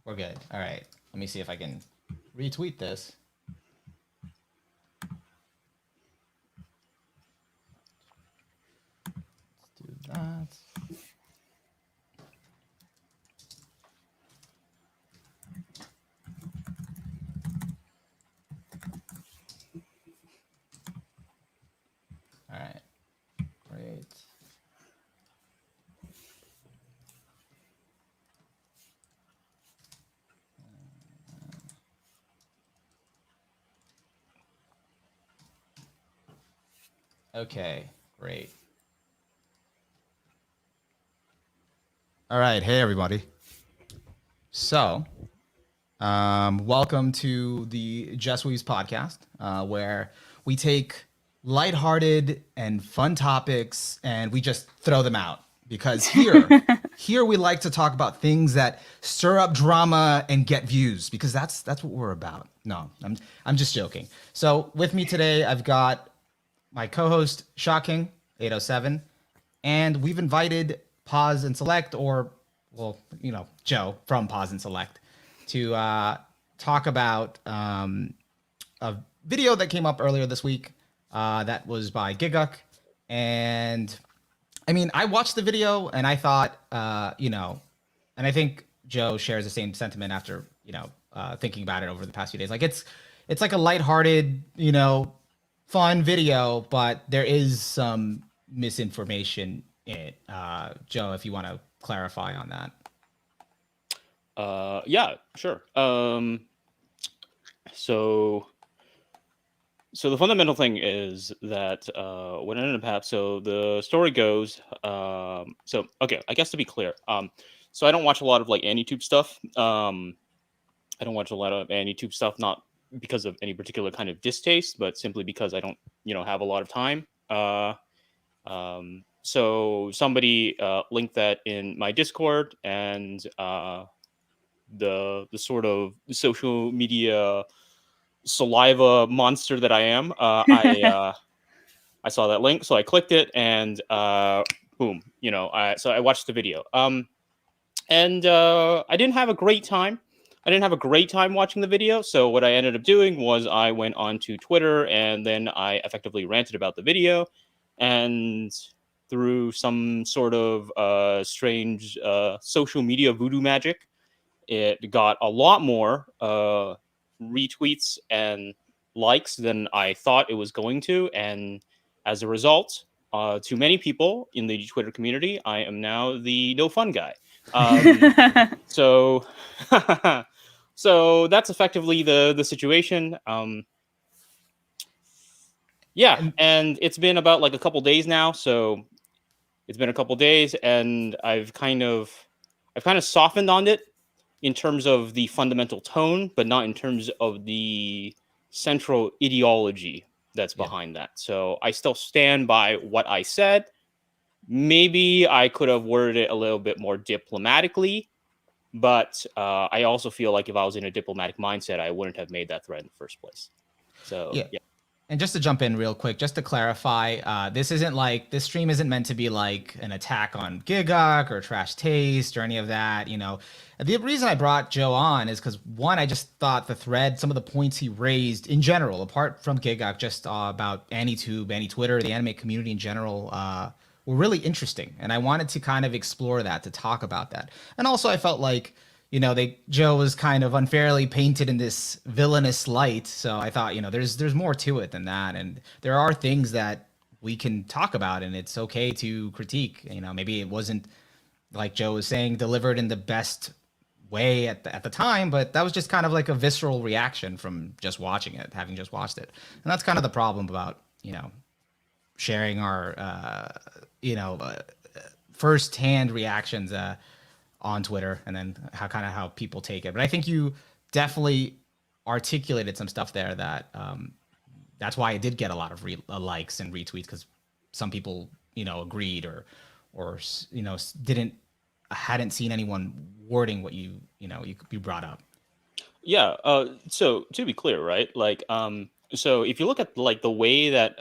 We're good. All right. Let me see if I can retweet this. Let's do that. All right. Great. Okay, great. All right, hey everybody. So, welcome to the Just Weaves podcast, where we take lighthearted and fun topics and we just throw them out. Because here we like to talk about things that stir up drama and get views. Because that's what we're about. No, I'm just joking. So with me today, I've got my co-host Shocking 807, and we've invited Pause and Select, or well, Joe from Pause and Select, to talk about a video that came up earlier this week that was by Gigguk. And I mean, I watched the video and I thought, and I think Joe shares the same sentiment after, thinking about it over the past few days. Like it's like a lighthearted, fun video, but there is some misinformation in it. Joe, if you want to clarify on that. Yeah, sure. So the fundamental thing is that what ended up happening. So the story goes. Okay, I guess to be clear. So I don't watch a lot of like anitube stuff. I don't watch a lot of anitube stuff, not because of any particular kind of distaste, but simply because I don't, have a lot of time. So somebody linked that in my Discord, and the sort of social media saliva monster that I am, I saw that link, so I clicked it, and boom, so I watched the video. And I didn't have a great time. I didn't have a great time watching the video. So what I ended up doing was I went onto Twitter, and then I effectively ranted about the video, and through some sort of strange social media voodoo magic, it got a lot more retweets and likes than I thought it was going to. And as a result, to many people in the Twitter community, I am now the no fun guy. So, so that's effectively the situation. Yeah, and it's been about like a couple days now. So it's been a couple days, and I've kind of softened on it in terms of the fundamental tone, but not in terms of the central ideology that's behind that. So I still stand by what I said. Maybe I could have worded it a little bit more diplomatically, but I also feel like if I was in a diplomatic mindset, I wouldn't have made that threat in the first place. So yeah. And just to jump in real quick, just to clarify, this stream isn't meant to be like an attack on Gigguk or Trash Taste or any of that. The reason I brought Joe on is because, one, I just thought the thread, some of the points he raised in general, apart from Gigguk, just about Anitube, Anti-Twitter, the anime community in general, were really interesting. And I wanted to kind of explore that, to talk about that. And also I felt like, Joe was kind of unfairly painted in this villainous light. So I thought, there's more to it than that. And there are things that we can talk about, and it's okay to critique. Maybe it wasn't, like Joe was saying, delivered in the best way at the time, but that was just kind of like a visceral reaction from just watching it, having just watched it. And that's kind of the problem about, sharing our, first-hand reactions on Twitter, and then how people take it. But I think you definitely articulated some stuff there that that's why it did get a lot of likes and retweets, because some people agreed or hadn't seen anyone wording what you brought up. Yeah. So to be clear, right? Like, so if you look at like the way that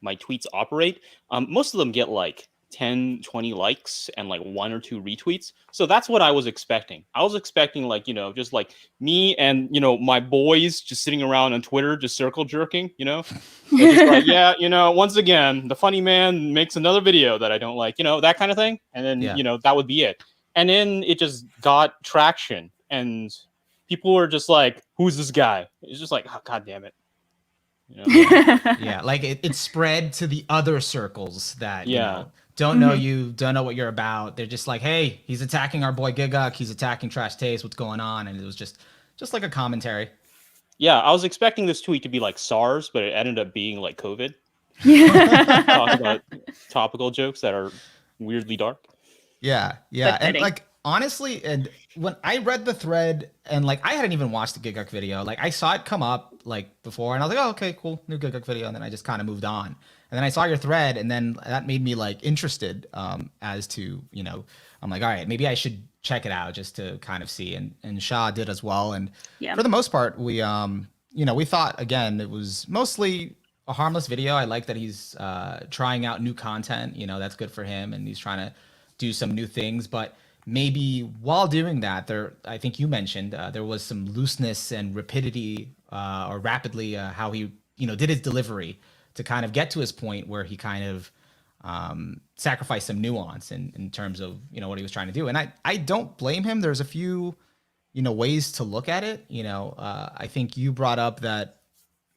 my tweets operate, most of them get like 10, 20 likes and like 1 or 2 retweets. So that's what I was expecting. I was expecting like, just like me and, my boys just sitting around on Twitter, just circle jerking, It's just like, yeah, once again, the funny man makes another video that I don't like, that kind of thing. And then, Yeah. that would be it. And then it just got traction and people were just like, who's this guy? It's just like, oh, God damn it. Yeah, like it spread to the other circles that don't know you, don't know what you're about. They're just like, hey, he's attacking our boy Gigguk, he's attacking Trash Taste, what's going on? And it was just like a commentary. Yeah, I was expecting this tweet to be like SARS, but it ended up being like COVID. Talk about topical jokes that are weirdly dark. Yeah, and like honestly, and when I read the thread, and like I hadn't even watched the Gigguk video, like I saw it come up like before, and I was like, oh, okay, cool, new Gigguk video, and then I just kind of moved on. And then I saw your thread, and then that made me like interested, as to I'm like, all right, maybe I should check it out just to kind of see. And Shah did as well, and for the most part, we we thought again it was mostly a harmless video. I like that he's trying out new content. That's good for him, and he's trying to do some new things. But maybe while doing that, I think you mentioned there was some looseness and rapidity, or rapidly, how he did his delivery to kind of get to his point where he kind of sacrificed some nuance in terms of what he was trying to do. And I don't blame him. There's a few ways to look at it. I think you brought up that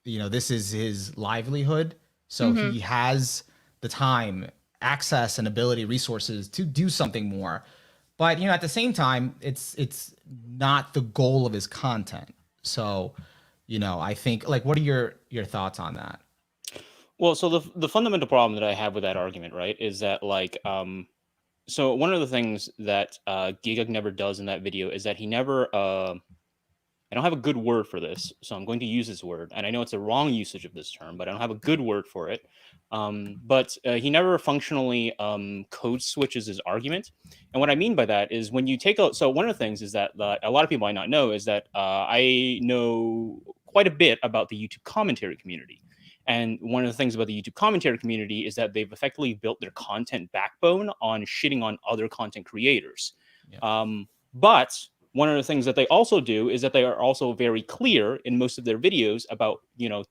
this is his livelihood, so he has the time, access, and ability, resources to do something more. But at the same time, it's not the goal of his content. So I think, like, what are your thoughts on that? Well, so the fundamental problem that I have with that argument, right, is that like so one of the things that Gigguk never does in that video is that he never I don't have a good word for this, so I'm going to use this word. And I know it's a wrong usage of this term, but I don't have a good word for it. But he never functionally code switches his argument. And what I mean by that is when you take out, so one of the things is that a lot of people might not know is that I know quite a bit about the YouTube commentary community. And one of the things about the YouTube commentary community is that they've effectively built their content backbone on shitting on other content creators. Yeah. But one of the things that they also do is that they are also very clear in most of their videos about,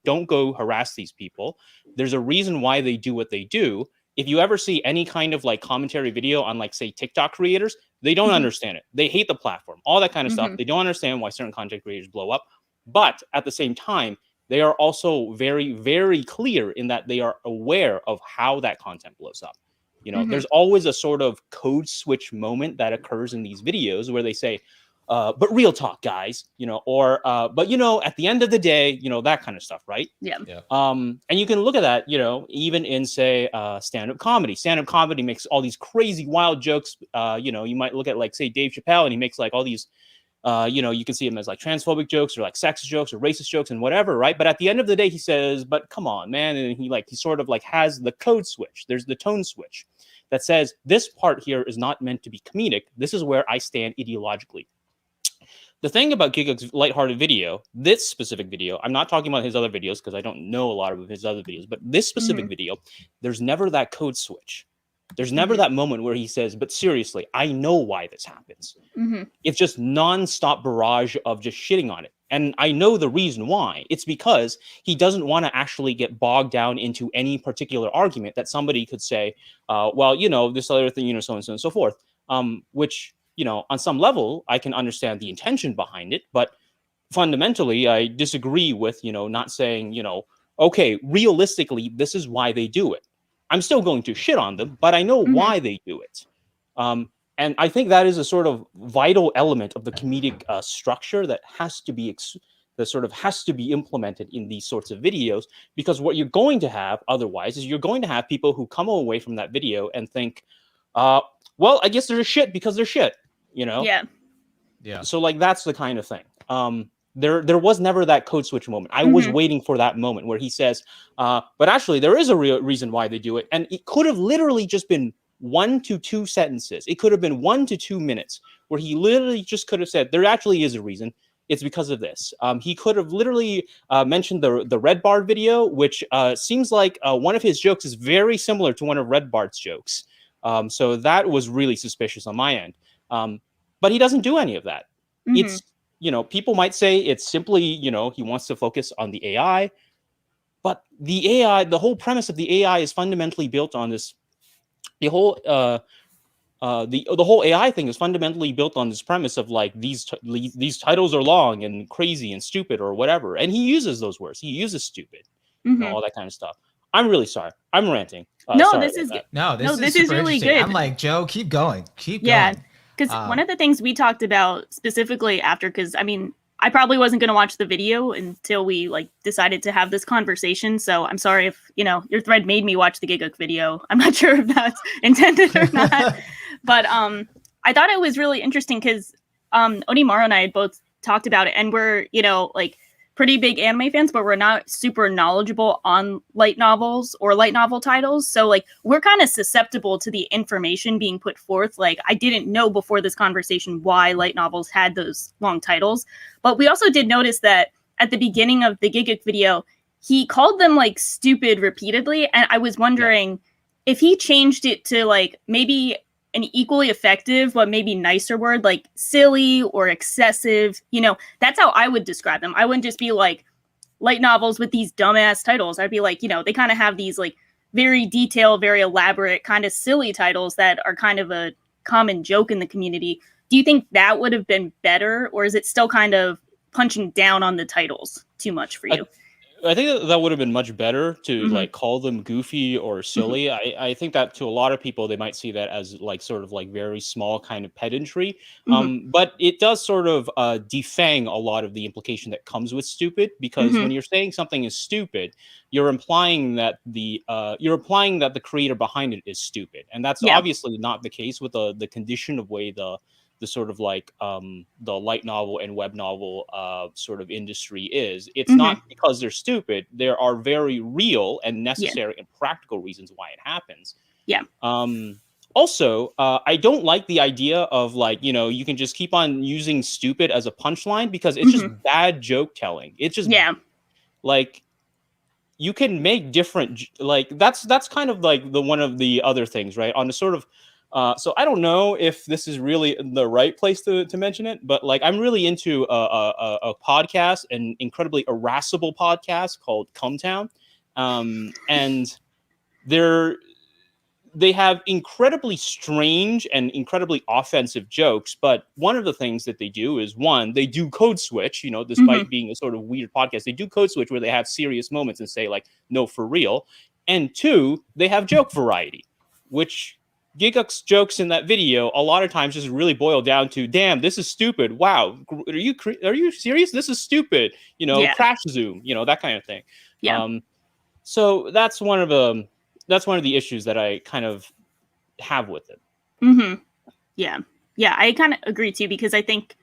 don't go harass these people. There's a reason why they do what they do. If you ever see any kind of like commentary video on like, say, TikTok creators, they don't understand it. They hate the platform, all that kind of stuff. They don't understand why certain content creators blow up. But at the same time, they are also very, very clear in that they are aware of how that content blows up. There's always a sort of code switch moment that occurs in these videos where they say, but real talk, guys, or but at the end of the day, that kind of stuff, right? Yeah. And you can look at that, even in say stand-up comedy. Stand-up comedy makes all these crazy wild jokes. You might look at like say Dave Chappelle, and he makes like all these you can see him as like transphobic jokes or like sexist jokes or racist jokes and whatever, right? But at the end of the day, he says, but come on, man. And he sort of like has the code switch. There's the tone switch that says this part here is not meant to be comedic. This is where I stand ideologically. The thing about Gigguk's lighthearted video, this specific video, I'm not talking about his other videos because I don't know a lot of his other videos, but this specific video, there's never that code switch. There's never that moment where he says, but seriously, I know why this happens. It's just nonstop barrage of just shitting on it. And I know the reason why. It's because he doesn't want to actually get bogged down into any particular argument that somebody could say, well, this other thing, so and so and so forth, which, on some level, I can understand the intention behind it. But fundamentally, I disagree with, not saying, okay, realistically, this is why they do it. I'm still going to shit on them, but I know why they do it. And I think that is a sort of vital element of the comedic structure that has to be implemented in these sorts of videos, because what you're going to have otherwise is you're going to have people who come away from that video and think, well, I guess they're shit because they're shit, Yeah. So like, that's the kind of thing. There was never that code switch moment. I was waiting for that moment where he says, but actually there is a real reason why they do it. And it could have literally just been 1 to 2 sentences. It could have been 1 to 2 minutes where he literally just could have said, there actually is a reason. It's because of this. He could have literally mentioned the Red Bard video, which seems like one of his jokes is very similar to one of Red Bard's jokes. So that was really suspicious on my end. But he doesn't do any of that. Mm-hmm. It's, people might say it's simply, he wants to focus on the AI, but the AI, the whole premise of the AI is fundamentally built on this. The whole the whole AI thing is fundamentally built on this premise of like these titles are long and crazy and stupid or whatever, and he uses those words. He uses stupid, Mm-hmm. all that kind of stuff. I'm really sorry. I'm ranting. No, Sorry this about is that. No, this no, is this is super really interesting. good. I'm like, Joe, keep going. Keep Yeah, going. because one of the things we talked about specifically after, because I mean, I probably wasn't going to watch the video until we like decided to have this conversation. So I'm sorry if your thread made me watch the Gigguk video. I'm not sure if that's intended or not, but I thought it was really interesting because Onimaru and I had both talked about it, and we're like pretty big anime fans, but we're not super knowledgeable on light novels or light novel titles. So like we're kind of susceptible to the information being put forth. Like I didn't know before this conversation why light novels had those long titles. But we also did notice that at the beginning of the Gigguk video, he called them like stupid repeatedly. And I was wondering if he changed it to like maybe an equally effective but maybe nicer word like silly or excessive. That's how I would describe them. I wouldn't just be like light novels with these dumbass titles. I'd be like, they kind of have these like very detailed, very elaborate, kind of silly titles that are kind of a common joke in the community. Do you think that would have been better, or is it still kind of punching down on the titles too much for you? I think that would have been much better to Mhm. like call them goofy or silly. I think that to a lot of people they might see that as like sort of like very small kind of pedantry. Mhm. But it does sort of defang a lot of the implication that comes with stupid, because Mhm. when you're saying something is stupid, you're implying that the creator behind it is stupid, and that's Yeah. obviously not the case with the condition of way the sort of like the light novel and web novel sort of industry is. It's Mhm. not because they're stupid. There are very real and Yeah. necessary and practical reasons why it happens. Yeah. Also, I don't like the idea of like, you can just keep on using stupid as a punchline, because it's just Mhm. bad joke telling. It's just Yeah. like you can make different like that's kind of like the one of the other things, right? On the sort of so I don't know if this is really the right place to mention it, but like I'm really into a podcast, an incredibly irascible podcast called Cumtown, and they're they have incredibly strange and incredibly offensive jokes. But one of the things that they do is, one, they do code switch, despite Mhm. being a sort of weird podcast, they do code switch where they have serious moments and say like, no, for real. And two, they have joke variety, which Gigguk's jokes in that video a lot of times just really boil down to, damn, this is stupid. Wow. Are you serious? This is stupid. Yeah. Crash zoom, that kind of thing. Yeah. Um, so that's one of the issues that I kind of have with it. Mhm. Yeah. Yeah, I kind of agree too, because I think,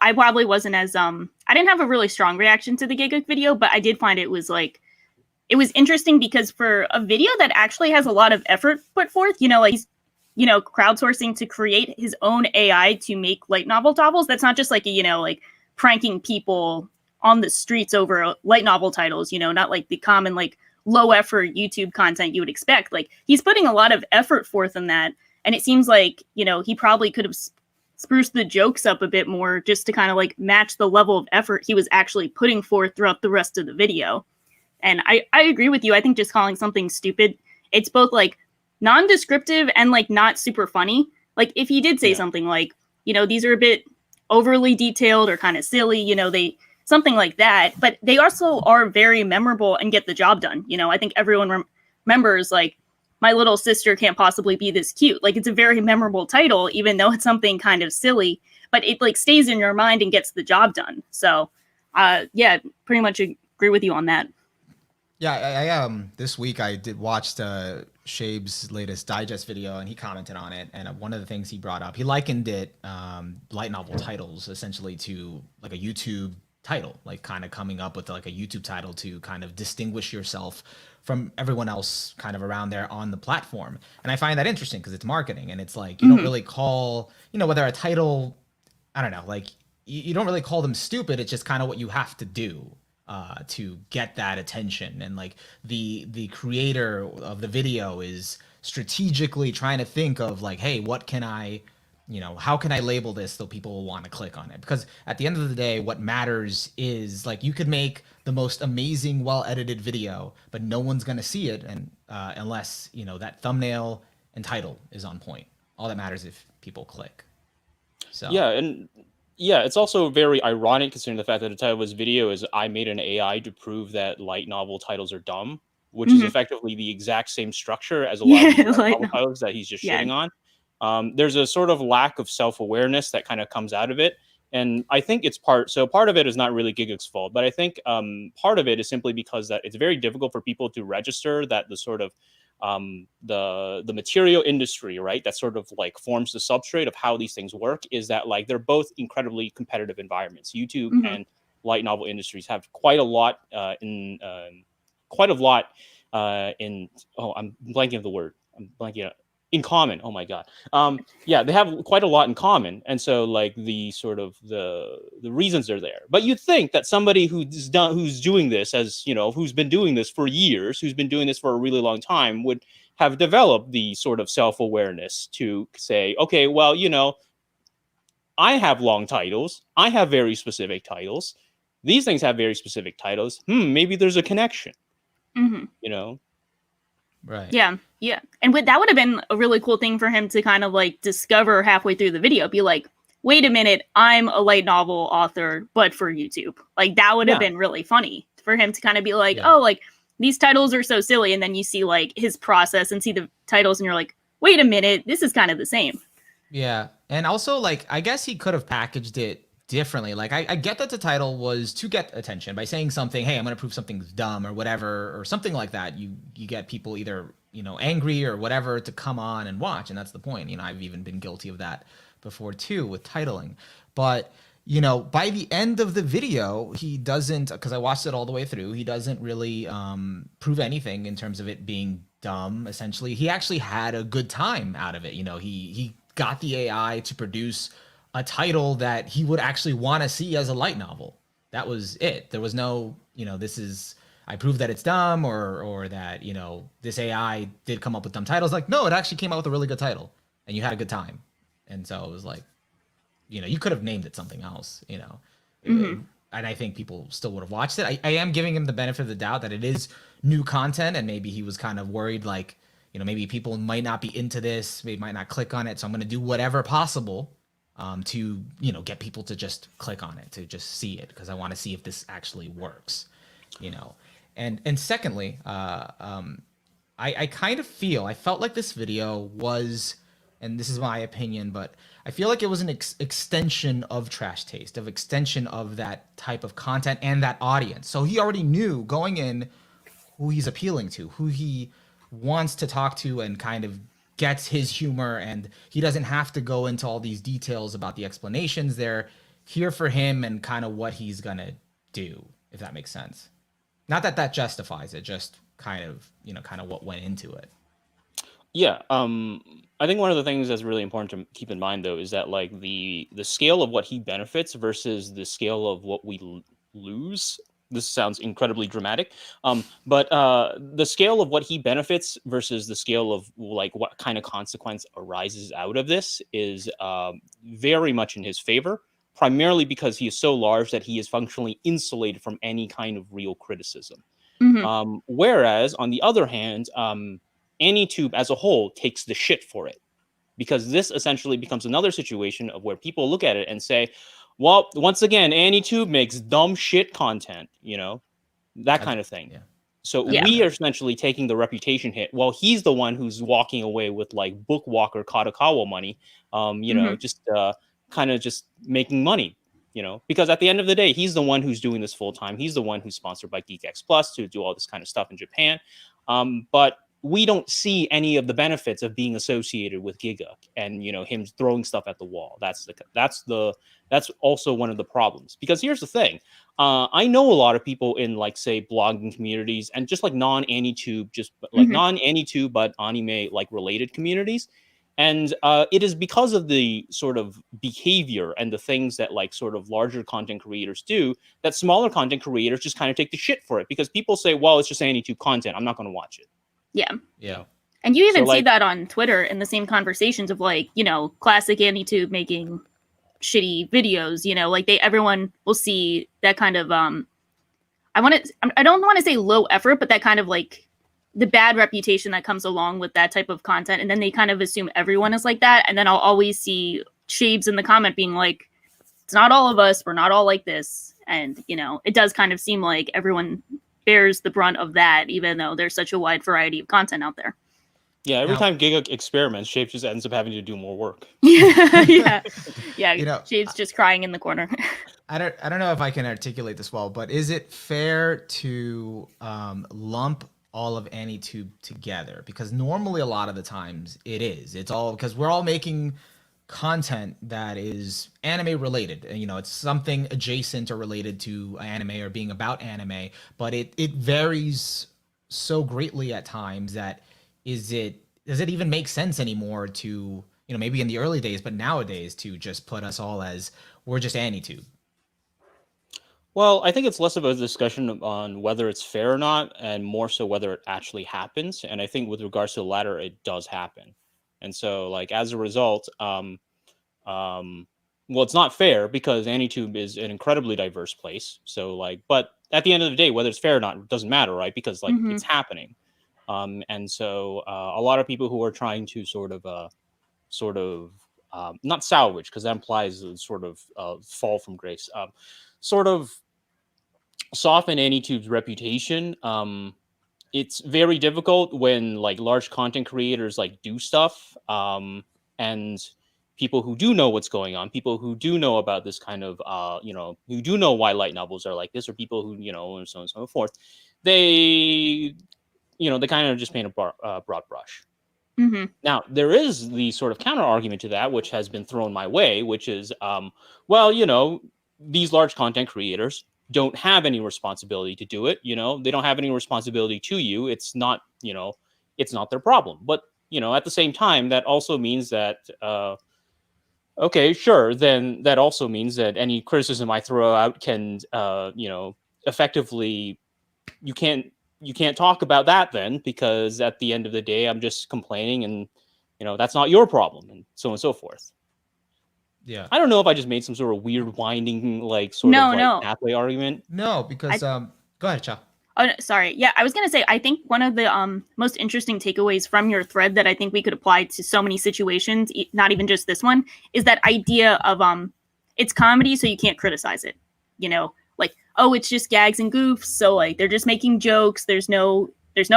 I probably wasn't as I didn't have a really strong reaction to the Gigguk video, but I did find it was like it was interesting because for a video that actually has a lot of effort put forth, like he's crowdsourcing to create his own AI to make light novels. That's not just like like pranking people on the streets over light novel titles, not like the common like low effort YouTube content you would expect. Like he's putting a lot of effort forth in that. And it seems like, he probably could have spruced the jokes up a bit more just to kind of like match the level of effort he was actually putting forth throughout the rest of the video. And I agree with you. I think just calling something stupid, it's both like non-descriptive and like not super funny. Like if he did say something like, these are a bit overly detailed or kind of silly, they something like that, but they also are very memorable and get the job done. I think everyone remembers like my little sister can't possibly be this cute. Like it's a very memorable title, even though it's something kind of silly, but it like stays in your mind and gets the job done. So yeah, pretty much agree with you on that. Yeah, I this week I did watched Shabe's latest digest video, and he commented on it. And one of the things he brought up, he likened it light novel titles essentially to like a YouTube title, like kind of coming up with like a YouTube title to kind of distinguish yourself from everyone else kind of around there on the platform. And I find that interesting because it's marketing, and it's like you don't really call, whether a title, I don't know, like you don't really call them stupid. It's just kind of what you have to do to get that attention. And like the creator of the video is strategically trying to think of like, hey, what can I, how can I label this so people will want to click on it? Because at the end of the day, what matters is like you could make the most amazing, well-edited video, but no one's going to see it and unless, that thumbnail and title is on point. All that matters if people click. So yeah, it's also very ironic considering the fact that the title of this video is "I made an AI to prove that light novel titles are dumb," which is effectively the exact same structure as a lot of these light novel titles that he's just shitting on. There's a sort of lack of self-awareness that kind of comes out of it, and I think it's part of it is not really Gigguk's fault, but I think part of it is simply because that it's very difficult for people to register that the sort of the material industry, right, that sort of like forms the substrate of how these things work, is that like they're both incredibly competitive environments. YouTube and light novel industries have quite a lot in I'm blanking of the word. I'm blanking out. In common. Oh my god. Yeah, they have quite a lot in common, and so like the sort of the reasons are there. But you'd think that somebody who's doing this, as who's been doing this for years, who's been doing this for a really long time, would have developed the sort of self-awareness to say, okay, well, I have long titles, I have very specific titles, these things have very specific titles. Maybe there's a connection. Right. Yeah. And that would have been a really cool thing for him to kind of like discover halfway through the video. Be like, wait a minute, I'm a light novel author, but for YouTube. Like that would have been really funny for him to kind of be like, oh, like these titles are so silly. And then you see like his process and see the titles and you're like, wait a minute, this is kind of the same. Yeah. And also like, I guess he could have packaged it differently. Like I get that the title was to get attention by saying something, hey, I'm going to prove something's dumb or whatever, or something like that. You get people either, angry or whatever to come on and watch. And that's the point. I've even been guilty of that before too with titling. But, by the end of the video, he doesn't, because I watched it all the way through, he doesn't really prove anything in terms of it being dumb. Essentially, he actually had a good time out of it. He got the AI to produce a title that he would actually want to see as a light novel. That was it. There was no, I proved that it's dumb or that, this AI did come up with dumb titles. Like, no, it actually came out with a really good title and you had a good time. And so it was like, you could have named it something else, and I think people still would have watched it. I am giving him the benefit of the doubt that it is new content and maybe he was kind of worried like, maybe people might not be into this, they might not click on it. So I'm going to do whatever possible to get people to just click on it, to just see it, because I want to see if this actually works, and secondly, I kind of felt like this video was, and this is my opinion, but I feel like it was an extension of Trash Taste, of extension of that type of content and that audience. So he already knew going in who he's appealing to, who he wants to talk to, and kind of gets his humor, and he doesn't have to go into all these details about the explanations. They're here for him and kind of what he's gonna do, if that makes sense. Not that that justifies it, just kind of what went into it. Yeah, I think one of the things that's really important to keep in mind, though, is that like the scale of what he benefits versus the scale of what we lose. This sounds incredibly dramatic, but the scale of what he benefits versus the scale of like what kind of consequence arises out of this is very much in his favor, primarily because he is so large that he is functionally insulated from any kind of real criticism. Whereas, on the other hand, AnyTube as a whole takes the shit for it, because this essentially becomes another situation of where people look at it and say, well, once again, AnyTube makes dumb shit content, that kind of thing. Yeah. So we are essentially taking the reputation hit. Well, he's the one who's walking away with like Bookwalker Kadokawa money, just kind of just making money, because at the end of the day, he's the one who's doing this full time. He's the one who's sponsored by GeekX Plus to do all this kind of stuff in Japan. But we don't see any of the benefits of being associated with Gigguk and, him throwing stuff at the wall. That's also one of the problems, because here's the thing. I know a lot of people in like, say, blogging communities and just like non-AnyTube, non-AnyTube, but anime like related communities. And it is because of the sort of behavior and the things that like sort of larger content creators do that smaller content creators just kind of take the shit for it, because people say, well, it's just AnyTube content, I'm not going to watch it. Yeah. Yeah. And you even So, see like, that on Twitter in the same conversations of like, classic Anitube making shitty videos, like everyone will see that kind of I don't want to say low effort, but that kind of like the bad reputation that comes along with that type of content, and then they kind of assume everyone is like that, and then I'll always see shades in the comment being like, it's not all of us, we're not all like this. And it does kind of seem like everyone bears the brunt of that, even though there's such a wide variety of content out there. yeah, every Now- time Gigguk experiments, Shape just ends up having to do more work. yeah. You know, Shade's just crying in the corner. I don't know if I can articulate this well, but is it fair to lump all of AnyTube together? Because normally a lot of the times it is. It's all because we're all making content that is anime related. And, it's something adjacent or related to anime or being about anime, but it varies so greatly at times that does it even make sense anymore to, maybe in the early days, but nowadays to just put us all as we're just AnyTube? Well, I think it's less of a discussion on whether it's fair or not, and more so whether it actually happens. And I think with regards to the latter, it does happen. And so, like, as a result, well, it's not fair because AnyTube is an incredibly diverse place. So, like, but at the end of the day, whether it's fair or not, it doesn't matter, right? Because like it's happening. And so a lot of people who are trying to sort of not salvage, because that implies a sort of fall from grace, sort of soften AnyTube's reputation. It's very difficult when like large content creators like do stuff, and people who do know what's going on, people who do know about this kind of who do know why light novels are like this, or people who and so on and so forth, they they kind of just paint a broad brush. Now, there is the sort of counter argument to that, which has been thrown my way, which is, well, these large content creators don't have any responsibility to do it. They don't have any responsibility to you. It's not, it's not their problem. But, at the same time, that also means that, okay, sure, then that also means that any criticism I throw out can, effectively, you can't talk about that then, because at the end of the day, I'm just complaining, and that's not your problem, and so on and so forth. Yeah. I don't know if I just made some sort of weird winding pathway argument. No, because go ahead, Cha. Oh, no, sorry. Yeah, I was going to say, I think one of the most interesting takeaways from your thread that I think we could apply to so many situations, not even just this one, is that idea of it's comedy, so you can't criticize it. Like, oh, it's just gags and goofs, so like they're just making jokes. There's no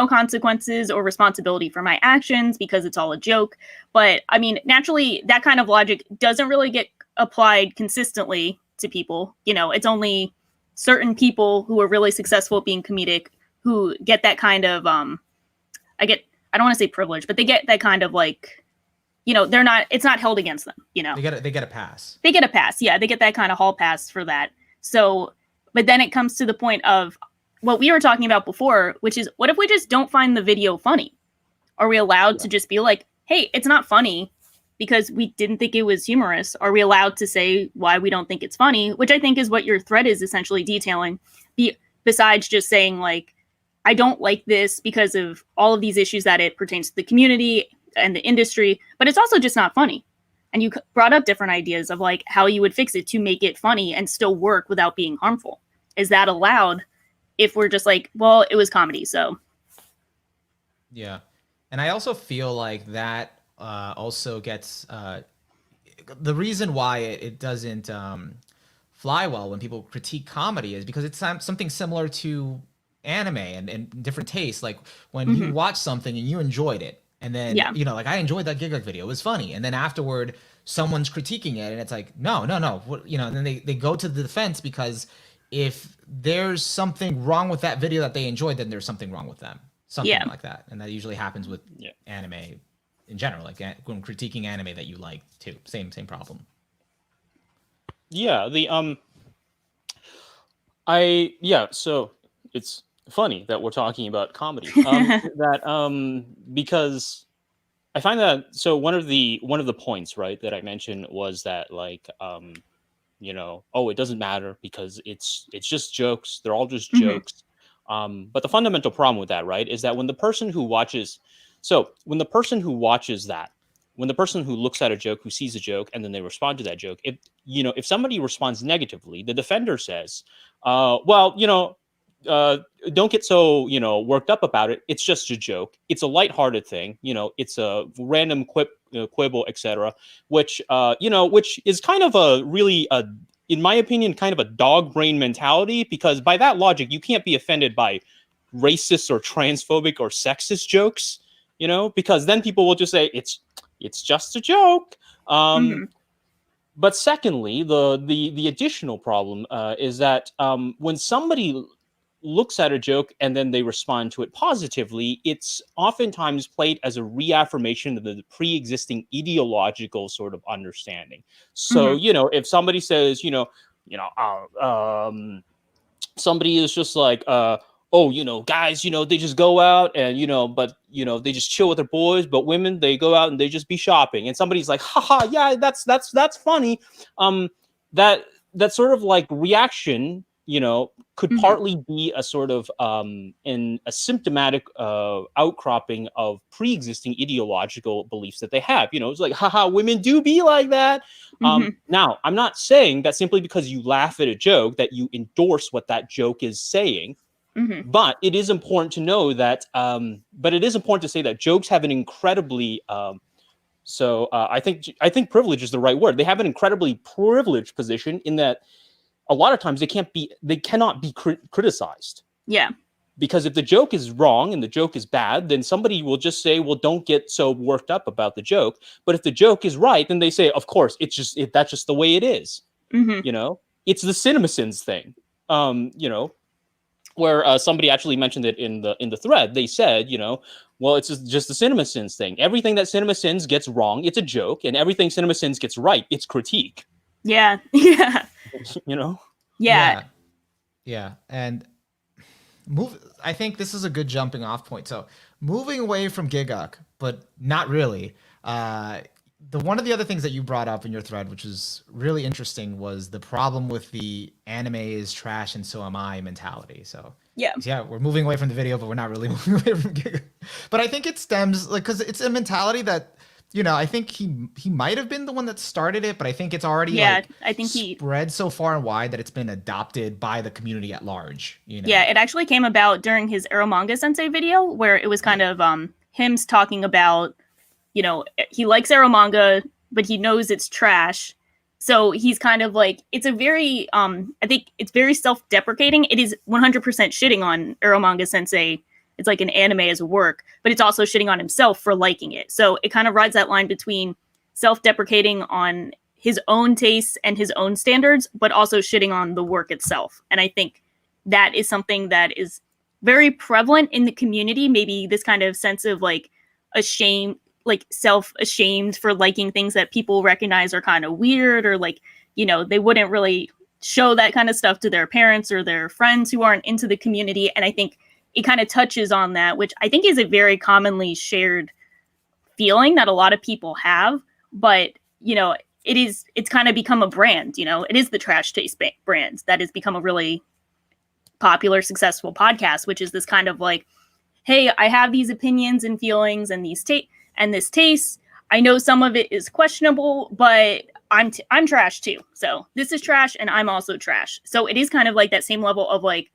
consequences or responsibility for my actions because it's all a joke. But I mean, naturally, that kind of logic doesn't really get applied consistently to people. It's only certain people who are really successful at being comedic who get that kind of I don't want to say privilege, but they get that kind of like, it's not held against them. They get a pass. They get a pass. Yeah, they get that kind of hall pass for that. So, but then it comes to the point of what we were talking about before, which is, what if we just don't find the video funny? Are we allowed to just be like, hey, it's not funny because we didn't think it was humorous? Are we allowed to say why we don't think it's funny? Which I think is what your thread is essentially detailing. Besides just saying like, I don't like this because of all of these issues that it pertains to the community and the industry, but it's also just not funny. And you brought up different ideas of like how you would fix it to make it funny and still work without being harmful. Is that allowed if we're just like, well, it was comedy, so. Yeah. And I also feel like that also gets the reason why it doesn't fly well when people critique comedy is because it's something similar to anime and different tastes. Like when you watch something and you enjoyed it, and then like I enjoyed that Gigguk video, it was funny, and then afterward someone's critiquing it, and it's like no, and then they go to the defense because if there's something wrong with that video that they enjoyed, then there's something wrong with them. Something like that. And that usually happens with anime in general, like when critiquing anime that you like too. Same problem. Yeah, so it's funny that we're talking about comedy. Because I find that, so one of the points, right, that I mentioned was that like it doesn't matter because it's just jokes. They're all just jokes. But the fundamental problem with that, right, is that when the person who watches So when the person who watches that, when the person who looks at a joke, who sees a joke, and then they respond to that joke, if somebody responds negatively, the defender says, well, don't get so worked up about it. It's just a joke. It's a lighthearted thing. It's a random quibble, etc. Which which is kind of a really in my opinion, kind of a dog brain mentality, because by that logic, you can't be offended by racist or transphobic or sexist jokes, because then people will just say it's just a joke. But secondly, the additional problem is that when somebody looks at a joke and then they respond to it positively, it's oftentimes played as a reaffirmation of the pre-existing ideological sort of understanding. So, if somebody says, somebody is just like, oh, guys, they just go out and, but, they just chill with their boys, but women, they go out and they just be shopping. And somebody's like, haha, yeah, that's funny. That sort of like reaction, could partly be a sort of a symptomatic outcropping of pre-existing ideological beliefs that they have. It's like, haha, women do be like that. Now, I'm not saying that simply because you laugh at a joke that you endorse what that joke is saying. But it is important to know that, but it is important to say that jokes have an incredibly, I think privilege is the right word. They have an incredibly privileged position in that a lot of times they cannot be criticized. Yeah. Because if the joke is wrong and the joke is bad, then somebody will just say, well, don't get so worked up about the joke. But if the joke is right, then they say, of course, that's just the way it is. It's the CinemaSins thing. Where somebody actually mentioned it in the thread. They said, well, it's just the CinemaSins thing. Everything that CinemaSins gets wrong, it's a joke, and everything CinemaSins gets right, it's critique. Yeah. Yeah. Yeah. And I think this is a good jumping off point. So moving away from Gigguk, but not really. One of the other things that you brought up in your thread, which was really interesting, was the problem with the anime is trash and so am I mentality. So yeah, we're moving away from the video, but we're not really moving away from Gigguk. But I think it stems because it's a mentality that, I think he might have been the one that started it, but I think it's already I think spread so far and wide that it's been adopted by the community at large. Yeah, it actually came about during his Eromanga Sensei video, where it was kind of him talking about, he likes Eromanga, but he knows it's trash. So he's kind of like, it's a very, I think it's very self-deprecating. It is 100% shitting on Eromanga Sensei. It's like an anime as a work, but it's also shitting on himself for liking it. So it kind of rides that line between self-deprecating on his own tastes and his own standards, but also shitting on the work itself. And I think that is something that is very prevalent in the community. Maybe this kind of sense of like self-ashamed for liking things that people recognize are kind of weird, or like, they wouldn't really show that kind of stuff to their parents or their friends who aren't into the community. And I think it kind of touches on that, which I think is a very commonly shared feeling that a lot of people have. But, it's kind of become a brand, it is the Trash Taste brand that has become a really popular, successful podcast, which is this kind of like, hey, I have these opinions and feelings and these this taste. I know some of it is questionable, but I'm trash too. So this is trash and I'm also trash. So it is kind of like that same level of like,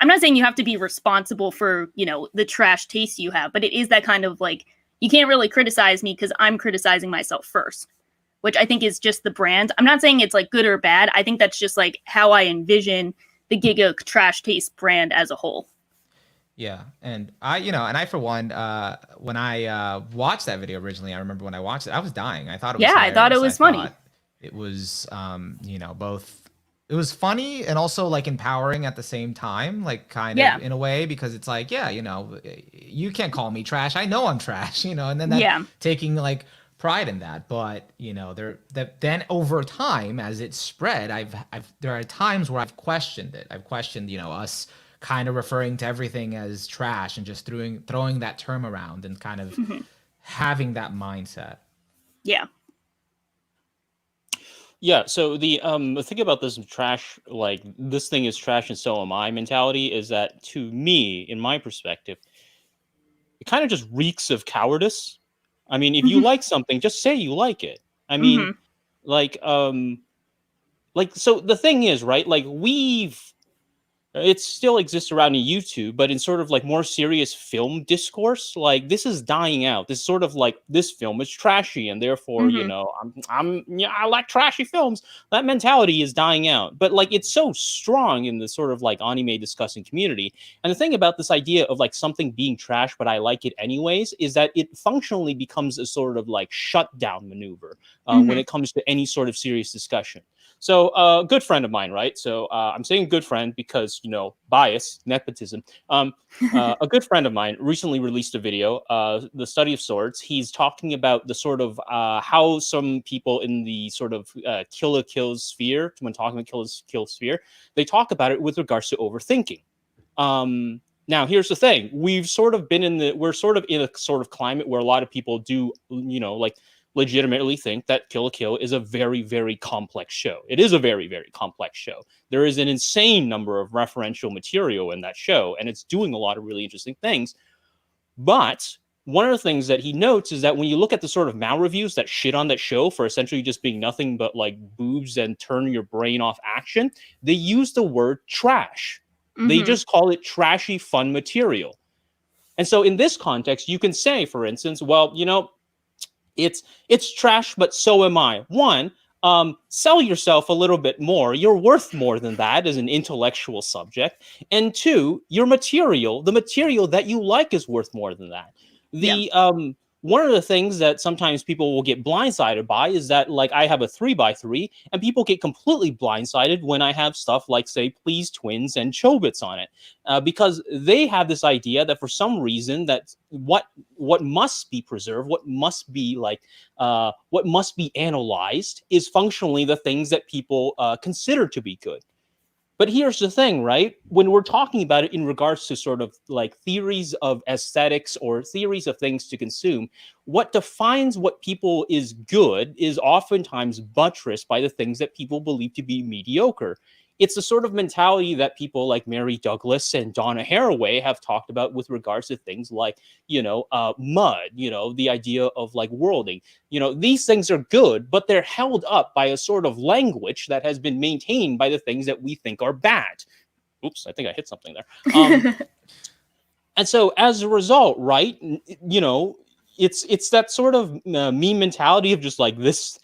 I'm not saying you have to be responsible for, the trash taste you have, but it is that kind of like, you can't really criticize me because I'm criticizing myself first, which I think is just the brand. I'm not saying it's like good or bad. I think that's just like how I envision the Gigguk trash taste brand as a whole. Yeah. And I for one, when I watched that video originally, I remember when I watched it, I was dying. I thought it was hilarious. I thought it was funny. It was, both. It was funny and also like empowering at the same time, like kind of in a way, because it's like, you can't call me trash. I know I'm trash, and then taking like pride in that. But, then over time, as it spread, there are times where I've questioned it. I've questioned, us kind of referring to everything as trash and just throwing that term around and kind of having that mindset. Yeah. Yeah, so the thing about this trash, like this thing is trash and so am I mentality, is that to me, in my perspective, it kind of just reeks of cowardice. I mean, if you like something, just say you like it. I mean, like, so the thing is, right? Like it still exists around in YouTube, but in sort of like more serious film discourse, like this is dying out. This sort of like this film is trashy, and therefore, you know, I like trashy films. That mentality is dying out, but like it's so strong in the sort of like anime discussing community. And the thing about this idea of like something being trash, but I like it anyways, is that it functionally becomes a sort of like shutdown maneuver when it comes to any sort of serious discussion. So a good friend of mine, right? So I'm saying good friend because, you know, bias, nepotism. A good friend of mine recently released a video, The Study of Swords. He's talking about the sort of how some people in the sort of kill sphere, when talking about kill sphere, they talk about it with regards to overthinking. Now, here's the thing. We're sort of in a sort of climate where a lot of people do, you know, like legitimately think that Kill la Kill is a very, very complex show. It is a very, very complex show. There is an insane number of referential material in that show, and it's doing a lot of really interesting things. But one of the things that he notes is that when you look at the sort of mal reviews that shit on that show for essentially just being nothing but like boobs and turn your brain off action, they use the word trash. They just call it trashy fun material. And so in this context, you can say, for instance, well, you know, it's trash, but so am I. One, sell yourself a little bit more. You're worth more than that as an intellectual subject. And two, the material that you like is worth more than that. One of the things that sometimes people will get blindsided by is that, like, I have a 3x3, and people get completely blindsided when I have stuff like, say, Please Twins and Chobits on it, because they have this idea that for some reason that what must be preserved, what must be analyzed, is functionally the things that people consider to be good. But here's the thing, right? When we're talking about it in regards to sort of like theories of aesthetics or theories of things to consume, what defines what people is good is oftentimes buttressed by the things that people believe to be mediocre. It's the sort of mentality that people like Mary Douglas and Donna Haraway have talked about with regards to things like, you know, mud, you know, the idea of like worlding. You know, these things are good, but they're held up by a sort of language that has been maintained by the things that we think are bad. Oops, I think I hit something there. And so as a result, right, you know, it's that sort of meme mentality of just like this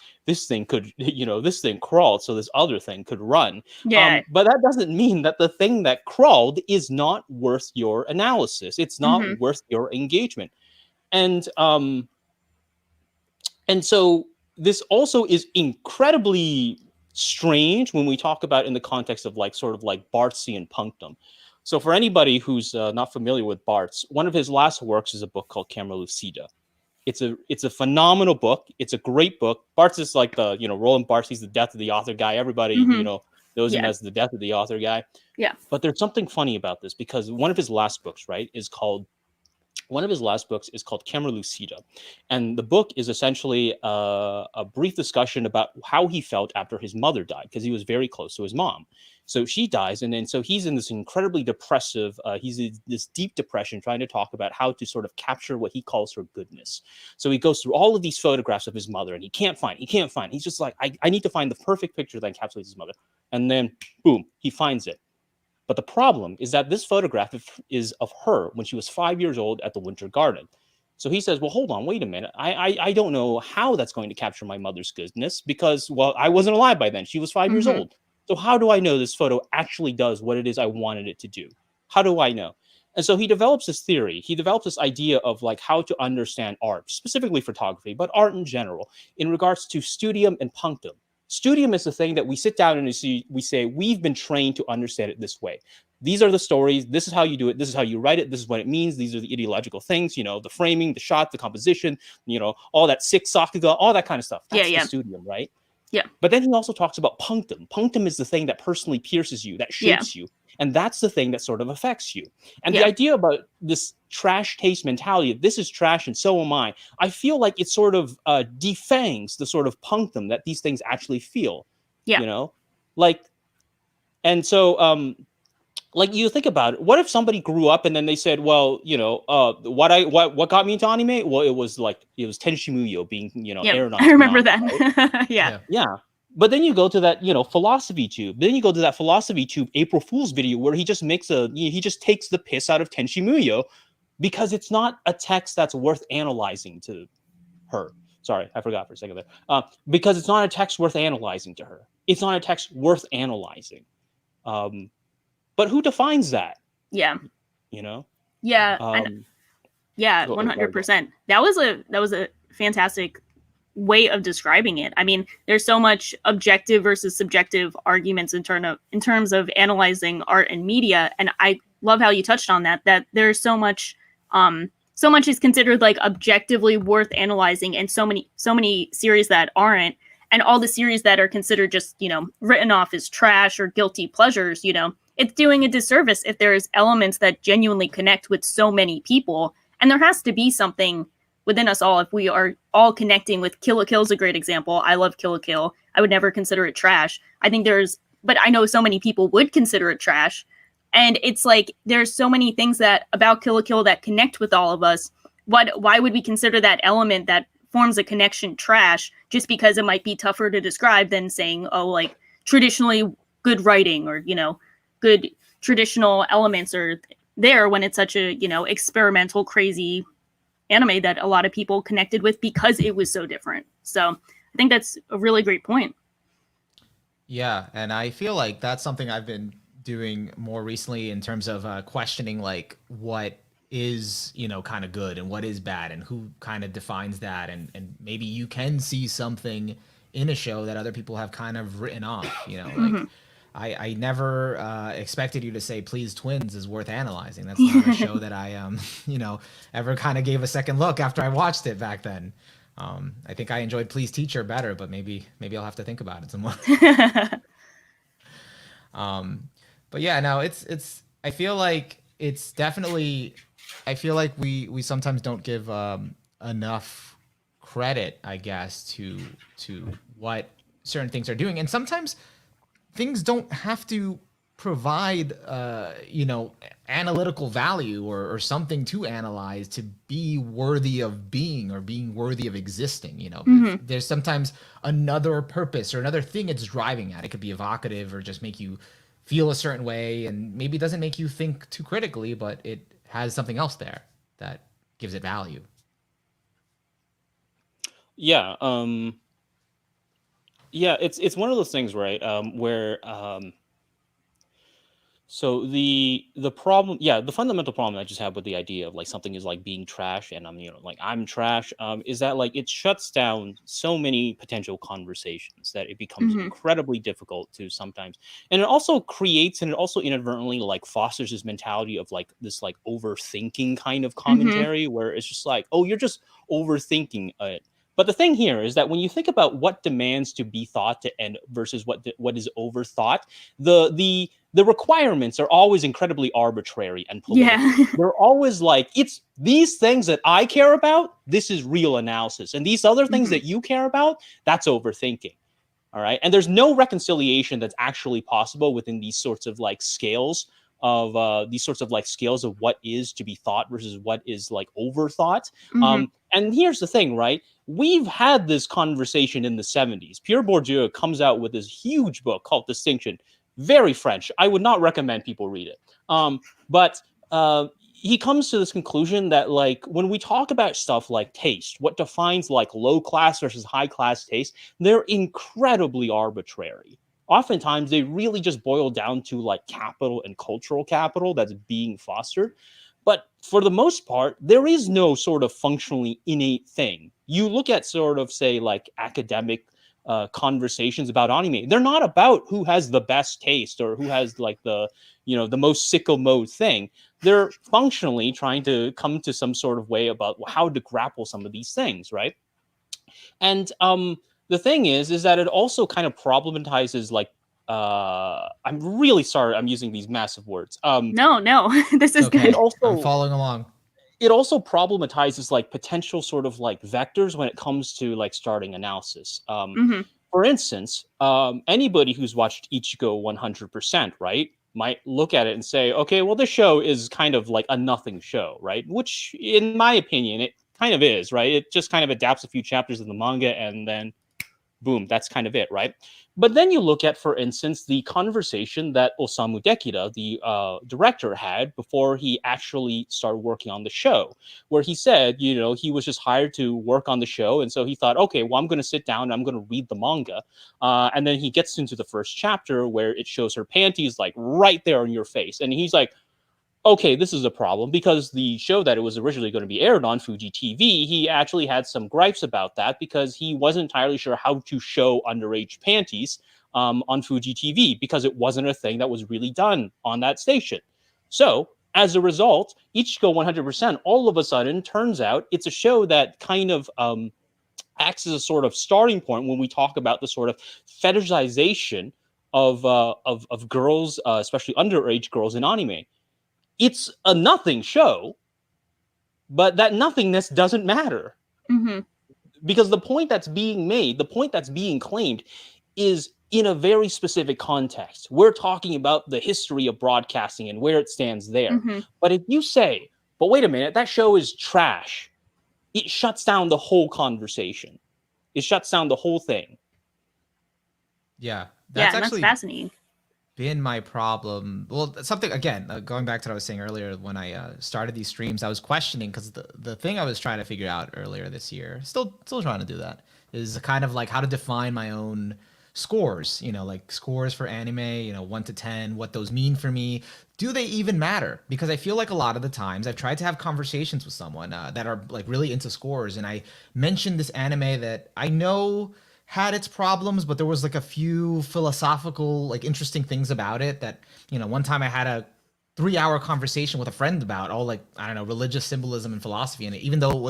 thing could, you know, this thing crawled, so this other thing could run. But that doesn't mean that the thing that crawled is not worth your analysis. It's not worth your engagement. And so this also is incredibly strange when we talk about in the context of like sort of like Bartesian punctum. So for anybody who's not familiar with Barthes, one of his last works is a book called Camera Lucida. It's a phenomenal book. It's a great book. Barthes is like the, you know, Roland Barthes. He's the death of the author guy. Everybody, you know, knows him as the death of the author guy. Yeah. But there's something funny about this because one of his last books, right, is called Camera Lucida. And the book is essentially a brief discussion about how he felt after his mother died, because he was very close to his mom. So she dies, and then so he's in this incredibly depressive, he's in this deep depression, trying to talk about how to sort of capture what he calls her goodness. So he goes through all of these photographs of his mother, and he can't find. He's just like, I need to find the perfect picture that encapsulates his mother. And then, boom, he finds it. But the problem is that this photograph is of her when she was 5 years old at the Winter Garden. So he says, well, hold on, wait a minute. I don't know how that's going to capture my mother's goodness because, well, I wasn't alive by then. She was 5 years old. So how do I know this photo actually does what it is I wanted it to do? How do I know? And so he develops this theory. He develops this idea of like how to understand art, specifically photography, but art in general, in regards to studium and punctum. Studium is the thing that we sit down and we say, we've been trained to understand it this way. These are the stories. This is how you do it. This is how you write it. This is what it means. These are the ideological things, you know, the framing, the shot, the composition, you know, all that sakuga, all that kind of stuff. That's the studium, right? Yeah. But then he also talks about punctum. Punctum is the thing that personally pierces you, that shapes you. And that's the thing that sort of affects you. And the idea about this trash taste mentality, this is trash and so am I feel like it sort of defangs the sort of punctum that these things actually feel. You know? Like, and so like you think about it, what if somebody grew up and then they said, well, what got me into anime? Well, it was Tenshi Muyo being, Yeah, aired on I remember Toonami, right? that. Yeah. Yeah. But then you go to that, philosophy tube. Then you go to that philosophy tube April Fool's video where he just he just takes the piss out of Tenshi Muyo because it's not a text that's worth analyzing to her. Sorry, I forgot for a second there. Because it's not a text worth analyzing to her. It's not a text worth analyzing. But who defines that? Yeah. Yeah, yeah, 100%. That was a fantastic way of describing it. I mean, there's so much objective versus subjective arguments in terms of analyzing art and media, and I love how you touched on that there's so much is considered like objectively worth analyzing, and so many series that aren't, and all the series that are considered just written off as trash or guilty pleasures. It's doing a disservice if there's elements that genuinely connect with so many people, and there has to be something within us all. If we are all connecting with Kill la Kill is a great example. I love Kill la Kill. I would never consider it trash. But I know so many people would consider it trash. And it's like, there's so many things about Kill la Kill that connect with all of us. Why would we consider that element that forms a connection trash just because it might be tougher to describe than saying, oh, like traditionally good writing or, good traditional elements are there when it's such a, experimental, crazy anime that a lot of people connected with because it was so different. So I think that's a really great point. Yeah, and I feel like that's something I've been doing more recently in terms of questioning like what is kind of good and what is bad and who kind of defines that, and maybe you can see something in a show that other people have kind of written off. Like I never expected you to say Please Twins is worth analyzing. That's not a show that I ever kind of gave a second look after I watched it back then. I think I enjoyed Please Teacher better, but maybe I'll have to think about it some more. But yeah, no, it's I feel like it's definitely, I feel like we sometimes don't give enough credit, I guess, to what certain things are doing, and sometimes things don't have to provide analytical value or something to analyze to be worthy of being or being worthy of existing. There's sometimes another purpose or another thing it's driving at. It could be evocative or just make you feel a certain way, and maybe it doesn't make you think too critically, but it has something else there that gives it value. Yeah. Yeah, it's one of those things, right? Where so the problem, the fundamental problem I just have with the idea of like something is like being trash, and I'm trash, is that like it shuts down so many potential conversations that it becomes incredibly difficult to sometimes, and it also creates, and it also inadvertently like fosters this mentality of like this like overthinking kind of commentary where it's just like, oh, you're just overthinking it. But the thing here is that when you think about what demands to be thought to end versus what is overthought, the requirements are always incredibly arbitrary and political. Yeah. They're always like, it's these things that I care about, this is real analysis. And these other things that you care about, that's overthinking. All right. And there's no reconciliation that's actually possible within these sorts of like scales of what is to be thought versus what is like overthought. And here's the thing, right? We've had this conversation in the 70s. Pierre Bourdieu comes out with this huge book called Distinction. Very French. I would not recommend people read it. But he comes to this conclusion that like when we talk about stuff like taste, what defines like low class versus high class taste, they're incredibly arbitrary. Oftentimes they really just boil down to like capital and cultural capital that's being fostered. But for the most part, there is no sort of functionally innate thing. You look at sort of, say, like academic conversations about anime. They're not about who has the best taste or who has like the most sicko mode thing. They're functionally trying to come to some sort of way about how to grapple some of these things, right? And the thing is that it also kind of problematizes like, I'm really sorry I'm using these massive words. No, this is Okay. good. I'm following along. It also problematizes like potential sort of like vectors when it comes to like starting analysis. For instance, anybody who's watched Ichigo 100%, right? might look at it and say, okay, well, this show is kind of like a nothing show, right? Which, in my opinion, it kind of is, right? It just kind of adapts a few chapters of the manga and then boom, that's kind of it, right? But then you look at, for instance, the conversation that Osamu Dekira, the director, had before he actually started working on the show, where he said, you know, he was just hired to work on the show. And so he thought, okay, well, I'm going to sit down and I'm going to read the manga. And then he gets into the first chapter where it shows her panties like right there in your face. And he's like, okay, this is a problem, because the show that it was originally going to be aired on, Fuji TV, he actually had some gripes about that because he wasn't entirely sure how to show underage panties on Fuji TV, because it wasn't a thing that was really done on that station. So as a result, Ichigo 100% all of a sudden turns out it's a show that kind of acts as a sort of starting point when we talk about the sort of fetishization of girls, especially underage girls in anime. It's a nothing show, but that nothingness doesn't matter. Mm-hmm. Because the point that's being made, the point that's being claimed, is in a very specific context. We're talking about the history of broadcasting and where it stands there. Mm-hmm. But if you say, but wait a minute, that show is trash, it shuts down the whole conversation. It shuts down the whole thing. Yeah, That's fascinating. Been my problem. Well, something, again, going back to what I was saying earlier, when I started these streams, I was questioning, because the thing I was trying to figure out earlier this year, still trying to do that, is kind of like how to define my own scores, you know, like scores for anime, you know, 1 to 10, what those mean for me. Do they even matter? Because I feel like a lot of the times I've tried to have conversations with someone that are like really into scores, and I mentioned this anime that I know had its problems, but there was like a few philosophical, like interesting things about it that, you know, one time I had a 3-hour conversation with a friend about all, like, I don't know, religious symbolism and philosophy in it, even though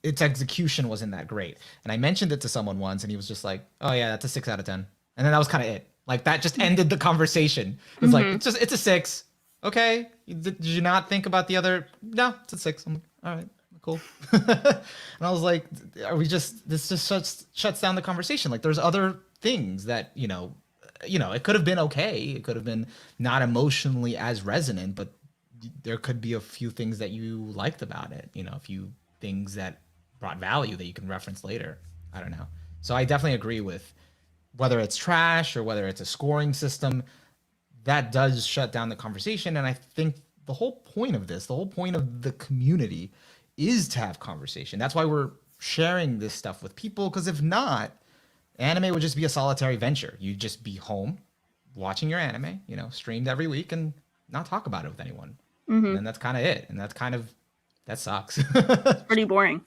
its execution wasn't that great. And I mentioned it to someone once, and he was just like, oh yeah, that's a 6 out of 10. And then that was kind of it. Like, that just ended the conversation. It's like, it's a 6. Okay. Did you not think about the other? No, it's a 6. I'm like, all right. Cool. And I was like, this just shuts down the conversation. Like, there's other things that, you know, it could have been okay. It could have been not emotionally as resonant, but there could be a few things that you liked about it, you know, a few things that brought value that you can reference later. I don't know. So I definitely agree with whether it's trash or whether it's a scoring system, that does shut down the conversation. And I think the whole point of this, the whole point of the community, is to have conversation. That's why we're sharing this stuff with people, because if not, anime would just be a solitary venture. You'd just be home watching your anime, you know, streamed every week, and not talk about it with anyone. And that's kind of it. And that sucks. Pretty boring.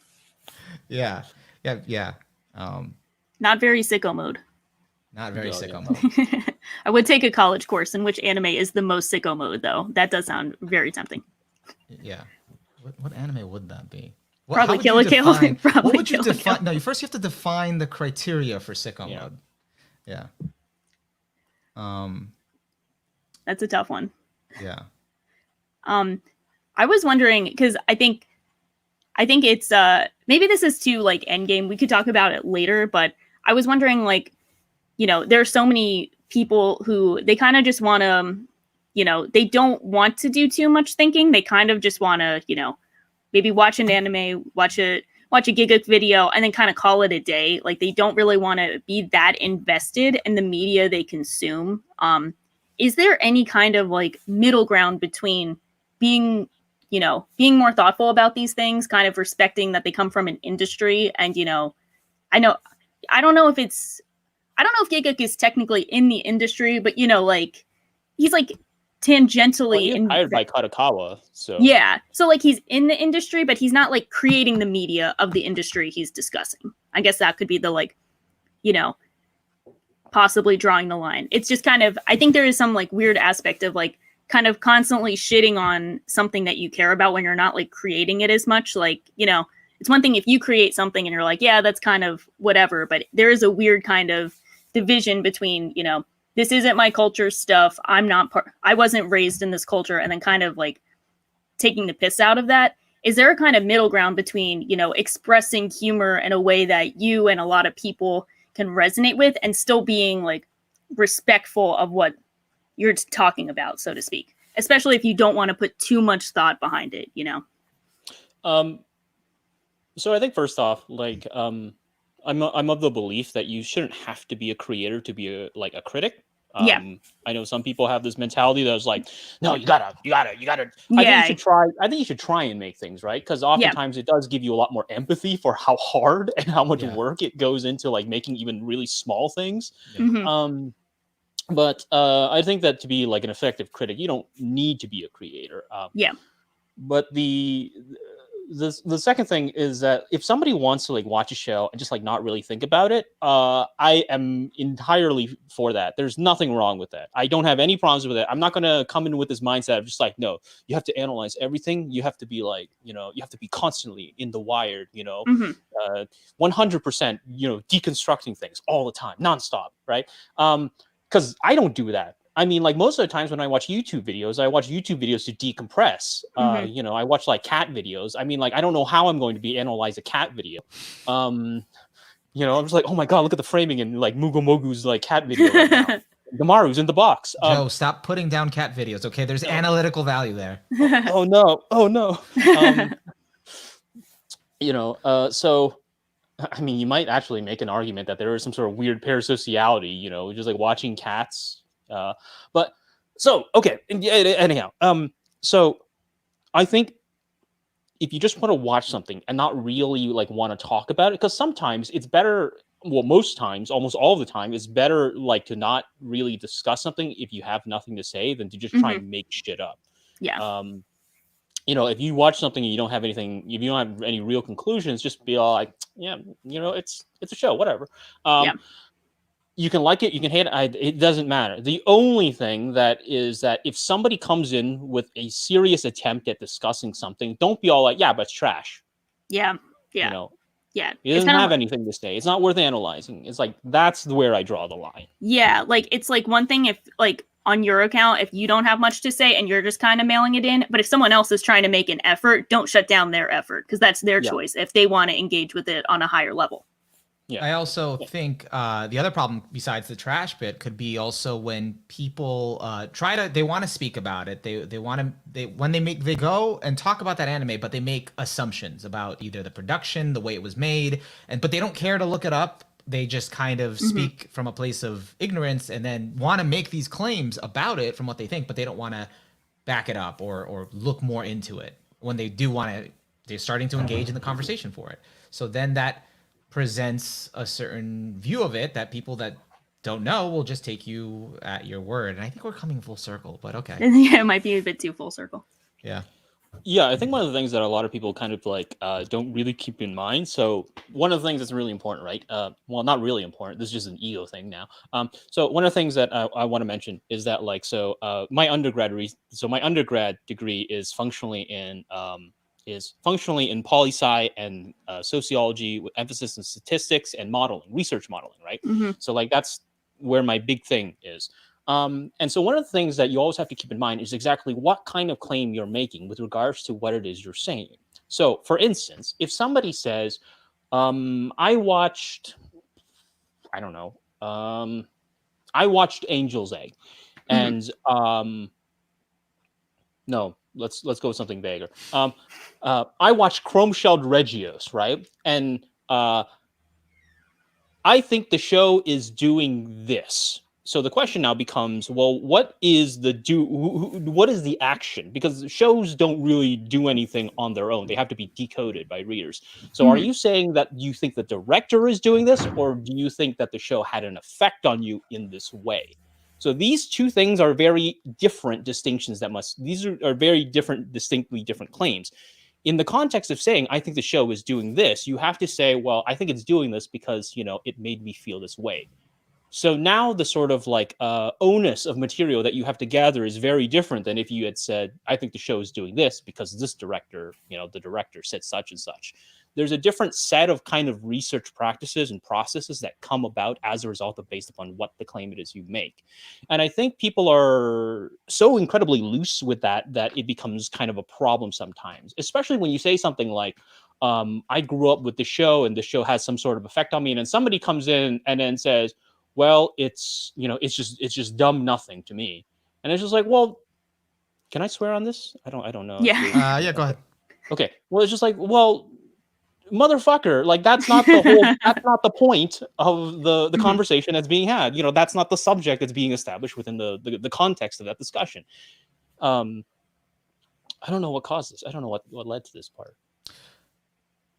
Yeah. Not very sicko mode. Not very sicko mode. I would take a college course in which anime is the most sicko mode, though. That does sound very tempting. Yeah. What anime would that be? Probably Kill la Kill. What would you define? No, first you have to define the criteria for sicko mode. Yeah. That's a tough one. Yeah. I was wondering, because I think it's maybe this is too like endgame. We could talk about it later, but I was wondering, like, you know, there are so many people who they kind of just want to, you know, they don't want to do too much thinking. They kind of just want to, you know, maybe watch an anime, watch a Gigguk video, and then kind of call it a day. Like, they don't really want to be that invested in the media they consume. Is there any kind of like middle ground between being more thoughtful about these things, kind of respecting that they come from an industry, and, you know, I don't know if Gigguk is technically in the industry, but, you know, like, he's like tangentially hired by Kadokawa, so yeah, so like he's in the industry, but he's not like creating the media of the industry he's discussing. I guess that could be the, like, you know, possibly drawing the line. It's just kind of, I think there is some like weird aspect of like kind of constantly shitting on something that you care about when you're not like creating it as much. Like, you know, it's one thing if you create something and you're like, yeah, that's kind of whatever, but there is a weird kind of division between, you know, this isn't my culture stuff, I wasn't raised in this culture, and then kind of like taking the piss out of that. Is there a kind of middle ground between, you know, expressing humor in a way that you and a lot of people can resonate with, and still being like respectful of what, you're talking about, so to speak. Especially if you don't want to put too much thought behind it, So I think first off, like, I'm of the belief that you shouldn't have to be a creator to be a critic. Yeah. I know some people have this mentality that's like, no, you gotta. I think Yeah. you should try. I think you should try and make things right, because oftentimes it does give you a lot more empathy for how hard and how much work it goes into like making even really small things. Mhm. But I think that to be like an effective critic, you don't need to be a creator. Yeah. But the second thing is that if somebody wants to like watch a show and just like not really think about it, I am entirely for that. There's nothing wrong with that. I don't have any problems with it. I'm not going to come in with this mindset of just like, no, you have to analyze everything. You have to be like, you have to be constantly in the wired, 100%, deconstructing things all the time, nonstop, right? Because I don't do that. I mean, like most of the times when I watch YouTube videos to decompress. I watch like cat videos. I mean, like, I don't know how I'm going to be analyze a cat video. I'm just like, oh my God, look at the framing in like Mugo Mogu's like cat video right now. Gamaru's in the box. Joe, stop putting down cat videos. Okay, there's analytical value there. Oh no. So I mean, you might actually make an argument that there is some sort of weird parasociality, just like watching cats. But so, okay. Anyhow, so I think if you just want to watch something and not really like want to talk about it, because sometimes it's better. Well, most times, almost all the time, it's better like to not really discuss something if you have nothing to say than to just try and make shit up. Yeah. If you watch something and you don't have anything, if you don't have any real conclusions, just be all like, yeah, it's a show, whatever. You can like it, you can hate it. It doesn't matter. The only thing that is that if somebody comes in with a serious attempt at discussing something, don't be all like, yeah, but it's trash. Yeah. Yeah. It doesn't have anything to say. It's not worth analyzing. It's like, that's where I draw the line. Yeah. Like, it's like one thing if like on your account, if you don't have much to say and you're just kind of mailing it in, but if someone else is trying to make an effort, don't shut down their effort, because that's their choice if they want to engage with it on a higher level. Yeah. I also think the other problem besides the trash bit could be also when people they want to speak about it. They go and talk about that anime, but they make assumptions about either the production, the way it was made, but they don't care to look it up. They just kind of speak from a place of ignorance and then want to make these claims about it from what they think, but they don't want to back it up or look more into it. When they do want to, they're starting to engage in the conversation for it. So then that presents a certain view of it that people that don't know will just take you at your word. And I think we're coming full circle, but okay. Yeah, it might be a bit too full circle. Yeah. Yeah, I think one of the things that a lot of people kind of like don't really keep in mind. So one of the things that's really important, right? Well, not really important. This is just an ego thing now. So one of the things that I want to mention is that my undergrad degree is functionally in poli-sci and sociology with emphasis on statistics and research modeling, right? So like that's where my big thing is. And so one of the things that you always have to keep in mind is exactly what kind of claim you're making with regards to what it is you're saying. So for instance, if somebody says, I watched Angel's Egg, and no, let's go with something vaguer. I watched Chrome Shelled Regios, right? And I think the show is doing this. So the question now becomes, well, what is the action? Because shows don't really do anything on their own. They have to be decoded by readers. So are you saying that you think the director is doing this, or do you think that the show had an effect on you in this way? So these two things are very different distinctions these are very different, distinctly different claims. In the context of saying, I think the show is doing this, you have to say, well, I think it's doing this because, it made me feel this way. So now the sort of like onus of material that you have to gather is very different than if you had said, I think the show is doing this because this director, the director said such and such. There's a different set of kind of research practices and processes that come about as a result of based upon what the claim it is you make. And I think people are so incredibly loose with that it becomes kind of a problem sometimes, especially when you say something like, I grew up with the show and the show has some sort of effect on me. And then somebody comes in and then says, well, it's just dumb nothing to me. And it's just like, well, can I swear on this? I don't know. Yeah. Yeah, go ahead. Okay. Well, it's just like, well, motherfucker, like that's not the whole that's not the point of the Mhm. conversation that's being had. That's not the subject that's being established within the context of that discussion. I don't know what caused this. I don't know what led to this part.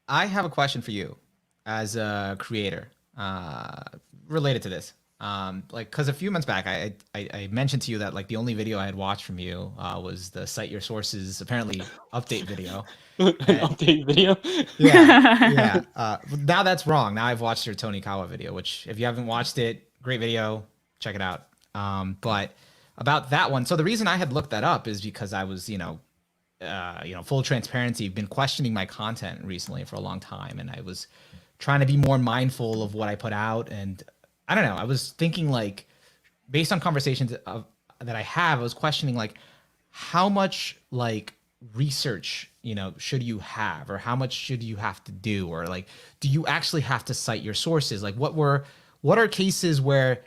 I have a question for you as a creator related to this. Like, because a few months back, I mentioned to you that like the only video I had watched from you was the cite your sources apparently update video. An update video. Yeah. Now that's wrong. Now I've watched your Tony Kawa video, which if you haven't watched it, great video, check it out. But about that one, so the reason I had looked that up is because I was, full transparency, been questioning my content recently for a long time, and I was trying to be more mindful of what I put out. And I don't know, I was thinking like, based on conversations that I have, I was questioning like, how much like research should you have, or how much should you have to do, or like, do you actually have to cite your sources? Like, what are cases where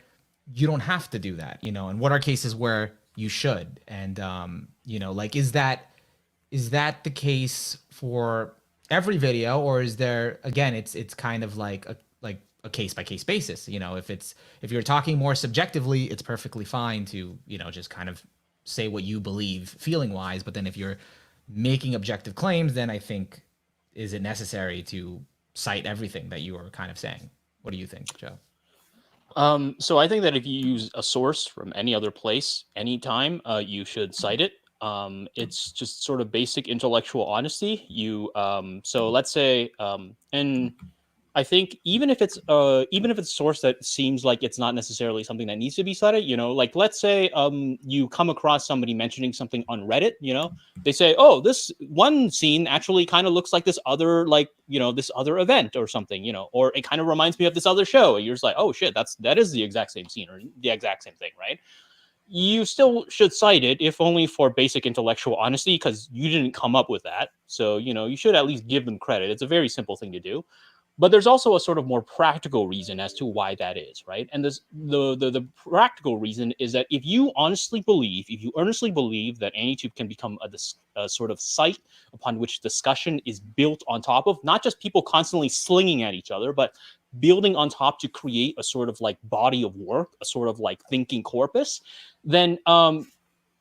you don't have to do that, and what are cases where you should? And like, is that the case for every video, or is there, again, it's kind of like a case by case basis? If you're talking more subjectively, it's perfectly fine to just kind of say what you believe feeling wise. But then if you're making objective claims, then I think, is it necessary to cite everything that you are kind of saying? What do you think, Joe? So I think that if you use a source from any other place, anytime, you should cite it. It's just sort of basic intellectual honesty. So let's say, and I think even if it's a source that seems like it's not necessarily something that needs to be cited, like let's say you come across somebody mentioning something on Reddit, they say, oh, this one scene actually kind of looks like this other, like, this other event or something, or it kind of reminds me of this other show. And you're just like, oh shit, that is the exact same scene or the exact same thing, right? You still should cite it, if only for basic intellectual honesty, because you didn't come up with that. So, you should at least give them credit. It's a very simple thing to do. But there's also a sort of more practical reason as to why that is, right? And the practical reason is that if you earnestly believe that AnyTube can become a sort of site upon which discussion is built on top of, not just people constantly slinging at each other, but building on top to create a sort of like body of work, a sort of like thinking corpus, then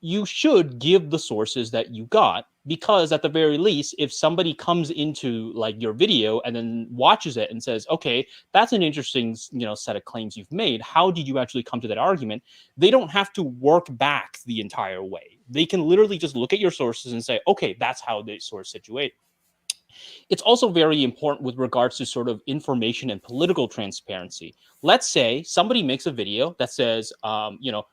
you should give the sources that you got, because at the very least, if somebody comes into like your video and then watches it and says, okay, that's an interesting, set of claims you've made, how did you actually come to that argument? They don't have to work back the entire way. They can literally just look at your sources and say, okay, that's how the source situated. It's also very important with regards to sort of information and political transparency. Let's say somebody makes a video that says,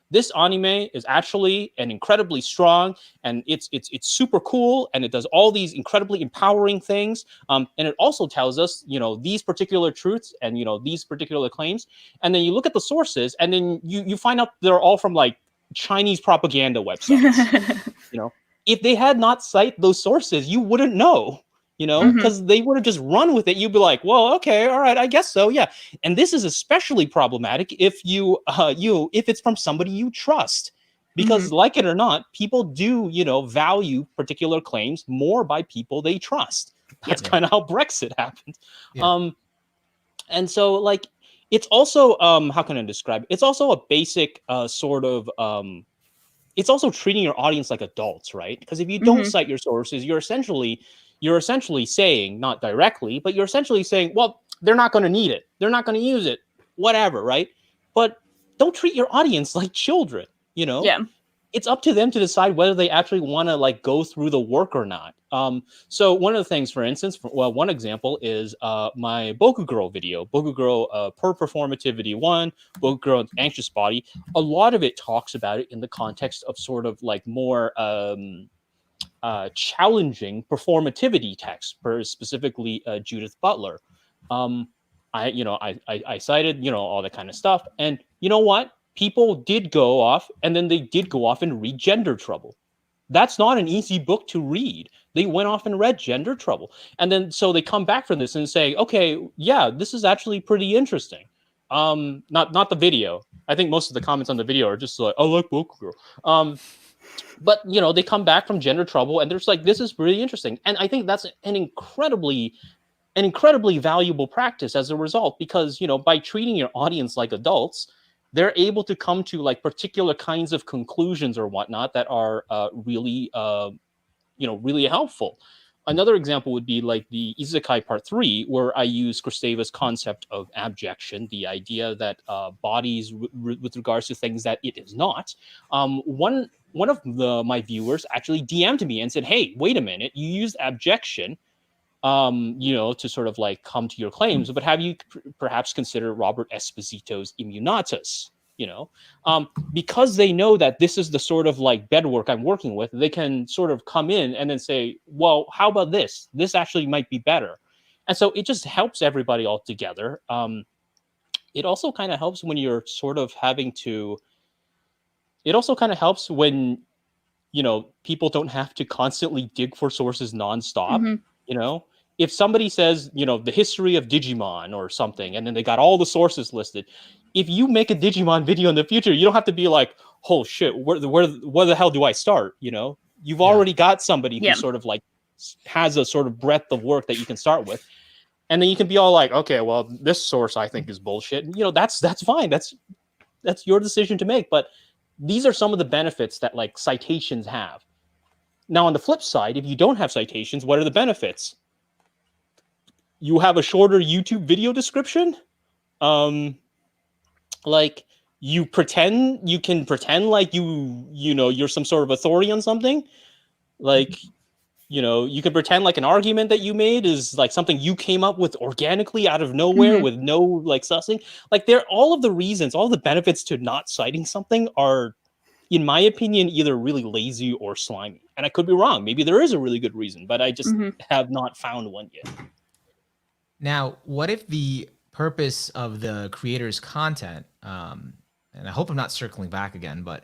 this anime is actually an incredibly strong, and it's super cool, and it does all these incredibly empowering things. And it also tells us, these particular truths and, these particular claims. And then you look at the sources, and then you find out they're all from like Chinese propaganda websites. If they had not cited those sources, you wouldn't know. Because they would have just run with it. You'd be like, well, okay, all right, I guess so, yeah. And this is especially problematic if if it's from somebody you trust, because like it or not, people do, value particular claims more by people they trust. That's kind of how Brexit happened. Yeah. And so like, it's also, how can I describe it? It's also a basic sort of, it's also treating your audience like adults, right? Because if you don't cite your sources, you're essentially saying, not directly, but you're essentially saying, well, they're not going to need it. They're not going to use it, whatever, right? But don't treat your audience like children, Yeah. It's up to them to decide whether they actually want to like go through the work or not. So one of the things, for instance, one example is my Boku Girl video, Boku Girl per performativity 1, Boku Girl anxious body. A lot of it talks about it in the context of sort of like more challenging performativity texts, specifically Judith Butler. I cited, all that kind of stuff. And you know what? People did go off, and then they did go off and read Gender Trouble. That's not an easy book to read. They went off and read Gender Trouble. And then so they come back from this and say, okay, yeah, this is actually pretty interesting. Not the video. I think most of the comments on the video are just like, "I like woke girl." But they come back from gender trouble, and there's like, this is really interesting, and I think that's an incredibly valuable practice as a result, because by treating your audience like adults, they're able to come to like particular kinds of conclusions or whatnot that are really really helpful. Another example would be like the Isekai Part 3, where I use Kristeva's concept of abjection, the idea that bodies with regards to things that it is not. One of my viewers actually DM'd me and said, "Hey, wait a minute, you used abjection to sort of like come to your claims, but have you perhaps considered Robert Esposito's Immunatus?" Because they know that this is the sort of like bedwork I'm working with, they can sort of come in and then say, "Well, how about this? This actually might be better." And so it just helps everybody all together. It also kind of helps when you're sort of having to. It also kind of helps when people don't have to constantly dig for sources nonstop. If somebody says, the history of Digimon or something, and then they got all the sources listed, if you make a Digimon video in the future, you don't have to be like, "Oh shit, where the hell do I start?" You've already got somebody who sort of like has a sort of breadth of work that you can start with, and then you can be all like, "Okay, well, this source I think is bullshit." And, that's fine. That's your decision to make. But these are some of the benefits that like citations have. Now, on the flip side, if you don't have citations, what are the benefits? You have a shorter YouTube video description. Like you can pretend like you're some sort of authority on something. Like, you can pretend like an argument that you made is like something you came up with organically out of nowhere with no like sussing. Like all of the reasons, all the benefits to not citing something are, in my opinion, either really lazy or slimy. And I could be wrong. Maybe there is a really good reason, but I just have not found one yet. Now, what if the purpose of the creator's content, and I hope I'm not circling back again, but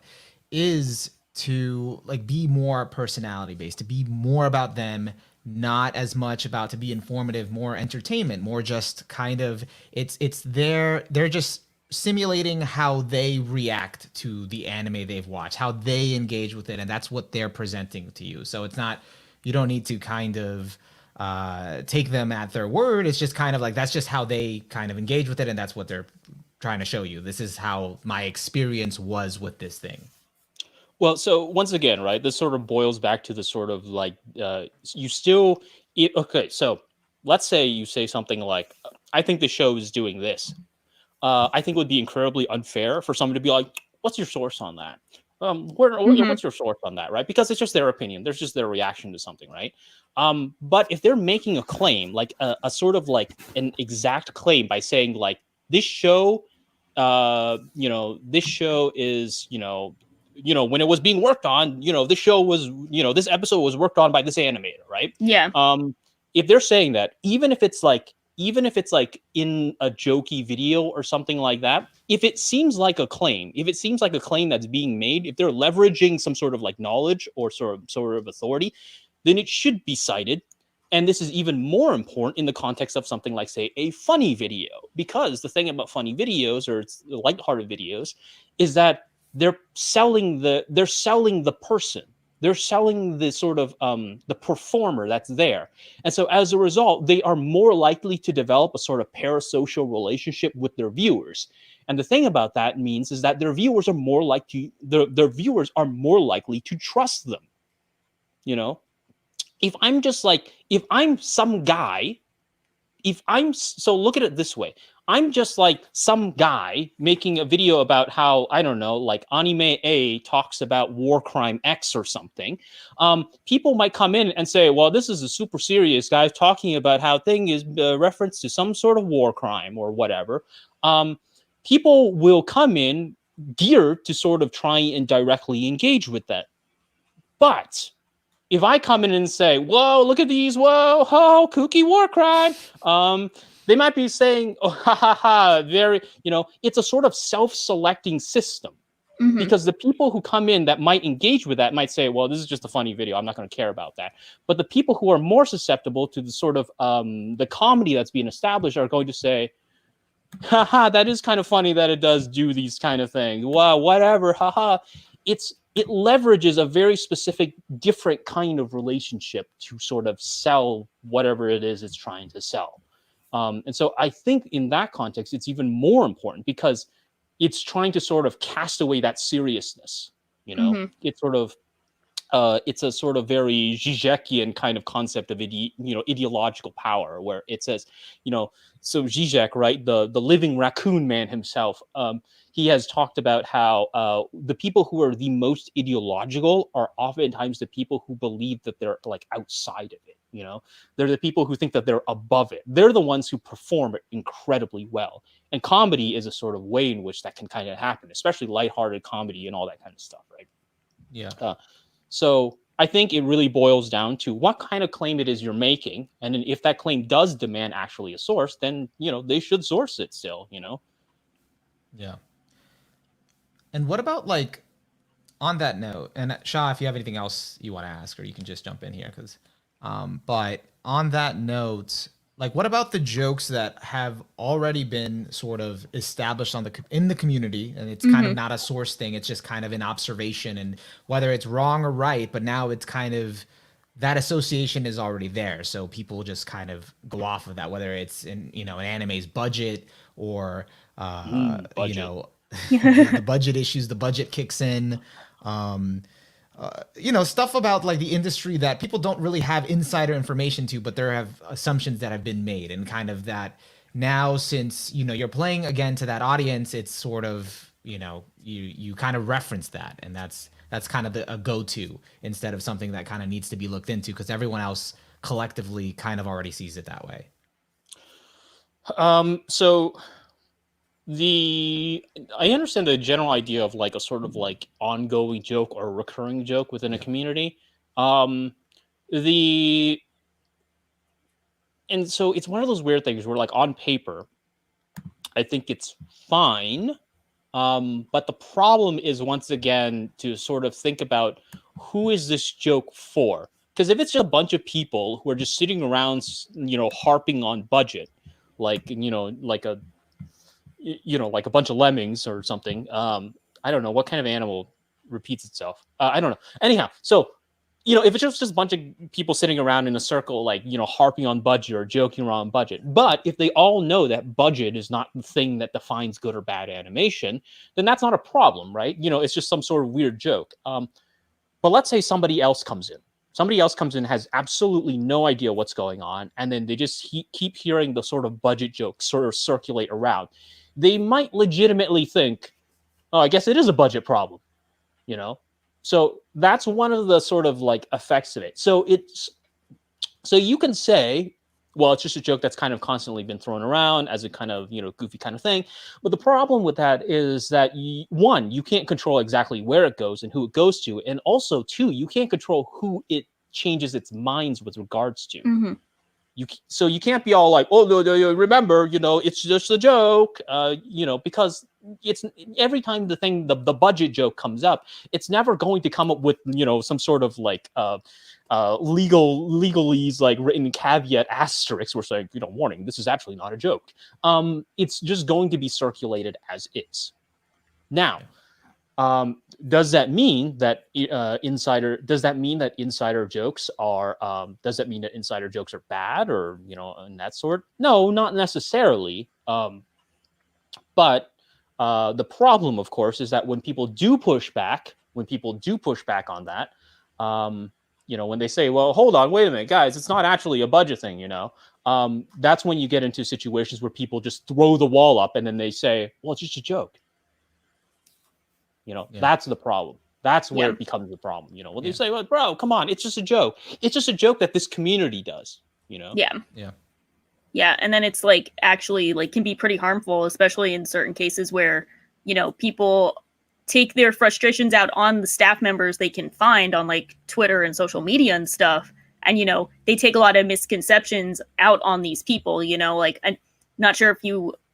is to like be more personality based, to be more about them, not as much about to be informative, more entertainment, more just kind of they're just simulating how they react to the anime they've watched, how they engage with it, and that's what they're presenting to you. So it's not, you don't need to kind of take them at their word. It's just kind of like, that's just how they kind of engage with it, and that's what they're trying to show you. This is how my experience was with this thing. Well, so once again, right, this sort of boils back to the sort of like, okay, so let's say you say something like, "I think the show is doing this." I think it would be incredibly unfair for someone to be like, "What's your source on that? What's your source on that?" Right? Because it's just their opinion. There's just their reaction to something, right? But if they're making a claim, like a sort of like an exact claim by saying like, "This show, this show is, when it was being worked on, this show was, this episode was worked on by this animator," right? Yeah. If they're saying that, even if it's like in a jokey video or something like that, if it seems like a claim that's being made, if they're leveraging some sort of like knowledge or sort of authority, then it should be cited. And this is even more important in the context of something like, say, a funny video, because the thing about funny videos or lighthearted videos is that they're selling the person. They're selling the sort of the performer that's there. And so as a result, they are more likely to develop a sort of parasocial relationship with their viewers. And the thing about that means is that their viewers are more likely to trust them. If I'm some guy, so look at it this way. I'm just like some guy making a video about how, I don't know, like anime A talks about war crime X or something. People might come in and say, "Well, this is a super serious guy talking about how thing is reference to some sort of war crime or whatever." People will come in geared to sort of try and directly engage with that. But if I come in and say, "Whoa, look at these, whoa, ho, kooky war crime," they might be saying, "Oh, ha, ha, ha," very, it's a sort of self-selecting system. Because the people who come in that might engage with that might say, "Well, this is just a funny video. I'm not going to care about that." But the people who are more susceptible to the sort of the comedy that's being established are going to say, haha, that is kind of funny that it does do these kind of things. Wow, whatever, haha. It leverages a very specific, different kind of relationship to sort of sell whatever it is it's trying to sell. And so I think in that context, it's even more important because it's trying to sort of cast away that seriousness. It's sort of it's a sort of very Zizek'ian kind of concept of ideological power, where it says, so Zizek, right, the living raccoon man himself, he has talked about how the people who are the most ideological are oftentimes the people who believe that they're like outside of it. They're the people who think that they're above it. They're the ones who perform it incredibly well. And comedy is a sort of way in which that can kind of happen, especially lighthearted comedy and all that kind of stuff, right? Yeah. So I think it really boils down to what kind of claim it is you're making. And then if that claim does demand actually a source, then, they should source it still, Yeah. And what about, like, on that note, and Shah, if you have anything else you want to ask, or you can just jump in here, because, but on that note, like, what about the jokes that have already been sort of established in the community, and it's kind of not a source thing, it's just kind of an observation, and whether it's wrong or right, but now it's kind of, that association is already there, so people just kind of go off of that, whether it's in an anime's budget or budget. the budget issues, the budget kicks in. Stuff about like the industry that people don't really have insider information to, but there have assumptions that have been made, and kind of that now, since you're playing again to that audience, it's sort of you kind of reference that, and that's kind of a go-to instead of something that kind of needs to be looked into because everyone else collectively kind of already sees it that way. So I understand the general idea of like a sort of like ongoing joke or a recurring joke within a community. And so it's one of those weird things where, like, on paper, I think it's fine. But the problem is, once again, to sort of think about who is this joke for? Because if it's just a bunch of people who are just sitting around, harping on budget, like a bunch of lemmings or something. I don't know what kind of animal repeats itself. I don't know. Anyhow, so if it's just a bunch of people sitting around in a circle, like harping on budget or joking around budget, but if they all know that budget is not the thing that defines good or bad animation, then that's not a problem, right? It's just some sort of weird joke. But let's say somebody else comes in. Somebody else comes in, has absolutely no idea what's going on, and then they just keep hearing the sort of budget jokes sort of circulate around. They might legitimately think, oh, I guess it is a budget problem, So that's one of the sort of like effects of it. So you can say, well, it's just a joke that's kind of constantly been thrown around as a kind of, goofy kind of thing. But the problem with that is that, one, you can't control exactly where it goes and who it goes to. And also, two, you can't control who it changes its minds with regards to. So you can't be all like, oh, no, remember, it's just a joke, because it's every time the budget joke comes up, it's never going to come up with, some sort of like legalese, like written caveat asterisk. We're saying, warning, this is actually not a joke. It's just going to be circulated as is. Now, does that mean that insider jokes are does that mean that insider jokes are bad, or and that sort? No, not necessarily. But the problem, of course, is that when people do push back on that, when they say, well, hold on, wait a minute, guys, it's not actually a budget thing, that's when you get into situations where people just throw the wall up and then they say, well, it's just a joke. That's the problem. That's where it becomes the problem. When they say, well, bro, come on, it's just a joke. It's just a joke that this community does, Yeah. And then it's like actually like can be pretty harmful, especially in certain cases where, people take their frustrations out on the staff members they can find on like Twitter and social media and stuff. And, they take a lot of misconceptions out on these people, like I'm not sure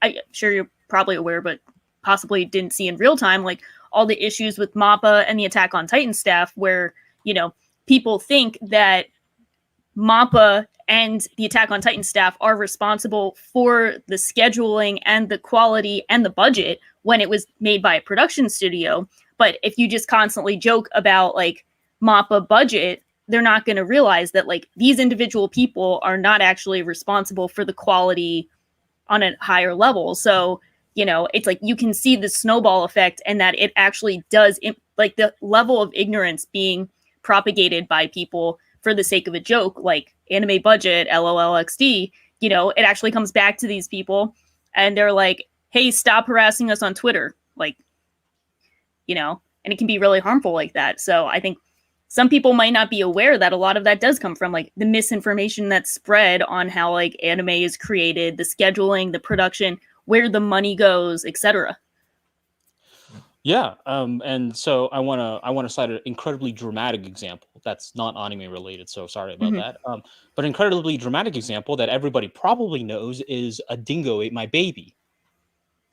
I'm sure you're probably aware, but possibly didn't see in real time, like all the issues with MAPPA and the Attack on Titan staff where, people think that Mappa and the Attack on Titan staff are responsible for the scheduling and the quality and the budget when it was made by a production studio. But if you just constantly joke about like Mappa budget, they're not going to realize that like these individual people are not actually responsible for the quality on a higher level. So, you know, it's like you can see the snowball effect, and that it actually does like the level of ignorance being propagated by people for the sake of a joke, like anime budget, LOLXD, you know, it actually comes back to these people and they're like, hey, stop harassing us on Twitter. Like, you know, and it can be really harmful like that. So I think some people might not be aware that a lot of that does come from like the misinformation that's spread on how like anime is created, the scheduling, the production, where the money goes, etc. Yeah, and so I wanna cite an incredibly dramatic example that's not anime related. So sorry about that. But incredibly dramatic example that everybody probably knows is a dingo ate my baby.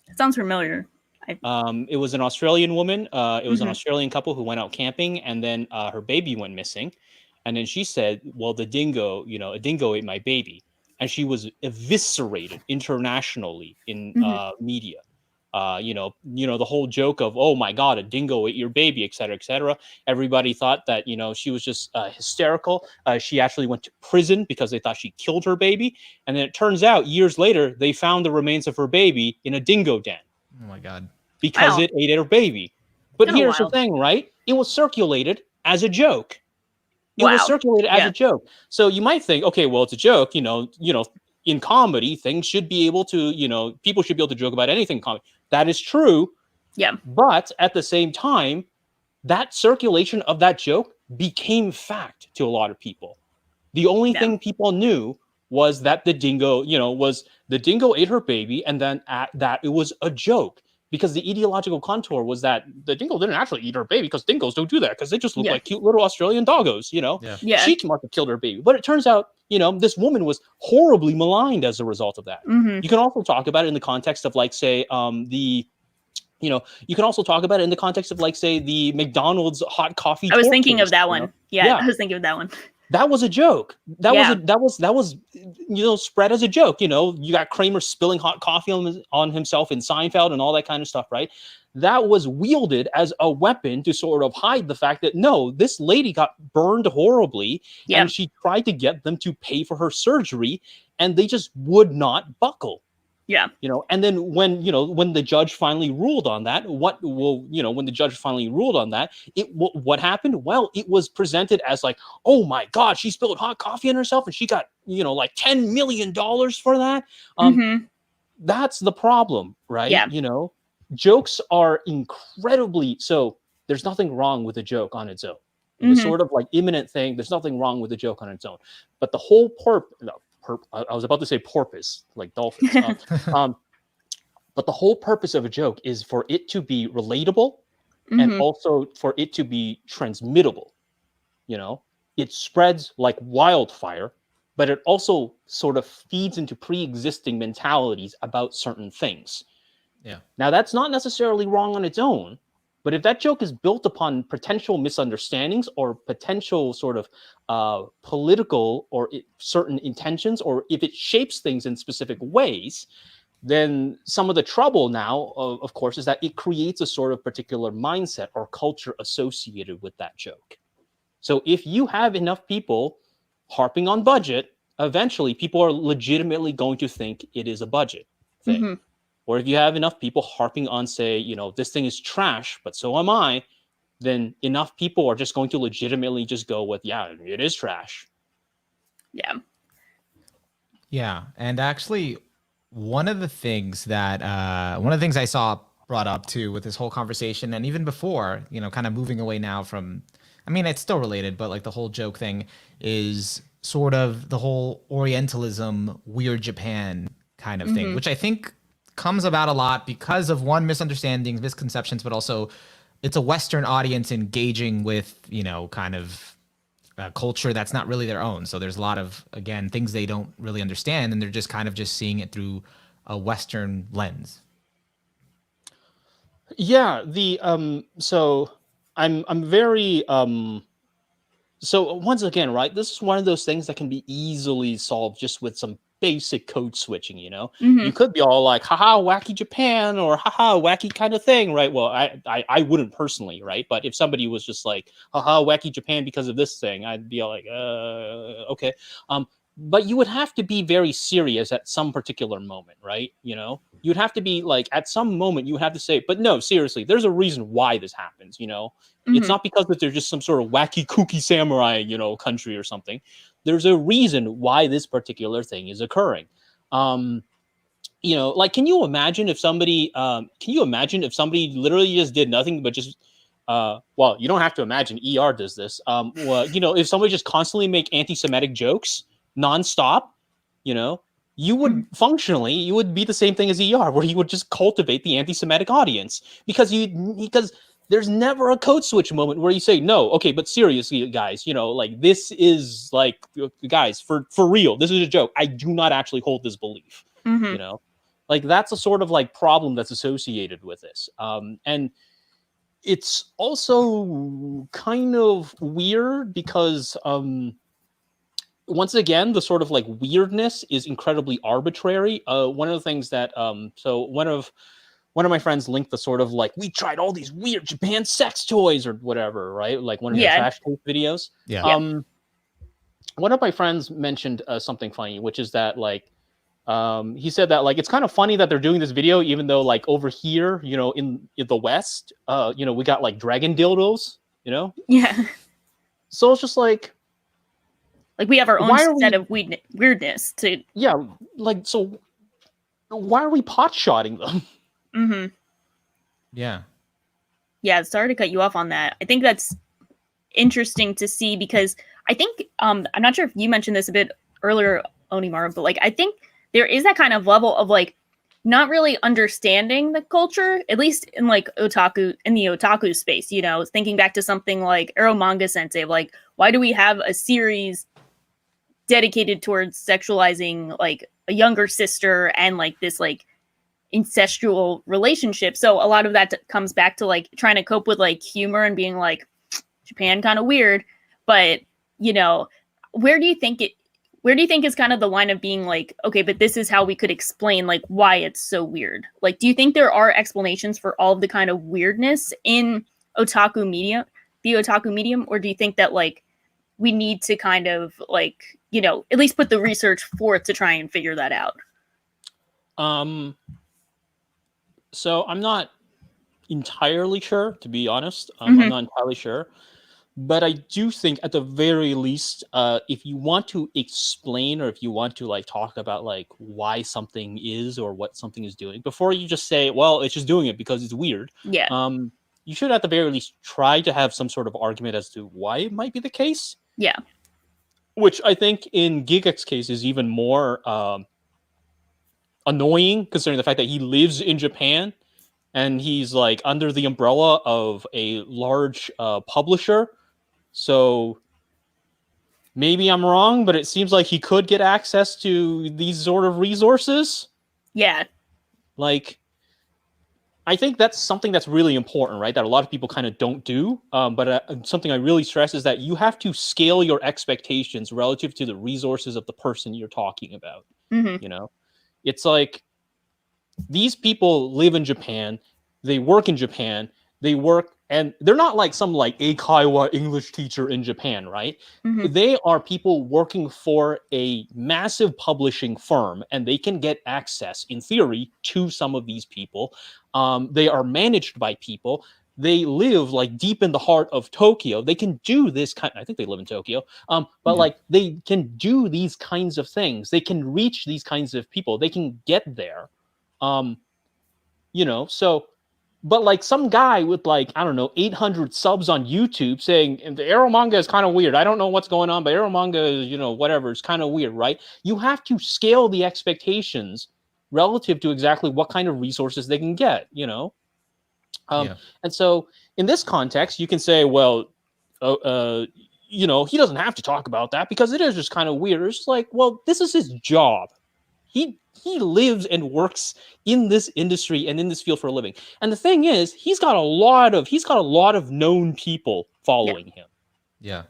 It sounds familiar. It was an Australian woman. It was an Australian couple who went out camping, and then her baby went missing, and then she said, "Well, the dingo, you know, a dingo ate my baby," and she was eviscerated internationally in media. You know, the whole joke of, "Oh my God, a dingo ate your baby," et cetera, et cetera. Everybody thought that, you know, she was just hysterical. She actually went to prison because they thought she killed her baby. And then it turns out years later, they found the remains of her baby in a dingo den. Oh my God. Because it ate her baby. But Kinda here's wild. the thing, right? It was circulated as a joke. It was circulated as a joke. So you might think, okay, well, it's a joke, you know, in comedy, things should be able to, you know, people should be able to joke about anything in comedy. That is true. Yeah. But at the same time, that circulation of that joke became fact to a lot of people. The only thing people knew was that the dingo, you know, was the dingo ate her baby, and then that it was a joke. Because the ideological contour was that the dingo didn't actually eat her baby, because dingoes don't do that, because they just look like cute little Australian doggos, you know? Yeah. She must have killed her baby. But it turns out, you know, this woman was horribly maligned as a result of that. You can also talk about it in the context of, like, say, you can also talk about it in the context of, like, say, the McDonald's hot coffee. I was thinking of that You one. know? Yeah, I was thinking of that one. That was a joke. That was you know, spread as a joke. You know, you got Kramer spilling hot coffee on himself in Seinfeld and all that kind of stuff, right? That was wielded as a weapon to sort of hide the fact that, no, this lady got burned horribly, and she tried to get them to pay for her surgery, and they just would not buckle. Yeah. You know, and then when the judge finally ruled on that, what happened? Well, it was presented as like, oh my God, she spilled hot coffee on herself and she got, you know, like $10 million for that. That's the problem, right? Yeah. You know, jokes are incredibly, so there's nothing wrong with a joke on its own. The sort of like imminent thing, there's nothing wrong with a joke on its own. But the whole I was about to say porpoise, like dolphins. But the whole purpose of a joke is for it to be relatable and also for it to be transmittable. You know, it spreads like wildfire, but it also sort of feeds into pre-existing mentalities about certain things. Yeah. Now, that's not necessarily wrong on its own, but if that joke is built upon potential misunderstandings or potential sort of political or certain intentions, or if it shapes things in specific ways, then some of the trouble now, of course, is that it creates a sort of particular mindset or culture associated with that joke. So if you have enough people harping on budget, eventually people are legitimately going to think it is a budget thing. Or if you have enough people harping on, say, you know, this thing is trash, but so am I, then enough people are just going to legitimately just go with, yeah, it is trash. Yeah. Yeah. And actually, one of the things I saw brought up too with this whole conversation, and even before, you know, kind of moving away now from, I mean, it's still related, but like the whole joke thing is sort of the whole Orientalism, weird Japan kind of thing, which I think comes about a lot because of one, misunderstandings, misconceptions, but also it's a Western audience engaging with, you know, kind of culture that's not really their own. So there's a lot of, again, things they don't really understand, and they're just kind of just seeing it through a Western lens. Yeah, so I'm very So once again, right, this is one of those things that can be easily solved just with some basic code switching, you know? You could be all like, haha, wacky Japan, or haha, wacky kind of thing, right? Well, I wouldn't personally, right? But if somebody was just like, haha, wacky Japan because of this thing, I'd be all like, okay. But you would have to be very serious at some particular moment, right? You know, you'd have to be like, at some moment, you would have to say, but no, seriously, there's a reason why this happens, you know? It's not because that they're just some sort of wacky kooky samurai, you know, country or something. There's a reason why this particular thing is occurring. You know, like, can you imagine if somebody literally just did nothing but just, well, you don't have to imagine ER does this. Well, you know, if somebody just constantly make anti-Semitic jokes nonstop, you know, you would functionally, you would be the same thing as ER, where you would just cultivate the anti-Semitic audience because there's never a code switch moment where you say, no, okay, but seriously, guys, you know, like, this is like, guys, for real, this is a joke. I do not actually hold this belief, you know, like, that's a sort of like problem that's associated with this. And it's also kind of weird because, once again, the sort of like weirdness is incredibly arbitrary. One of the things that, so one of my friends linked the sort of like, we tried all these weird Japan sex toys or whatever, right? Like one of the trash tape videos. Yeah. One of my friends mentioned something funny, which is that like, he said that like, it's kind of funny that they're doing this video, even though like over here, you know, in the West, you know, we got like dragon dildos, you know? Yeah. So it's just like we have our own set of weirdness to. Yeah. Like, so why are we pot-shotting them? Yeah. Yeah, sorry to cut you off on that. I think that's interesting to see because I think I'm not sure if you mentioned this a bit earlier, Onimaro, but like I think there is that kind of level of like not really understanding the culture, at least in like the otaku space, you know, thinking back to something like Arrow Manga Sensei, like why do we have a series dedicated towards sexualizing like a younger sister and like this like incestual relationship? So a lot of that comes back to like trying to cope with like humor and being like, Japan kind of weird, but you know, where do you think is kind of the line of being like, okay, but this is how we could explain like why it's so weird? Like, do you think there are explanations for all of the kind of weirdness in the otaku medium, or do you think that like we need to kind of like, you know, at least put the research forth to try and figure that out? So I'm not entirely sure, to be honest. I'm not entirely sure. But I do think at the very least, if you want to explain or if you want to like talk about like why something is or what something is doing, before you just say, well, it's just doing it because it's weird. Yeah. You should at the very least try to have some sort of argument as to why it might be the case. Yeah. Which I think in Gigguk's case is even more annoying, considering the fact that he lives in Japan and he's like under the umbrella of a large publisher. So maybe I'm wrong, but it seems like he could get access to these sort of resources. Yeah. Like, I think that's something that's really important, right? That a lot of people kind of don't do. But something I really stress is that you have to scale your expectations relative to the resources of the person you're talking about. You know, it's like these people live in Japan, they work in Japan, and they're not like some like Eikaiwa English teacher in Japan, right? They are people working for a massive publishing firm, and they can get access, in theory, to some of these people. They are managed by people. They live like deep in the heart of Tokyo. They can do this kind. I think they live in Tokyo. But like they can do these kinds of things. They can reach these kinds of people. They can get there. You know, so. But like some guy with like, I don't know, 800 subs on YouTube saying the Arrow manga is kind of weird. I don't know what's going on, but Arrow manga is, you know, whatever. It's kind of weird, right? You have to scale the expectations relative to exactly what kind of resources they can get, you know? And so in this context, you can say, well, you know, he doesn't have to talk about that because it is just kind of weird. It's like, well, this is his job. He lives and works in this industry and in this field for a living. And the thing is, he's got a lot of known people following him. Yeah.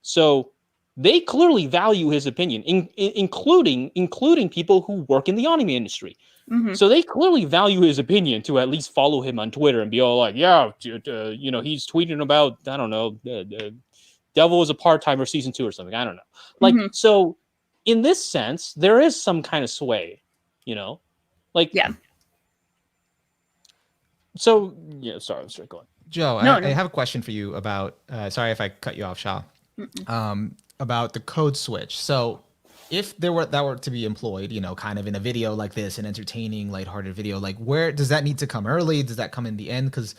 So they clearly value his opinion, including people who work in the anime industry. Mhm. So they clearly value his opinion to at least follow him on Twitter and be all like, yeah, you know, he's tweeting about, I don't know, Devil is a part-timer season 2 or something. I don't know. Like, Mhm. so in this sense, there is some kind of sway, you know, like, Yeah. So yeah, sorry, going. Joe, No, I no. have a question for you about. Sorry if I cut you off, Shah. About the code switch. So, if that were to be employed, you know, kind of in a video like this, an entertaining, lighthearted video, like where does that need to come early? Does that come in the end? Because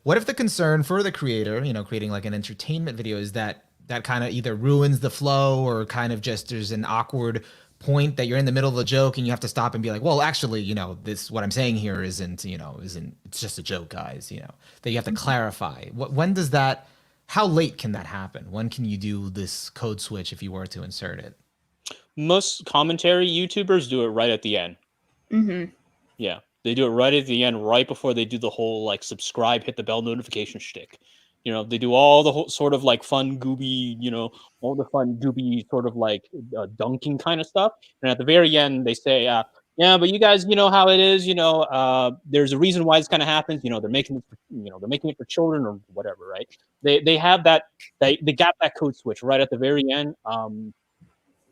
what if the concern for the creator, you know, creating like an entertainment video, is that kind of either ruins the flow or kind of just there's an awkward point that you're in the middle of a joke and you have to stop and be like, well, actually, you know, this what I'm saying here isn't it's just a joke, guys, you know, that you have to clarify. When does that, how late can that happen? When can you do this code switch if you were to insert it? Most commentary YouTubers do it right at the end. Mhm. Yeah, they do it right at the end, right before they do the whole like subscribe, hit the bell notification shtick. You know, they do all the whole sort of like fun, gooby, you know, all the fun, gooby sort of like dunking kind of stuff. And at the very end, they say, yeah, but you guys, you know how it is, you know, there's a reason why this kind of happens. You know, they're making it, they're making it for children or whatever, right? They have that, they got that code switch right at the very end.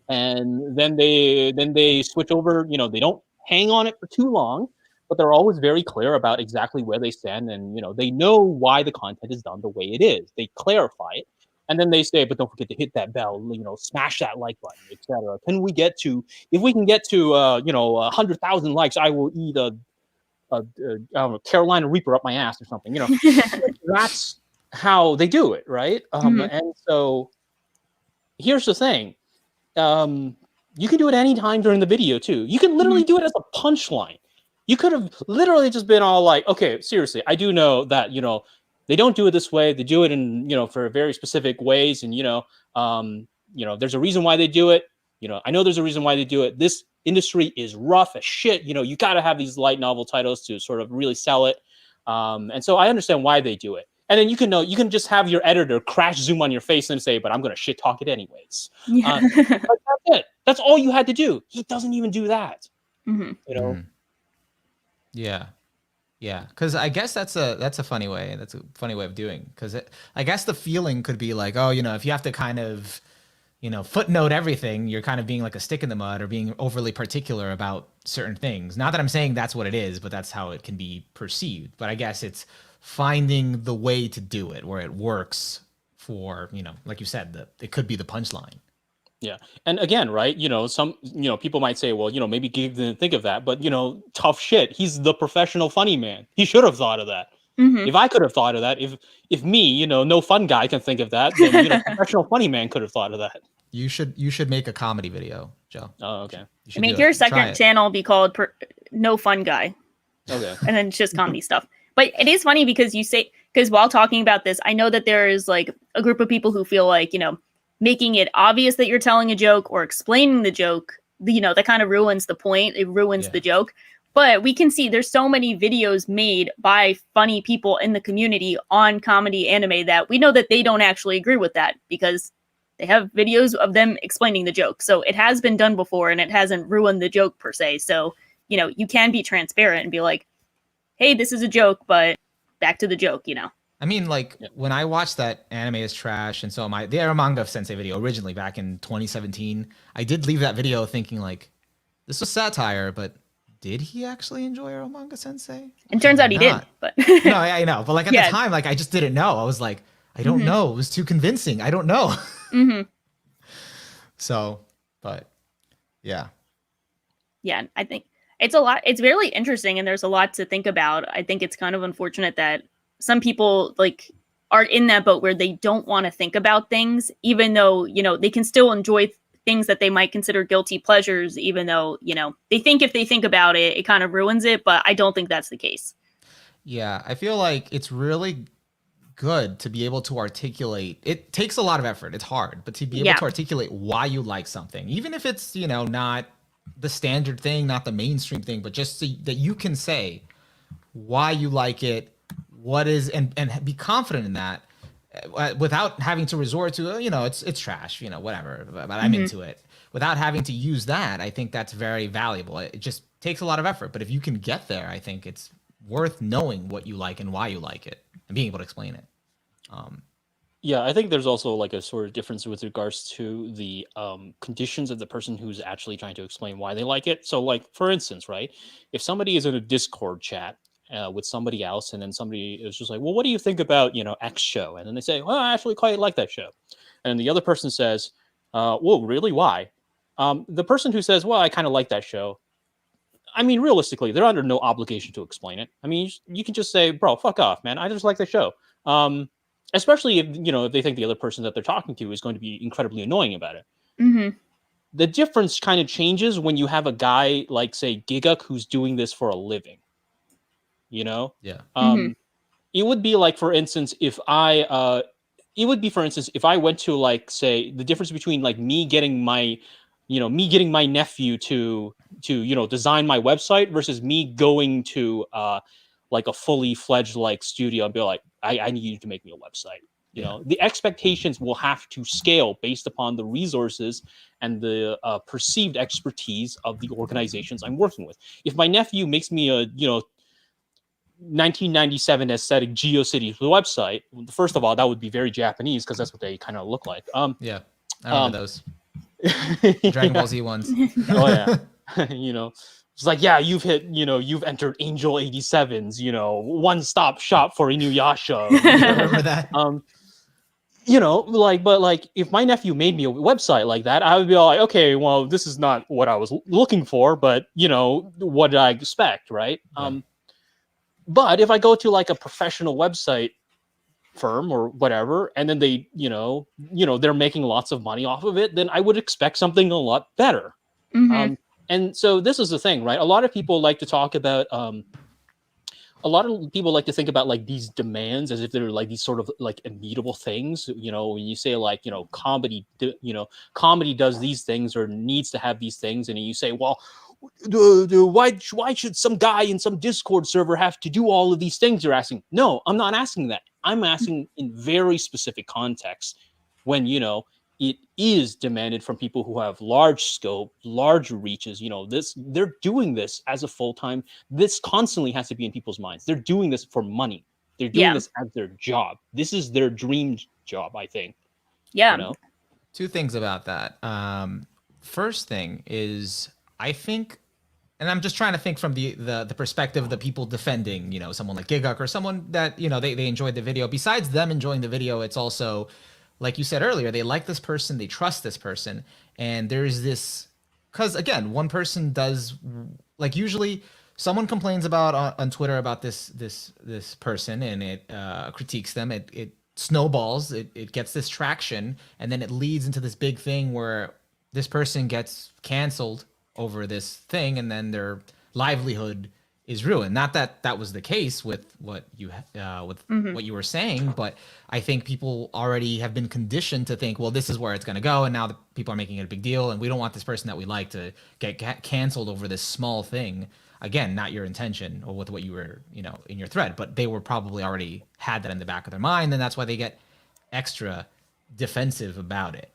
And then they switch over. You know, they don't hang on it for too long, but they're always very clear about exactly where they stand, and you know they know why the content is done the way it is. They clarify it, and then they say, but don't forget to hit that bell, you know, smash that like button, etc. Can we get to, if we can get to 100,000 likes, I will eat a I don't know, Carolina Reaper up my ass or something, you know. That's how they do it, right? And so here's the thing. You can do it anytime during the video too. You can literally do it as a punchline. You could have literally just been all like, okay, seriously, I do know that, you know, they don't do it this way. They do it in, you know, for very specific ways. And, you know, there's a reason why they do it. You know, I know there's a reason why they do it. This industry is rough as shit. You know, you got to have these light novel titles to sort of really sell it. And so I understand why they do it. And then you can just have your editor crash zoom on your face and say, but I'm going to shit talk it anyways. Yeah. But that's it. That's all you had to do. He doesn't even do that. Mhm. You know? Yeah. Yeah, because I guess that's a funny way. That's a funny way of doing. Because I guess the feeling could be like, oh, you know, if you have to kind of, you know, footnote everything, you're kind of being like a stick in the mud or being overly particular about certain things. Not that I'm saying that's what it is, but that's how it can be perceived. But I guess it's finding the way to do it where it works for, you know, like you said, it could be the punchline. Yeah. And again, right, you know, some, you know, people might say, well, you know, maybe Gigguk didn't think of that, but, you know, tough shit. He's the professional funny man. He should have thought of that. If I could have thought of that, if me, you know, no fun guy can think of that, then, you know, professional funny man could have thought of that. You should make a comedy video, Joe. Oh, okay. You should Make do your it. Try second it. channel be called No Fun Guy. Okay. And then it's just comedy stuff. But it is funny because because while talking about this, I know that there is like a group of people who feel like, you know, making it obvious that you're telling a joke or explaining the joke, you know, that kind of ruins the point. It ruins the joke. But we can see there's so many videos made by funny people in the community on comedy anime that we know that they don't actually agree with that because they have videos of them explaining the joke. So it has been done before and it hasn't ruined the joke per se. So, you know, you can be transparent and be like, hey, this is a joke, but back to the joke, you know. I mean, like when I watched that Anime is Trash and so am I, the Manga Sensei video originally back in 2017, I did leave that video thinking like, this was satire, but did he actually enjoy Manga Sensei? And turns out he did, but no, I know. But like at the time, like I just didn't know. I was like, I don't know. It was too convincing. I don't know. So, but yeah. Yeah, I think it's a lot. It's really interesting and there's a lot to think about. I think it's kind of unfortunate that some people like are in that boat where they don't want to think about things, even though, you know, they can still enjoy things that they might consider guilty pleasures, even though, you know, they think if they think about it, it kind of ruins it. But I don't think that's the case. Yeah, I feel like it's really good to be able to articulate. It takes a lot of effort. It's hard, but to be able to articulate why you like something, even if it's, you know, not the standard thing, not the mainstream thing, but just so that you can say why you like it, what is, and be confident in that. without having to resort to, it's trash, whatever, but I'm into it. Without having to use that, I think that's very valuable. It just takes a lot of effort, but if you can get there, I think it's worth knowing what you like and why you like it and being able to explain it. Yeah, I think there's also like a sort of difference with regards to the conditions of the person who's actually trying to explain why they like it. So, like, for instance, right, if somebody is in a Discord chat with somebody else, and then somebody is just like, well, what do you think about, X show? And then they say, well, I actually quite like that show. And the other person says, well, really, why? The person who says, well, I kind of like that show, I mean, realistically, they're under no obligation to explain it. I mean, you can just say, bro, fuck off, man. I just like the show. Especially if, if they think the other person that they're talking to is going to be incredibly annoying about it. Mm-hmm. The difference kind of changes when you have a guy like, say, Gigguk, who's doing this for a living. Yeah. It would be like, for instance, if I went to, like, say, the difference between like me getting my nephew to design my website versus me going to like a fully fledged like studio and be like, I need you to make me a website. The expectations will have to scale based upon the resources and the perceived expertise of the organizations I'm working with. If my nephew makes me a 1997 aesthetic GeoCities website, first of all, that would be very Japanese because that's what they kind of look like. Yeah, I remember those Dragon Ball Z ones. Oh yeah. It's like, yeah, you've entered Angel 87's, one-stop shop for Inuyasha. I remember that. But like, if my nephew made me a website like that, I would be like, okay, well, this is not what I was looking for, but what did I expect, right? Yeah. But if I go to like a professional website firm or whatever, and then they, they're making lots of money off of it, then I would expect something a lot better. Mm-hmm. And so this is the thing, right? A lot of people like to talk about, think about like these demands as if they're like these sort of like immutable things. When you say like, comedy does these things or needs to have these things, and you say, well, why should some guy in some Discord server have to do all of these things? You're asking. No, I'm not asking that. I'm asking in very specific contexts when it is demanded from people who have large scope, large reaches. They're doing this as a full-time. This constantly has to be in people's minds. They're doing this for money. They're doing this as their job. This is their dream job, I think. Yeah. Two things about that. First thing is, I think, and I'm just trying to think from the perspective of the people defending, someone like Gigguk or someone that, they enjoyed the video. Besides them enjoying the video, it's also, like you said earlier, they like this person, they trust this person. And there's this, because again, one person does, like, usually someone complains about on Twitter about this person, and it critiques them. It snowballs, it gets this traction, and then it leads into this big thing where this person gets canceled over this thing, and then their livelihood is ruined. Not that that was the case with what you what you were saying, but I think people already have been conditioned to think, well, this is where it's going to go, and now the people are making it a big deal, and we don't want this person that we like to get canceled over this small thing. Again, not your intention or with what you were, in your thread, but they were probably already had that in the back of their mind, and that's why they get extra defensive about it.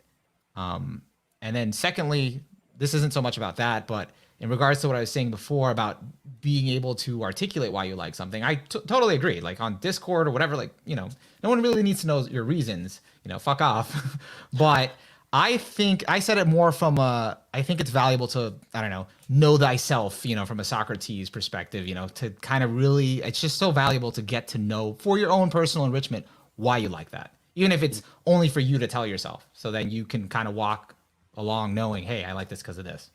And then secondly, this isn't so much about that, but in regards to what I was saying before about being able to articulate why you like something, I totally agree. Like on Discord or whatever, like, no one really needs to know your reasons, fuck off. But I think I said it more from I think it's valuable to, I don't know thyself, from a Socrates perspective, to kind of really, it's just so valuable to get to know for your own personal enrichment why you like that. Even if it's only for you to tell yourself, so then you can kind of walk along knowing, hey, I like this because of this.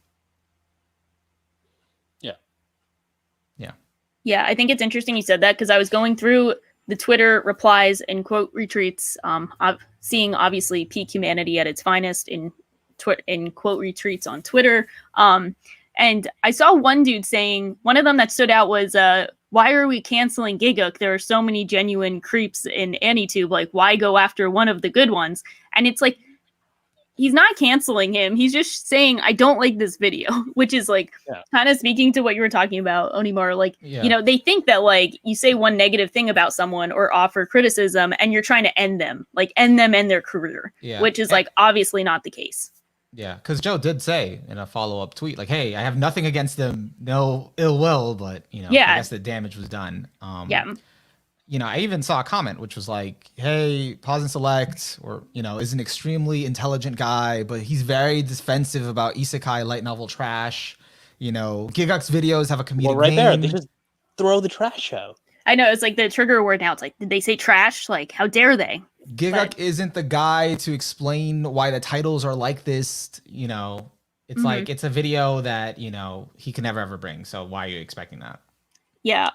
Yeah, I think it's interesting you said that, because I was going through the Twitter replies and quote retweets, seeing obviously peak humanity at its finest in quote retweets on Twitter. And I saw one dude saying, one of them that stood out was, why are we canceling Gigguk? There are so many genuine creeps in Anitube. Like, why go after one of the good ones? And it's like, he's not canceling him. He's just saying, I don't like this video, which is like kind of speaking to what you were talking about, Onimar. Like, you know, they think that like you say one negative thing about someone or offer criticism and you're trying to end them and their career, which is like obviously not the case. Yeah, because Joe did say in a follow-up tweet, like, hey, I have nothing against them, no ill will, but, you know, I guess the damage was done. You know, I even saw a comment which was like, hey, pause and select, or, you know, is an extremely intelligent guy, but he's very defensive about isekai light novel trash. You know, Gigguk's videos have a comedic right vein. there, they just throw the trash out. I know, it's like the trigger word now. It's like, did they say trash? Like, how dare they? Gigguk isn't the guy to explain why the titles are like this. You know, it's like, it's a video that, you know, he can never ever bring. So why are you expecting that? Yeah.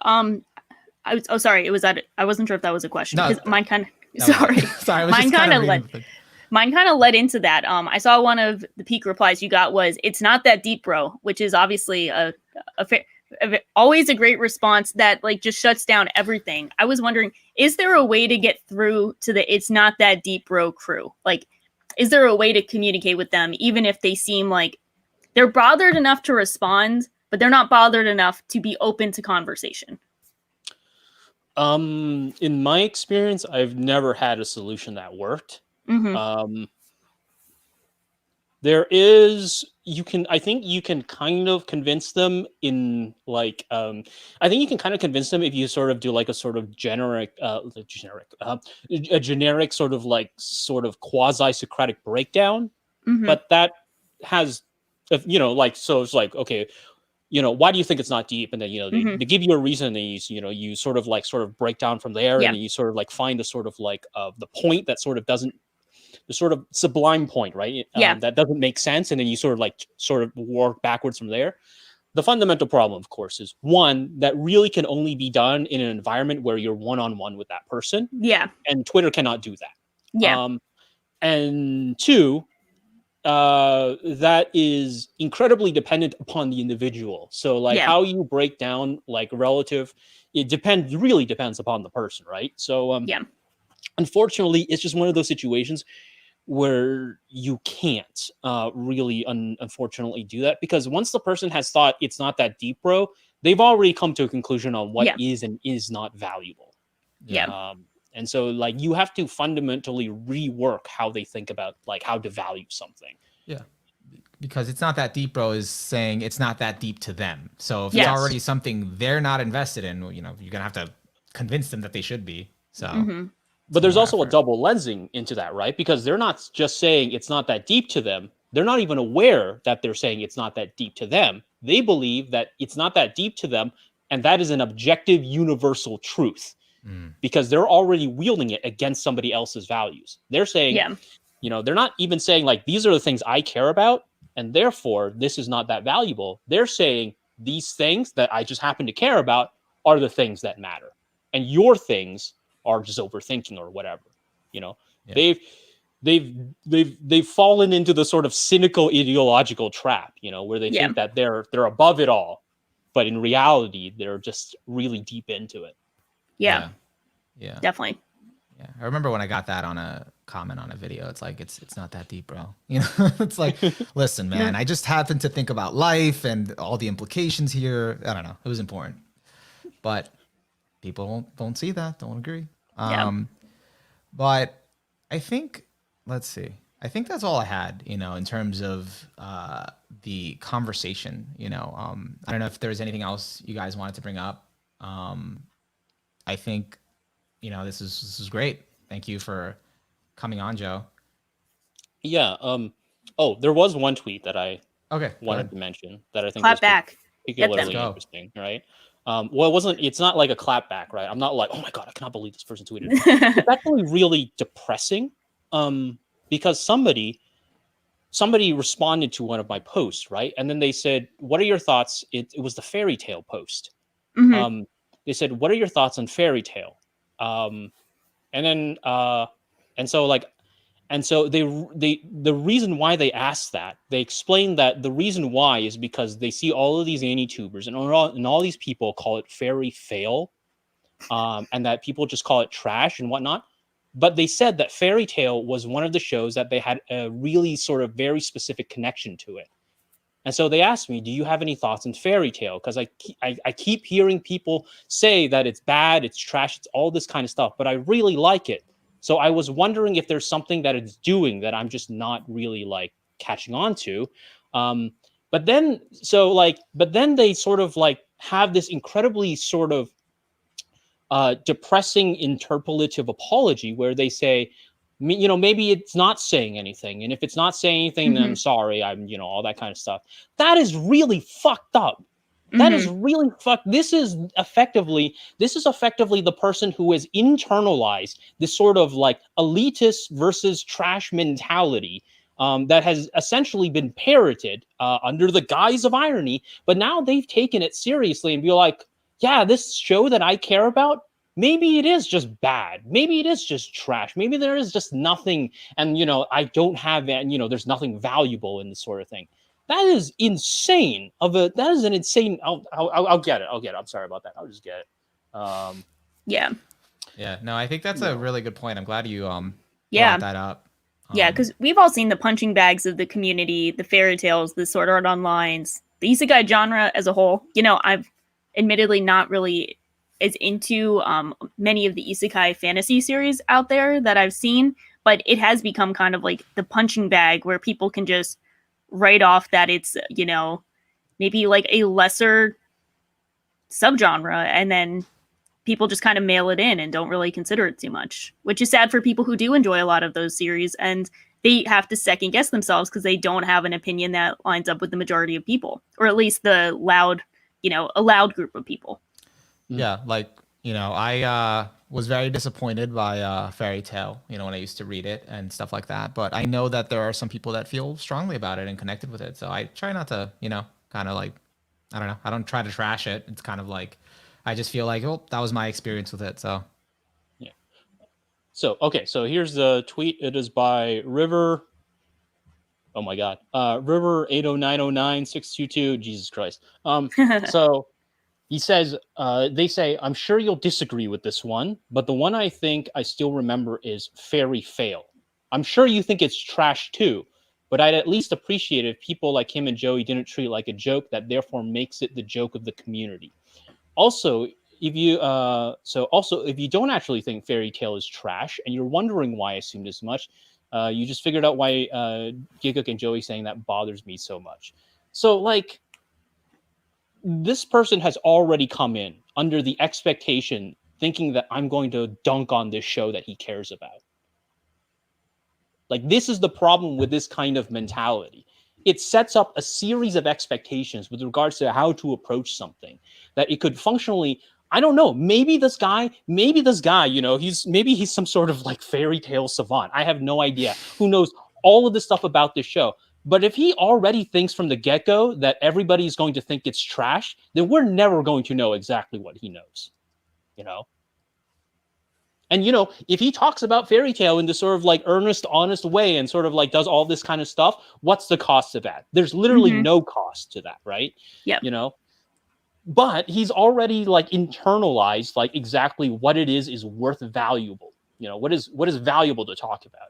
Sorry. It was that. I wasn't sure if that was a question. No, because mine kind of. Sorry. Mine kind of led into that. I saw one of the peak replies you got was, "It's not that deep, bro," which is obviously always a great response that like just shuts down everything. I was wondering, is there a way to get through to the "it's not that deep, bro" crew? Like, is there a way to communicate with them, even if they seem like they're bothered enough to respond, but they're not bothered enough to be open to conversation? In my experience, I've never had a solution that worked. I think you can kind of convince them in like, I think you can kind of convince them if you sort of do like a sort of generic sort of quasi-Socratic breakdown, but that has, you know, like, so it's like, okay, you know, why do you think it's not deep? And then, you know, they give you a reason, and you sort of break down from there, and you sort of like find the sort of like the point that sort of doesn't, the sort of sublime point, right? That doesn't make sense, and then you sort of work backwards from there. The fundamental problem, of course, is one that really can only be done in an environment where you're one-on-one with that person. Yeah, and Twitter cannot do that. Yeah, and two, that is incredibly dependent upon the individual. So like how you break down like relative, really depends upon the person, right? So unfortunately, it's just one of those situations where you can't really unfortunately do that, because once the person has thought it's not that deep, bro, they've already come to a conclusion on what is and is not valuable. And so like you have to fundamentally rework how they think about like how to value something. Yeah. Because it's not that deep, bro, is saying it's not that deep to them. So if it's already something they're not invested in, you know, you're gonna have to convince them that they should be. So but there's also a double lensing into that, right? Because they're not just saying it's not that deep to them. They're not even aware that they're saying it's not that deep to them. They believe that it's not that deep to them, and that is an objective universal truth. Because they're already wielding it against somebody else's values. They're saying, you know, they're not even saying like, these are the things I care about, and therefore this is not that valuable. They're saying these things that I just happen to care about are the things that matter. And your things are just overthinking or whatever, you know. They've fallen into the sort of cynical ideological trap, you know, where they think that they're above it all, but in reality, they're just really deep into it. Yeah. Definitely. Yeah, I remember when I got that on a comment on a video. It's like it's not that deep, bro. You know, it's like, listen, man, I just happen to think about life and all the implications here. I don't know. It was important, but people don't see that, don't agree. But I think, let's see. I think that's all I had, you know, in terms of the conversation. You know, I don't know if there's anything else you guys wanted to bring up. I think, you know, this is great. Thank you for coming on, Joe. Yeah. There was one tweet that I wanted to mention that I think was particularly interesting, right? Well, it's not like a clapback, right? I'm not like, oh my God, I cannot believe this person tweeted. It's actually really depressing, because somebody responded to one of my posts, right? And then they said, what are your thoughts? It was the fairy tale post. They said, what are your thoughts on fairy tale? And so the reason why they asked that, they explained that the reason why is because they see all of these anitubers and all these people call it fairy fail, and that people just call it trash and whatnot. But they said that Fairy Tale was one of the shows that they had a really sort of very specific connection to it. And so they asked me, do you have any thoughts on Fairy Tale? Because I keep hearing people say that it's bad, it's trash, it's all this kind of stuff, but I really like it. So I was wondering if there's something that it's doing that I'm just not really like catching on to. But then they sort of like have this incredibly sort of depressing interpolative apology where they say, maybe it's not saying anything, and if it's not saying anything, then I'm sorry, I'm, all that kind of stuff. That is really fucked up. That is really fucked. This is effectively the person who has internalized this sort of like elitist versus trash mentality that has essentially been parroted under the guise of irony, but now they've taken it seriously and be like, yeah, this show that I care about, maybe it is just bad. Maybe it is just trash. Maybe there is just nothing, and I don't have, and there's nothing valuable in this sort of thing. That is insane. That is an insane. I'll get it. I'm sorry about that. I'll just get it. Yeah. Yeah. No, I think that's a really good point. I'm glad you brought that up. Yeah, because we've all seen the punching bags of the community, the fairy tales, the Sword Art Onlines, the isekai genre as a whole. I've admittedly not really as into many of the isekai fantasy series out there that I've seen, but it has become kind of like the punching bag where people can just write off that it's, maybe like a lesser subgenre, and then people just kind of mail it in and don't really consider it too much, which is sad for people who do enjoy a lot of those series, and they have to second guess themselves because they don't have an opinion that lines up with the majority of people, or at least the loud, a loud group of people. Yeah, like, I was very disappointed by Fairy Tale, when I used to read it and stuff like that. But I know that there are some people that feel strongly about it and connected with it. So I try not to, kind of like, I don't know. I don't try to trash it. It's kind of like, I just feel like, oh, that was my experience with it. So, yeah. So, okay. So here's the tweet. It is by River. Oh my God. River 80909-622. Jesus Christ. So he says, they say, I'm sure you'll disagree with this one, but the one I think I still remember is Fairy Fail. I'm sure you think it's trash too, but I'd at least appreciate if people like him and Joey didn't treat it like a joke that therefore makes it the joke of the community. Also, if you don't actually think Fairy Tale is trash and you're wondering why I assumed as much, you just figured out why Gigguk and Joey saying that bothers me so much. So like, this person has already come in under the expectation thinking that I'm going to dunk on this show that he cares about. Like, this is the problem with this kind of mentality. It sets up a series of expectations with regards to how to approach something that it could functionally, I don't know, maybe this guy, he's some sort of like fairy tale savant. I have no idea. Who knows all of this stuff about this show? But if he already thinks from the get-go that everybody's going to think it's trash, then we're never going to know exactly what he knows, And, if he talks about Fairy Tale in this sort of like earnest, honest way and sort of like does all this kind of stuff, what's the cost of that? There's literally no cost to that, right? Yeah. But he's already like internalized like exactly what it is worth valuable. What is valuable to talk about,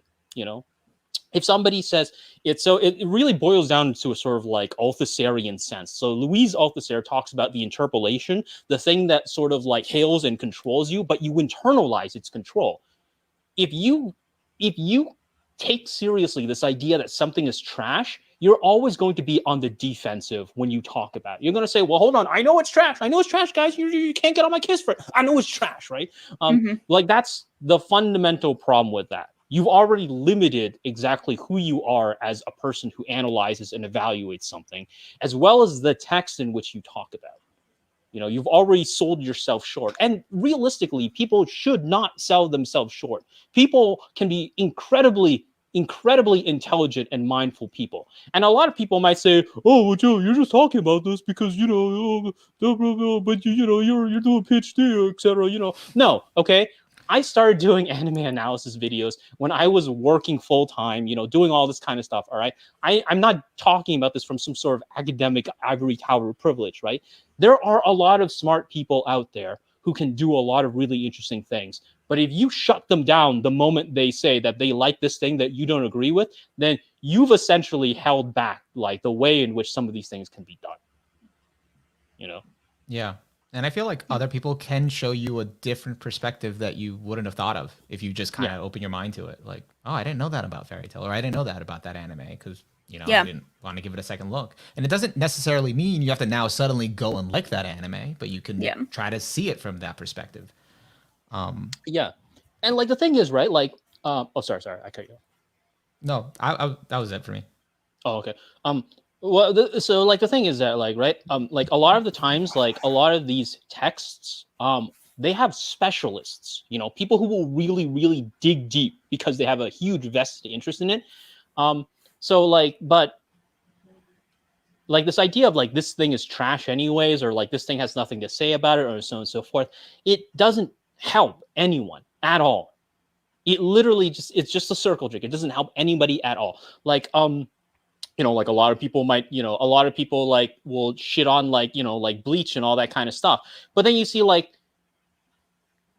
If somebody says it really boils down to a sort of like Althusserian sense. So Louise Althusser talks about the interpolation, the thing that sort of like hails and controls you, but you internalize its control. If you take seriously this idea that something is trash, you're always going to be on the defensive when you talk about it. You're going to say, well, hold on, I know it's trash, guys. You can't get on my case for it. I know it's trash, right? Like, that's the fundamental problem with that. You've already limited exactly who you are as a person who analyzes and evaluates something, as well as the text in which you talk about. You've already sold yourself short. And realistically, people should not sell themselves short. People can be incredibly intelligent and mindful people. And a lot of people might say, oh, well, Joe, you're just talking about this because, but you're doing PhD, etc. No, okay? I started doing anime analysis videos when I was working full-time, doing all this kind of stuff, all right? I'm not talking about this from some sort of academic ivory tower privilege, right? There are a lot of smart people out there who can do a lot of really interesting things. But if you shut them down the moment they say that they like this thing that you don't agree with, then you've essentially held back like the way in which some of these things can be done. You know? Yeah. And I feel like other people can show you a different perspective that you wouldn't have thought of if you just kind of open your mind to it. Like, oh, I didn't know that about Fairy Tail, or I didn't know that about that anime because, you know, I didn't want to give it a second look. And it doesn't necessarily mean you have to now suddenly go and like that anime, but you can try to see it from that perspective. Yeah. And like the thing is, right? Like, sorry, I cut you off. No, I that was it for me. Oh, okay. Well, so like the thing is that like, right, like a lot of the times, like a lot of these texts, they have specialists, you know, people who will really, really dig deep because they have a huge vested interest in it. So like, but like this idea of like this thing is trash anyways, or like this thing has nothing to say about it, or so on and so forth, it doesn't help anyone at all. It literally it's just a circle jerk. It doesn't help anybody at all. Like, you know, like a lot of people might, you know, a lot of people like will shit on like, you know, like Bleach and all that kind of stuff. But then you see like,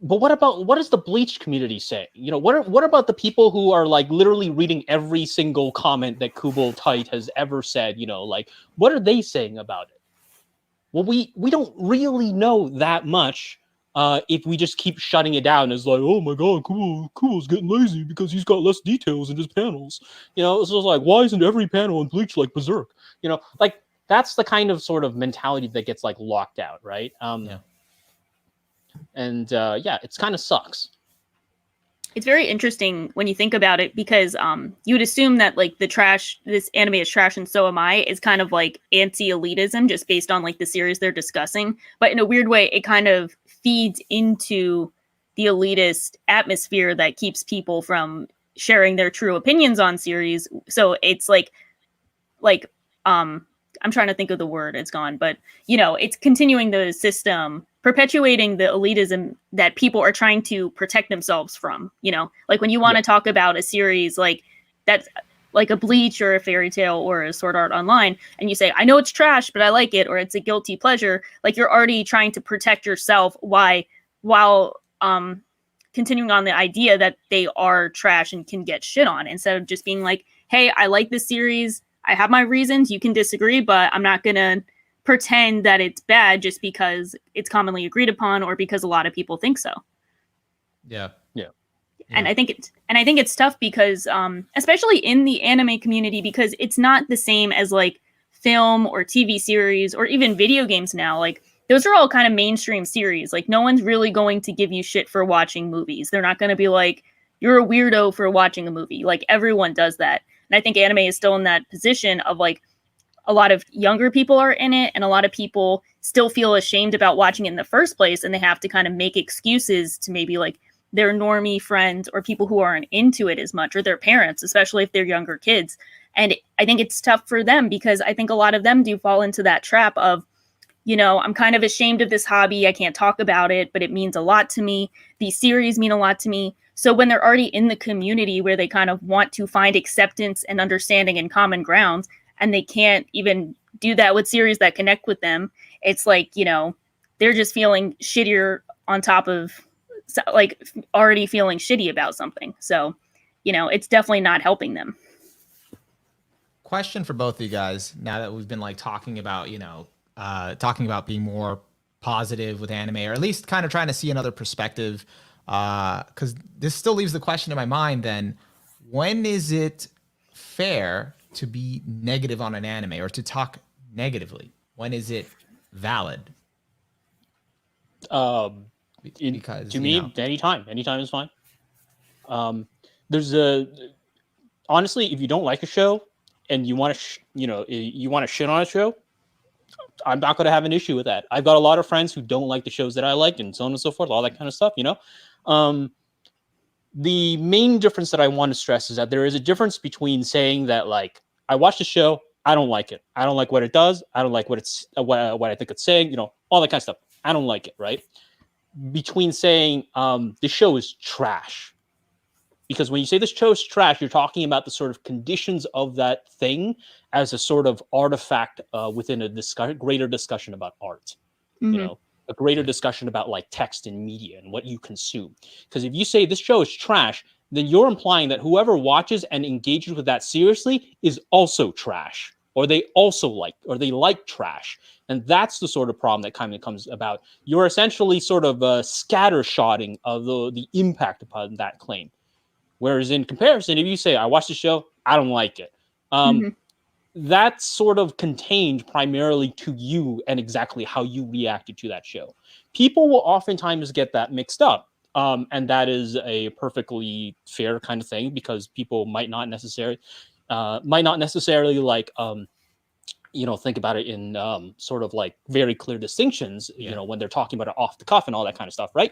but what does the Bleach community say? You know, what about the people who are like literally reading every single comment that Kubo Tite has ever said? You know, like what are they saying about it? Well, we don't really know that much. If we just keep shutting it down as like, oh my god, Kubo's getting lazy because he's got less details in his panels. You know, it's just like, why isn't every panel in Bleach like Berserk? You know, like that's the kind of sort of mentality that gets like locked out, right? And it's kind of sucks. It's very interesting when you think about it because you would assume that like this anime is trash and so am I is kind of like anti-elitism just based on like the series they're discussing. But in a weird way, it kind of feeds into the elitist atmosphere that keeps people from sharing their true opinions on series. So it's like I'm trying to think of the word, it's gone, but you know, it's continuing the system, perpetuating the elitism that people are trying to protect themselves from. You know, like when you want to talk about a series like that's like a Bleach or a Fairy Tail or a Sword Art Online, and you say, I know it's trash, but I like it, or it's a guilty pleasure, like you're already trying to protect yourself while continuing on the idea that they are trash and can get shit on, instead of just being like, hey, I like this series, I have my reasons, you can disagree, but I'm not gonna pretend that it's bad just because it's commonly agreed upon or because a lot of people think so. Yeah. And I think it's tough because especially in the anime community, because it's not the same as like film or TV series or even video games now. Like those are all kind of mainstream series. Like no one's really going to give you shit for watching movies. They're not going to be like, you're a weirdo for watching a movie. Like everyone does that. And I think anime is still in that position of like a lot of younger people are in it and a lot of people still feel ashamed about watching it in the first place. And they have to kind of make excuses to maybe like their normie friends or people who aren't into it as much, or their parents, especially if they're younger kids. And I think it's tough for them because I think a lot of them do fall into that trap of, you know, I'm kind of ashamed of this hobby. I can't talk about it, but it means a lot to me. These series mean a lot to me. So when they're already in the community where they kind of want to find acceptance and understanding and common grounds, and they can't even do that with series that connect with them, it's like, you know, they're just feeling shittier on top of like already feeling shitty about something. So, you know, it's definitely not helping them. Question for both of you guys, now that we've been like talking about, you know, talking about being more positive with anime, or at least kind of trying to see another perspective, because this still leaves the question in my mind then, when is it fair to be negative on an anime or to talk negatively? When is it valid? Because to me, anytime is fine. Honestly, if you don't like a show and you want to, you want to shit on a show, I'm not going to have an issue with that. I've got a lot of friends who don't like the shows that I like, and so on and so forth, all that kind of stuff, you know. The main difference that I want to stress is that there is a difference between saying that, like, I watched the show, I don't like it, I don't like what it does, I don't like what I think it's saying, you know, all that kind of stuff. I don't like it, right? Between saying the show is trash. Because when you say this show is trash, you're talking about the sort of conditions of that thing as a sort of artifact within a greater discussion about art. Mm-hmm. You know, a greater discussion about like text and media and what you consume. Because if you say this show is trash, then you're implying that whoever watches and engages with that seriously is also trash, or they like trash. And that's the sort of problem that kind of comes about. You're essentially sort of scattershotting of the impact upon that claim. Whereas in comparison, if you say, I watched the show, I don't like it, that's sort of contained primarily to you and exactly how you reacted to that show. People will oftentimes get that mixed up. And that is a perfectly fair kind of thing, because people might not necessarily like, think about it in sort of like very clear distinctions, when they're talking about it off the cuff and all that kind of stuff, right?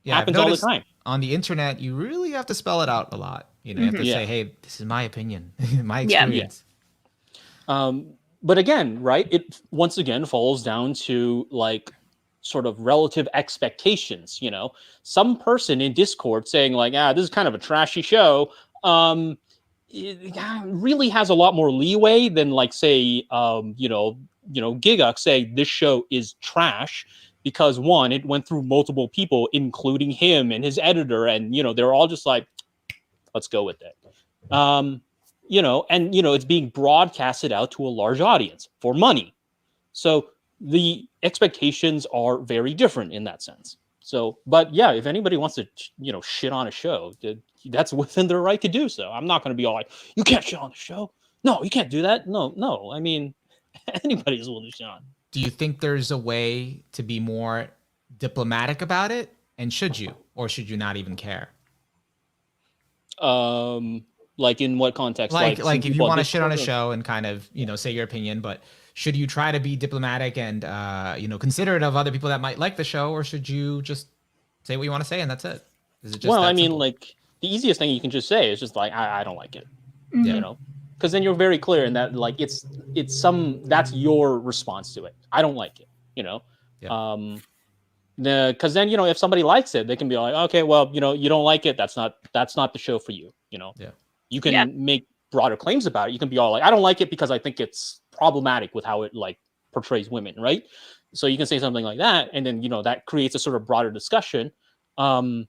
Happens all the time. On the internet, you really have to spell it out a lot. You have to say, hey, this is my opinion, my experience. But again, right, it once again falls down to like sort of relative expectations. Some person in Discord saying like, this is kind of a trashy show, it really has a lot more leeway than like, say, Gigguk say this show is trash because, one, it went through multiple people, including him and his editor, and they're all just like, let's go with it. It's being broadcasted out to a large audience for money. So the expectations are very different in that sense. So, but yeah, if anybody wants to, shit on a show, that's within their right to do so. I'm not going to be all like, you can't shit on the show. No, you can't do that. No. I mean, anybody's willing to shit on. Do you think there's a way to be more diplomatic about it? And should you, or should you not even care? Like in what context? Like if you want to shit on a show and kind of, say your opinion, but should you try to be diplomatic and, considerate of other people that might like the show, or should you just say what you want to say and that's it? Is it just I mean, like the easiest thing you can just say is just like, I don't like it, because then you're very clear in that, like, that's your response to it. I don't like it, because then, if somebody likes it, they can be like, okay, well, you don't like it. That's not the show for you. You can make broader claims about it. You can be all like, I don't like it because I think it's problematic with how it like portrays women. Right. So you can say something like that. And then, that creates a sort of broader discussion. And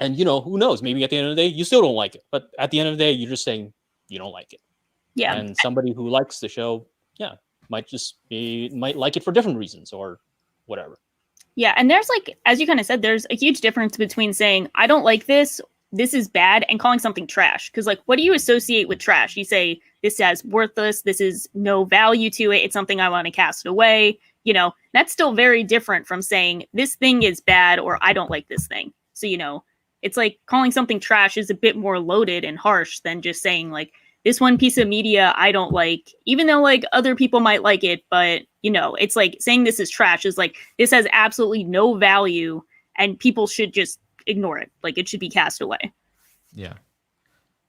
who knows, maybe at the end of the day, you still don't like it, but at the end of the day, you're just saying you don't like it. Yeah. And somebody who likes the show, might like it for different reasons or whatever. Yeah. And there's like, as you kind of said, there's a huge difference between saying, I don't like this is bad, and calling something trash. Because like, what do you associate with trash? You say, this is worthless. This is no value to it. It's something I want to cast away. That's still very different from saying this thing is bad or I don't like this thing. So, it's like calling something trash is a bit more loaded and harsh than just saying like, this one piece of media I don't like, even though like other people might like it. But, it's like saying this is trash is like, this has absolutely no value and people should just ignore it. Like it should be cast away. Yeah.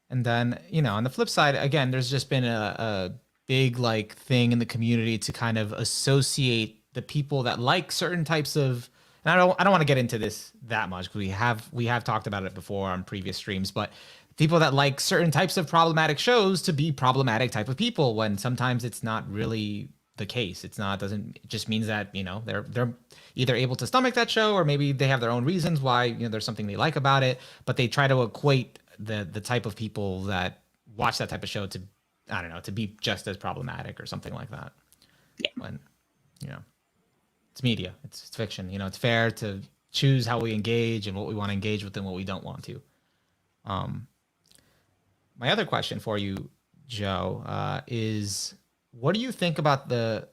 And then, on the flip side, again, there's just been a big like thing in the community to kind of associate the people that like certain types of, and I don't want to get into this that much because we have talked about it before on previous streams, but people that like certain types of problematic shows to be problematic type of people, when sometimes it's not really the case. It just means that, they're either able to stomach that show, or maybe they have their own reasons why, there's something they like about it, but they try to equate the type of people that watch that type of show to, I don't know, to be just as problematic or something like that. Yeah. When, it's media, it's fiction, it's fair to choose how we engage and what we want to engage with and what we don't want to. My other question for you, Joe, is what do you think about the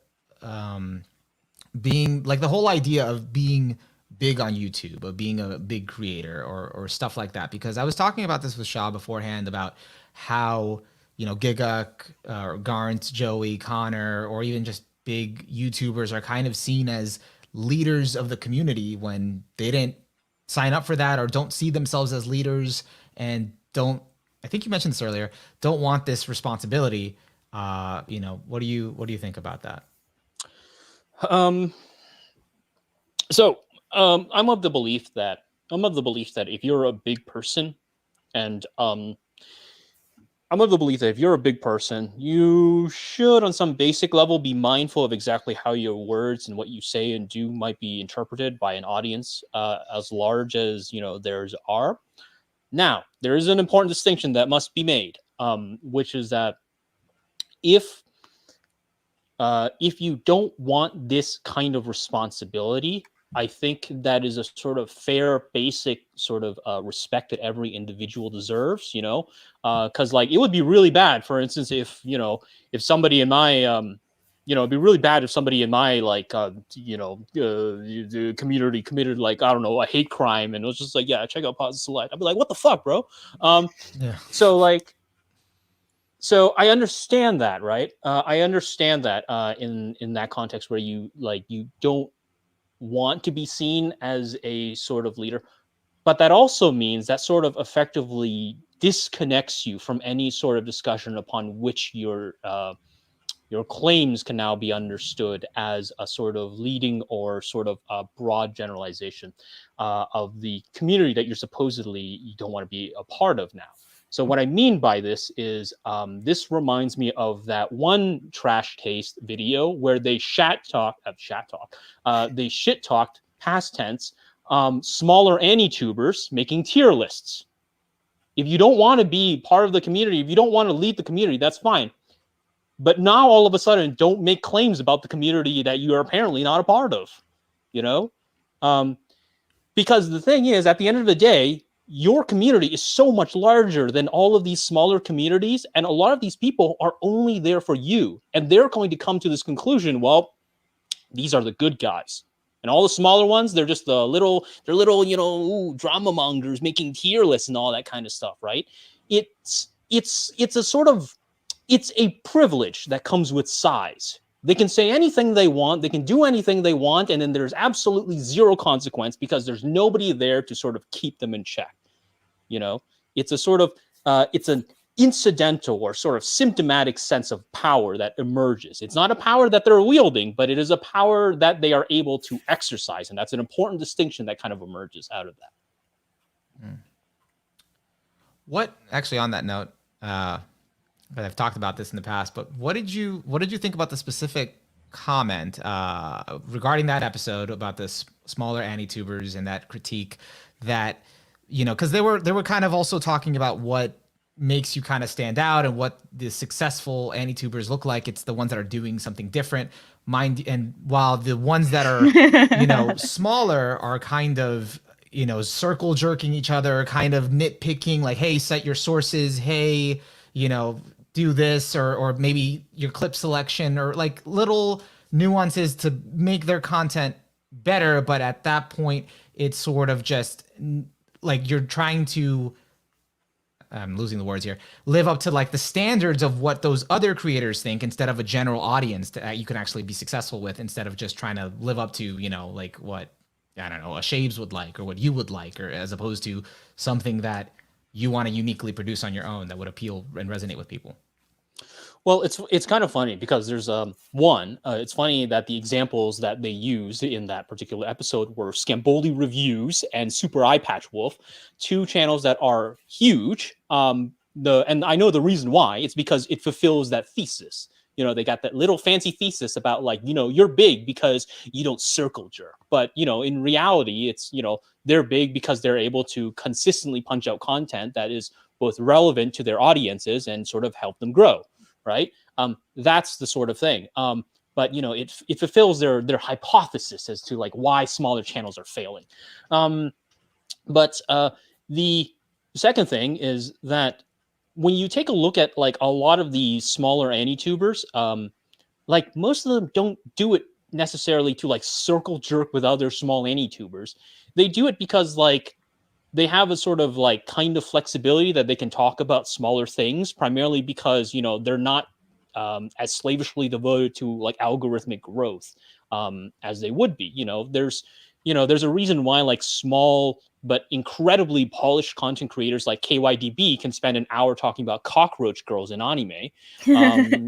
being like the whole idea of being big on YouTube, of being a big creator or stuff like that? Because I was talking about this with Shaw beforehand about how, Gigguk or Garnt, Joey, Connor, or even just big YouTubers are kind of seen as leaders of the community when they didn't sign up for that or don't see themselves as leaders and don't, I think you mentioned this earlier, don't want this responsibility. What do you think about that? So I'm of the belief that if you're a big person and I'm of the belief that if you're a big person, you should, on some basic level, be mindful of exactly how your words and what you say and do might be interpreted by an audience as large as theirs are. Now, there is an important distinction that must be made, which is that if you don't want this kind of responsibility, I think that is a sort of fair, basic sort of respect that every individual deserves, because like it would be really bad, for instance, if somebody in my, it'd be really bad if somebody in my like, the community committed like, I don't know, a hate crime, and it was just like, yeah, check out Pause Select. I'd be like, what the fuck, bro? Yeah. So like, so I understand that, right? I understand that in that context where you don't want to be seen as a sort of leader, but that also means that sort of effectively disconnects you from any sort of discussion upon which your claims can now be understood as a sort of leading or sort of a broad generalization of the community that you don't want to be a part of now. So what I mean by this is this reminds me of that one Trash Taste video where they shit talked past tense smaller anitubers making tier lists. If you don't want to be part of the community, if you don't want to lead the community, that's fine. But now all of a sudden, don't make claims about the community that you are apparently not a part of, because the thing is, at the end of the day, your community is so much larger than all of these smaller communities. And a lot of these people are only there for you. And they're going to come to this conclusion, well, these are the good guys. And all the smaller ones, they're just they're little, drama mongers making tier lists and all that kind of stuff, right? It's a privilege that comes with size. They can say anything they want, they can do anything they want, and then there's absolutely zero consequence because there's nobody there to sort of keep them in check. It's a sort of, it's an incidental or sort of symptomatic sense of power that emerges. It's not a power that they're wielding, but it is a power that they are able to exercise. And that's an important distinction that kind of emerges out of that. What, actually, on that note, I've talked about this in the past, but what did you think about the specific comment regarding that episode about the smaller anitubers and that critique that, because they were kind of also talking about what makes you kind of stand out and what the successful anitubers look like. It's the ones that are doing something different. And while the ones that are, smaller are kind of, circle jerking each other, kind of nitpicking, like, hey, cite your sources. Hey, do this, or maybe your clip selection, or like little nuances to make their content better. But at that point, it's sort of just like you're trying to, I'm losing the words here, live up to like the standards of what those other creators think instead of a general audience that you can actually be successful with, instead of just trying to live up to, like what, I don't know, a Shaves would like, or what you would like, or as opposed to something that you want to uniquely produce on your own that would appeal and resonate with people. Well, it's kind of funny because there's it's funny that the examples that they used in that particular episode were Scamboli Reviews and Super Eye Patch Wolf, two channels that are huge. And I know the reason why. It's because it fulfills that thesis. They got that little fancy thesis about like, you're big because you don't circle jerk. But, in reality, it's, they're big because they're able to consistently punch out content that is both relevant to their audiences and sort of help them grow. Right. That's the sort of thing. But, it fulfills their hypothesis as to like why smaller channels are failing. But the second thing is that when you take a look at like a lot of the smaller anitubers, like most of them don't do it necessarily to like circle jerk with other small anitubers. They do it because like they have a sort of like kind of flexibility that they can talk about smaller things, primarily because, they're not as slavishly devoted to like algorithmic growth as they would be. There's a reason why like small but incredibly polished content creators like KYDB can spend an hour talking about cockroach girls in anime,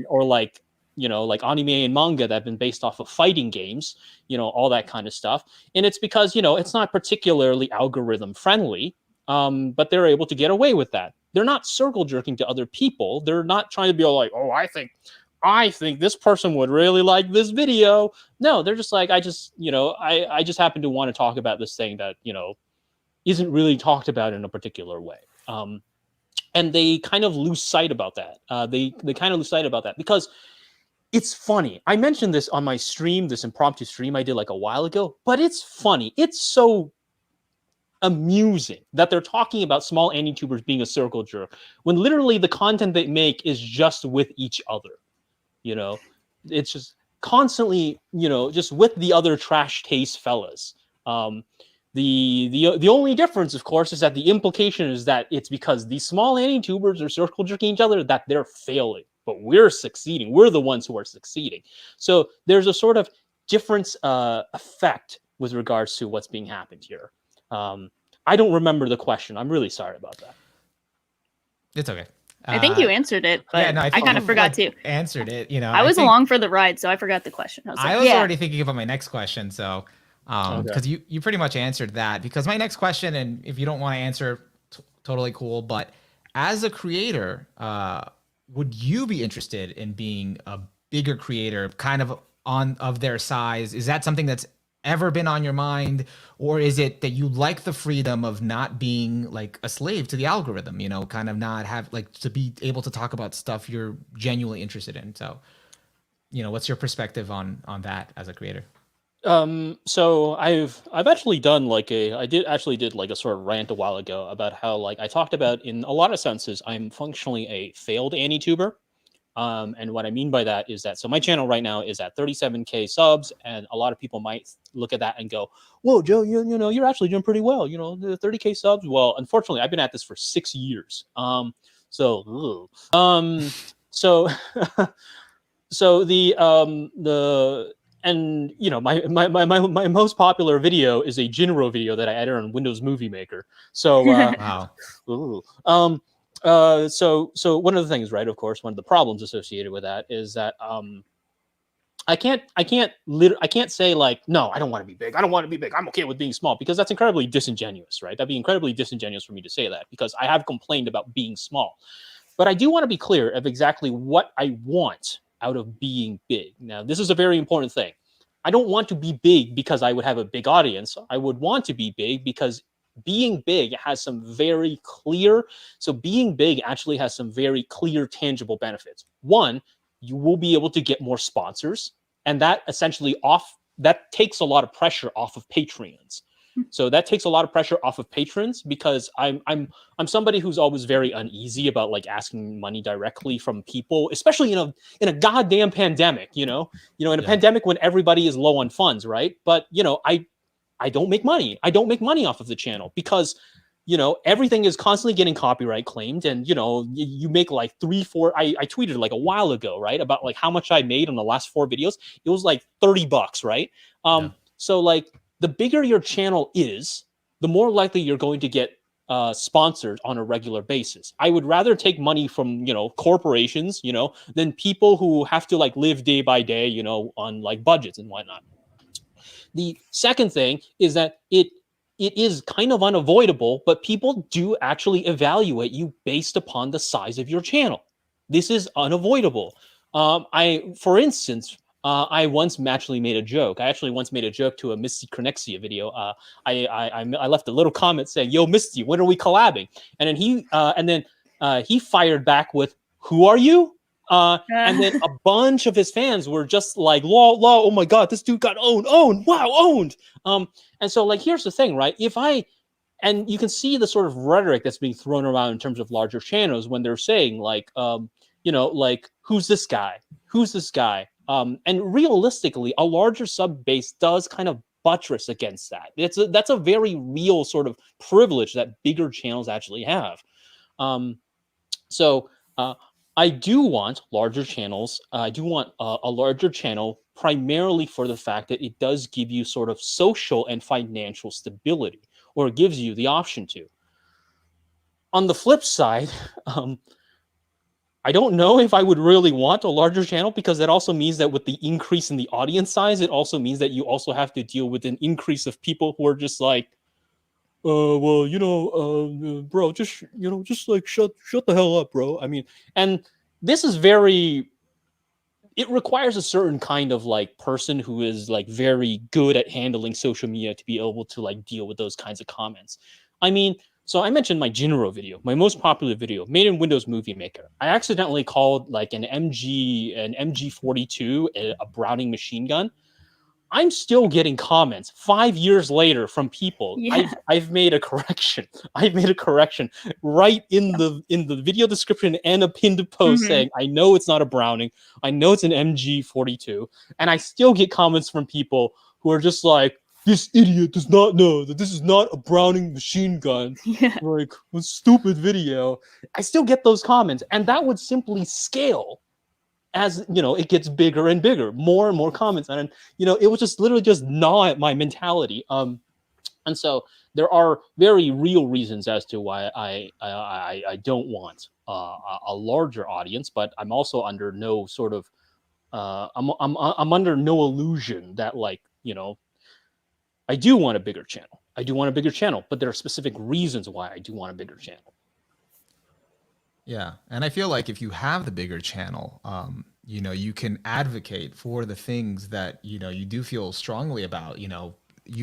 or like, like anime and manga that have been based off of fighting games, all that kind of stuff. And it's because, it's not particularly algorithm friendly, but they're able to get away with that. they're not circle jerking to other people. They're not trying to be all like, oh, I think this person would really like this video. No, they're just like, I just happen to want to talk about this thing that, isn't really talked about in a particular way. And they kind of lose sight about that. They kind of lose sight about that because it's funny. I mentioned this on my stream, this impromptu stream I did like a while ago, but it's funny. It's so amusing that they're talking about small anitubers being a circle jerk when literally the content they make is just with each other. It's just constantly, just with the other trash taste fellas. The only difference, of course, is that the implication is that it's because these small anitubers are circle jerking each other that they're failing, but we're succeeding. We're the ones who are succeeding. So there's a sort of difference effect with regards to what's being happened here. I don't remember the question. I'm really sorry about that. It's okay. I think you answered it, but I kind of forgot to. Answered it, I was along for the ride, so I forgot the question. I was already thinking about my next question, so because you pretty much answered that. Because my next question, and if you don't want to answer, totally cool. But as a creator, would you be interested in being a bigger creator, kind of of their size? Is that something that's ever been on your mind, or is it that you like the freedom of not being like a slave to the algorithm, kind of not have like to be able to talk about stuff you're genuinely interested in? So, what's your perspective on that as a creator? So I've actually done I did a sort of rant a while ago about how I talked about in a lot of senses I'm functionally a failed anituber. And what I mean by that is that, so my channel right now is at 37K subs, and a lot of people might look at that and go, whoa, Joe, you're actually doing pretty well. The 30K subs. Well, unfortunately, I've been at this for 6 years. So my most popular video is a Jinro video that I edited on Windows Movie Maker. So, wow. So one of the things, right, of course, one of the problems associated with that is that I can't say no, I don't want to be big. I don't want to be big. I'm okay with being small, because that's incredibly disingenuous, right? That'd be incredibly disingenuous for me to say that, because I have complained about being small. But I do want to be clear of exactly what I want out of being big. Now, this is a very important thing. I don't want to be big because I would have a big audience. I would want to be big because being big has some very clear, actually has some very clear, tangible benefits. One, you will be able to get more sponsors, and that essentially that takes a lot of pressure off of Patreons. So that takes a lot of pressure off of patrons, because I'm somebody who's always very uneasy about asking money directly from people, especially in a goddamn pandemic, in a pandemic when everybody is low on funds, right? But I don't make money. I don't make money off of the channel because, everything is constantly getting copyright claimed. And, you make 3, 4, I tweeted a while ago, right, about how much I made on the last 4 videos. It was $30, right? So the bigger your channel is, the more likely you're going to get sponsored on a regular basis. I would rather take money from, corporations, than people who have to live day by day, on budgets and whatnot. The second thing is that it is kind of unavoidable, but people do actually evaluate you based upon the size of your channel. This is unavoidable. For instance, I once actually made a joke. I actually once made a joke to a Misty Cronexia video. I left a little comment saying, "Yo, Misty, when are we collabing?" And then he fired back with, "Who are you?" And then a bunch of his fans were just like, "Lol, oh my god, this dude got owned, wow, owned." And so here's the thing, right? And you can see the sort of rhetoric that's being thrown around in terms of larger channels when they're saying who's this guy? Who's this guy? And realistically, a larger sub base does kind of buttress against that. That's a very real sort of privilege that bigger channels actually have. So I do want larger channels. I do want a larger channel primarily for the fact that it does give you sort of social and financial stability, or it gives you the option to. On the flip side, I don't know if I would really want a larger channel, because that also means that with the increase in the audience size, it also means that you also have to deal with an increase of people who are just like, well, bro, just just like shut the hell up, bro. I mean, and this is very. It requires a certain kind of like person who is like very good at handling social media to be able to like deal with those kinds of comments. I mean, so I mentioned my Jinro video, my most popular video, made in Windows Movie Maker. I accidentally called like an MG42 a Browning machine gun. I'm still getting comments 5 years later from people. Yeah. I've made a correction. I've made a correction right in the video description and a pinned post saying, I know it's not a Browning. I know it's an MG42. And I still get comments from people who are just like, this idiot does not know that this is not a Browning machine gun. Yeah. Like, a stupid video. I still get those comments. And that would simply scale as it gets bigger and bigger, more and more comments, and it was just literally just gnaw at my mentality. And so there are very real reasons as to why I don't want a larger audience, but I'm also under no sort of I'm under no illusion that I do want a bigger channel. I do want a bigger channel, but there are specific reasons why I do want a bigger channel. Yeah, and I feel like if you have the bigger channel, you can advocate for the things that you do feel strongly about. You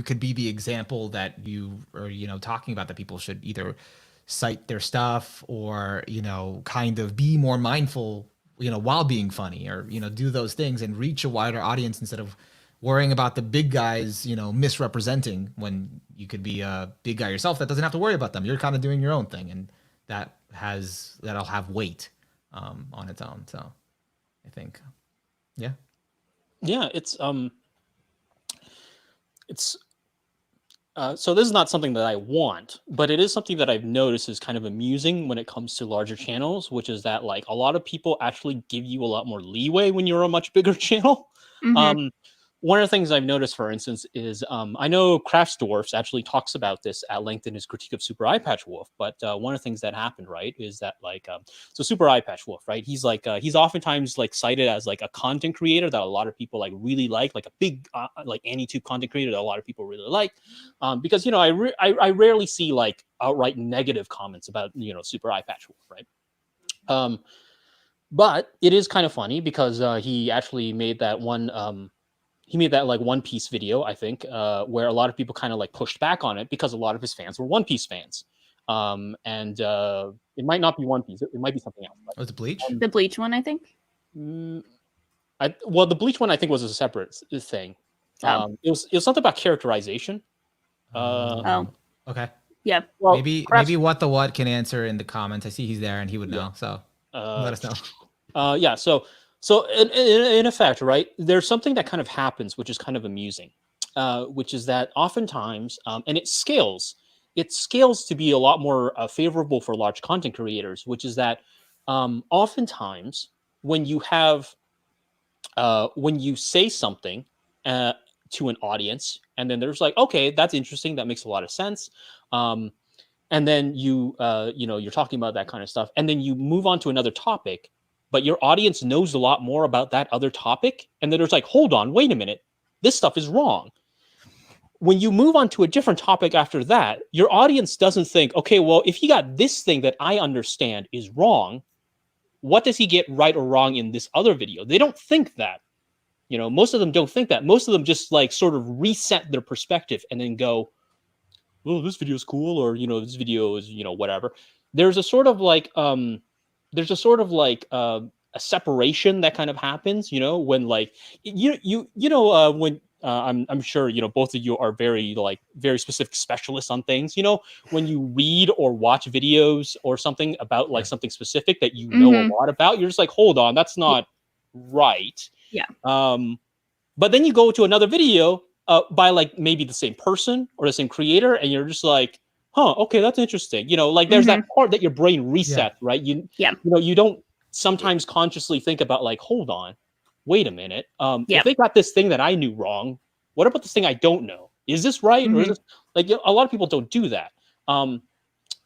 could be the example that you are, talking about, that people should either cite their stuff or kind of be more mindful, while being funny, or do those things and reach a wider audience instead of worrying about the big guys, misrepresenting, when you could be a big guy yourself that doesn't have to worry about them. You're kind of doing your own thing, and that'll have weight on its own. So I think, yeah, it's so this is not something that I want, but it is something that I've noticed is kind of amusing when it comes to larger channels, which is that like a lot of people actually give you a lot more leeway when you're a much bigger channel. One of the things I've noticed, for instance, is I know Craftsdwarfs actually talks about this at length in his critique of Super Eye Patch Wolf. But one of the things that happened, right, is that so Super Eye Patch Wolf, right? He's he's oftentimes like cited as like a content creator that a lot of people like really like a big like AniTube content creator that a lot of people really like, because I rarely see like outright negative comments about Super Eye Patch Wolf, right? But it is kind of funny because he actually made that one. He made that like One Piece video, I think, where a lot of people kind of like pushed back on it because a lot of his fans were One Piece fans. And it might not be One Piece; it might be something else. Was it Bleach? The Bleach one, I think. Well, the Bleach one I think was a separate thing. It was something about characterization. Okay. Yeah. Well, maybe what the what can answer in the comments. I see he's there and he would know. So let us know. Yeah. So in effect, right, there's something that kind of happens, which is kind of amusing, which is that oftentimes, and it scales to be a lot more favorable for large content creators, which is that oftentimes when you say something to an audience, and then there's like, okay, that's interesting, that makes a lot of sense. And then you're talking about that kind of stuff, and then you move on to another topic, but your audience knows a lot more about that other topic. And then there's like, hold on, wait a minute, this stuff is wrong. When you move on to a different topic after that, your audience doesn't think, okay, well, if he got this thing that I understand is wrong, what does he get right or wrong in this other video? They don't think that. Most of them don't think that. Most of them just like sort of reset their perspective and then go, oh, this video is cool, or this video is whatever. There's a sort of like a separation that kind of happens, when like when I'm sure both of you are very specific specialists on things. When you read or watch videos or something about like something specific that know a lot about, you're just like, hold on, that's not right. Yeah. But then you go to another video by like maybe the same person or the same creator, and you're just like, huh, okay, that's interesting. There's that part that your brain resets, right? You don't sometimes consciously think about like, hold on, wait a minute. If they got this thing that I knew wrong, what about this thing I don't know? Is this right? Or is this like, a lot of people don't do that.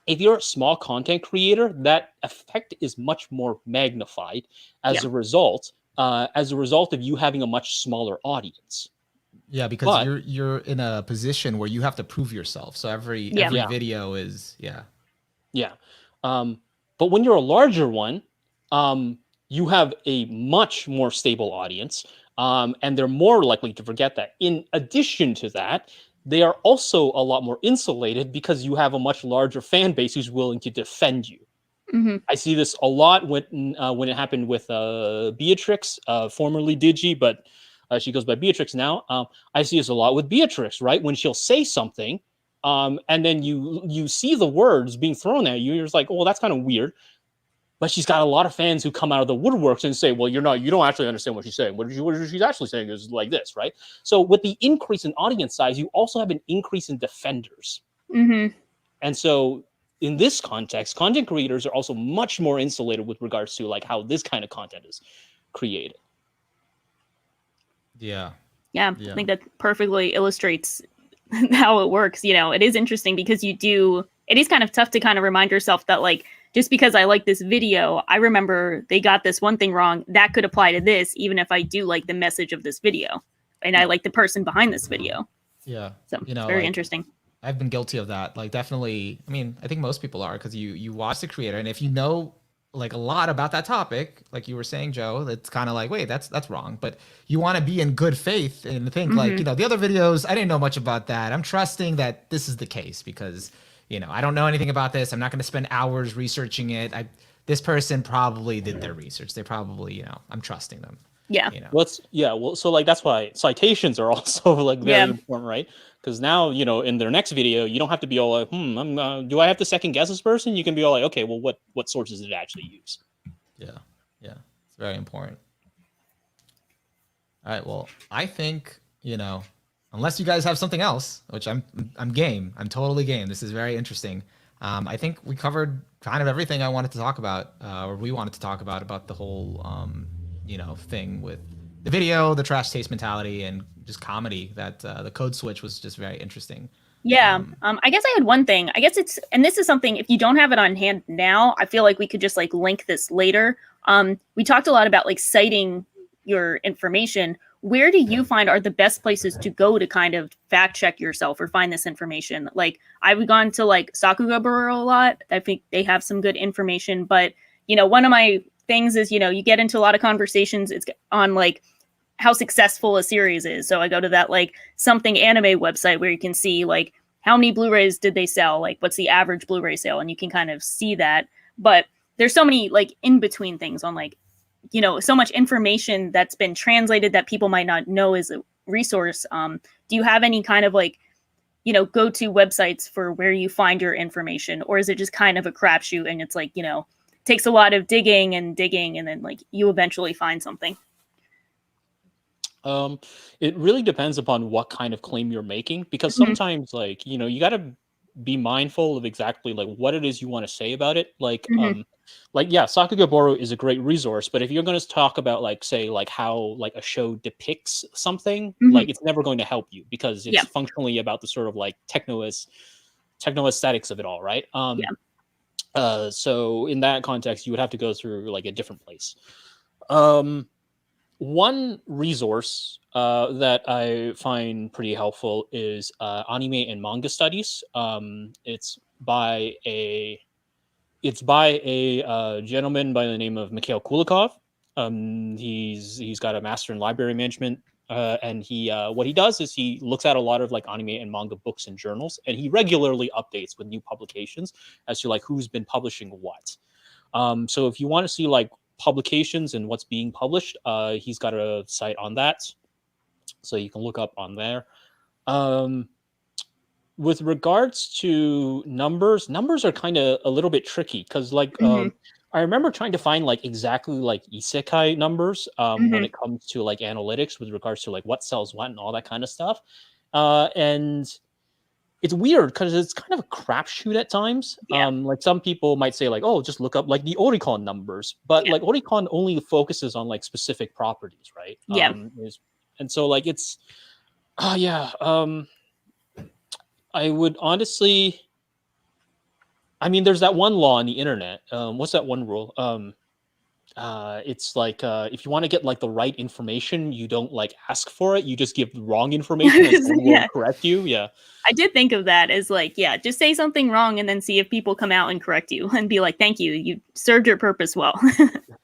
If you're a small content creator, that effect is much more magnified as a result of you having a much smaller audience. Yeah, because But you're in a position where you have to prove yourself. So every Yeah. Yeah. video is Yeah. But when you're a larger one, you have a much more stable audience, and they're more likely to forget that. In addition to that, they are also a lot more insulated because you have a much larger fan base who's willing to defend you. Hmm. I see this a lot when it happened with Beatrix, formerly Digi, but she goes by Beatrix now. I see this a lot with Beatrix, right? When she'll say something, and then you see the words being thrown at you, you're just like, oh, well, that's kind of weird. But she's got a lot of fans who come out of the woodworks and say, well, you don't actually understand what she's saying. What she's actually saying is like this, right? So with the increase in audience size, you also have an increase in defenders. Hmm. And so in this context, content creators are also much more insulated with regards to like how this kind of content is created. yeah. Yeah, Yeah. I think that perfectly illustrates how it works. It is interesting because it is kind of tough to kind of remind yourself that, like, just because I like this video, I remember they got this one thing wrong. That could apply to this, even if I do like the message of this video and I like the person behind this video. Yeah. So it's very interesting. I've been guilty of that. Like, definitely. I mean, I think most people are, because you watch the creator, and if you know like a lot about that topic, like you were saying, Joe, it's kind of like, wait, that's wrong. But you want to be in good faith and think like, Mhm. the other videos, I didn't know much about that. I'm trusting that this is the case because I don't know anything about this. I'm not going to spend hours researching it. This person probably did their research. They probably, I'm trusting them. Yeah. So like that's why citations are also like very Yeah. important, right? Because now in their next video, you don't have to be all like, do I have to second guess this person? You can be all like, okay, well, what sources did it actually use? Yeah, it's very important. All right, well, I think unless you guys have something else, which I'm game. I'm totally game. This is very interesting. I think we covered kind of everything I wanted to talk about, or we wanted to talk about the whole thing with the video, the trash taste mentality, and just comedy. That the code switch was just very interesting. Yeah. I guess I had one thing. I guess and this is something, if you don't have it on hand now, I feel like we could just like link this later. We talked a lot about like citing your information. Where do you find are the best places to go to kind of fact check yourself or find this information? Like, I've gone to like Sakugaburo a lot. I think they have some good information, but one of my things is, you get into a lot of conversations. It's on like how successful a series is. So I go to that like something anime website where you can see like how many Blu-rays did they sell, like what's the average Blu-ray sale, and you can kind of see that. But there's so many like in between things on like so much information that's been translated that people might not know is a resource. Do you have any kind of like go-to websites for where you find your information, or is it just kind of a crapshoot and it's like takes a lot of digging and then like you eventually find something? It really depends upon what kind of claim you're making, because Mhm. sometimes like you got to be mindful of exactly like what it is you want to say about it. Mhm. Like yeah, Sakugaboro is a great resource, but if you're going to talk about like say like how like a show depicts something, Mhm. like it's never going to help you because it's Yeah. functionally about the sort of like techno aesthetics of it all, right? Yeah. So in that context, you would have to go through like a different place. One resource that I find pretty helpful is anime and manga studies. It's by a gentleman by the name of Mikhail Kulikov. He's got a master in library management, and he what he does is he looks at a lot of like anime and manga books and journals, and he regularly updates with new publications as to like who's been publishing what. So if you want to see like publications and what's being published, he's got a site on that, so you can look up on there. Um, with regards to numbers are kind of a little bit tricky because Mhm. I remember trying to find like exactly like isekai numbers when Mhm. it comes to like analytics with regards to like what sells what and all that kind of stuff. And it's weird because it's kind of a crapshoot at times. Yeah. Like some people might say like, oh, just look up like the Oricon numbers, but Yeah. like Oricon only focuses on like specific properties, right? Yeah. And so like it's yeah. I would honestly, I mean, there's that one law on the internet. What's that one rule? it's like if you want to get like the right information, you don't like ask for it. You just give the wrong information and someone will Yeah. correct you. Yeah. I did think of that as like, yeah, just say something wrong and then see if people come out and correct you and be like, thank you, you served your purpose well.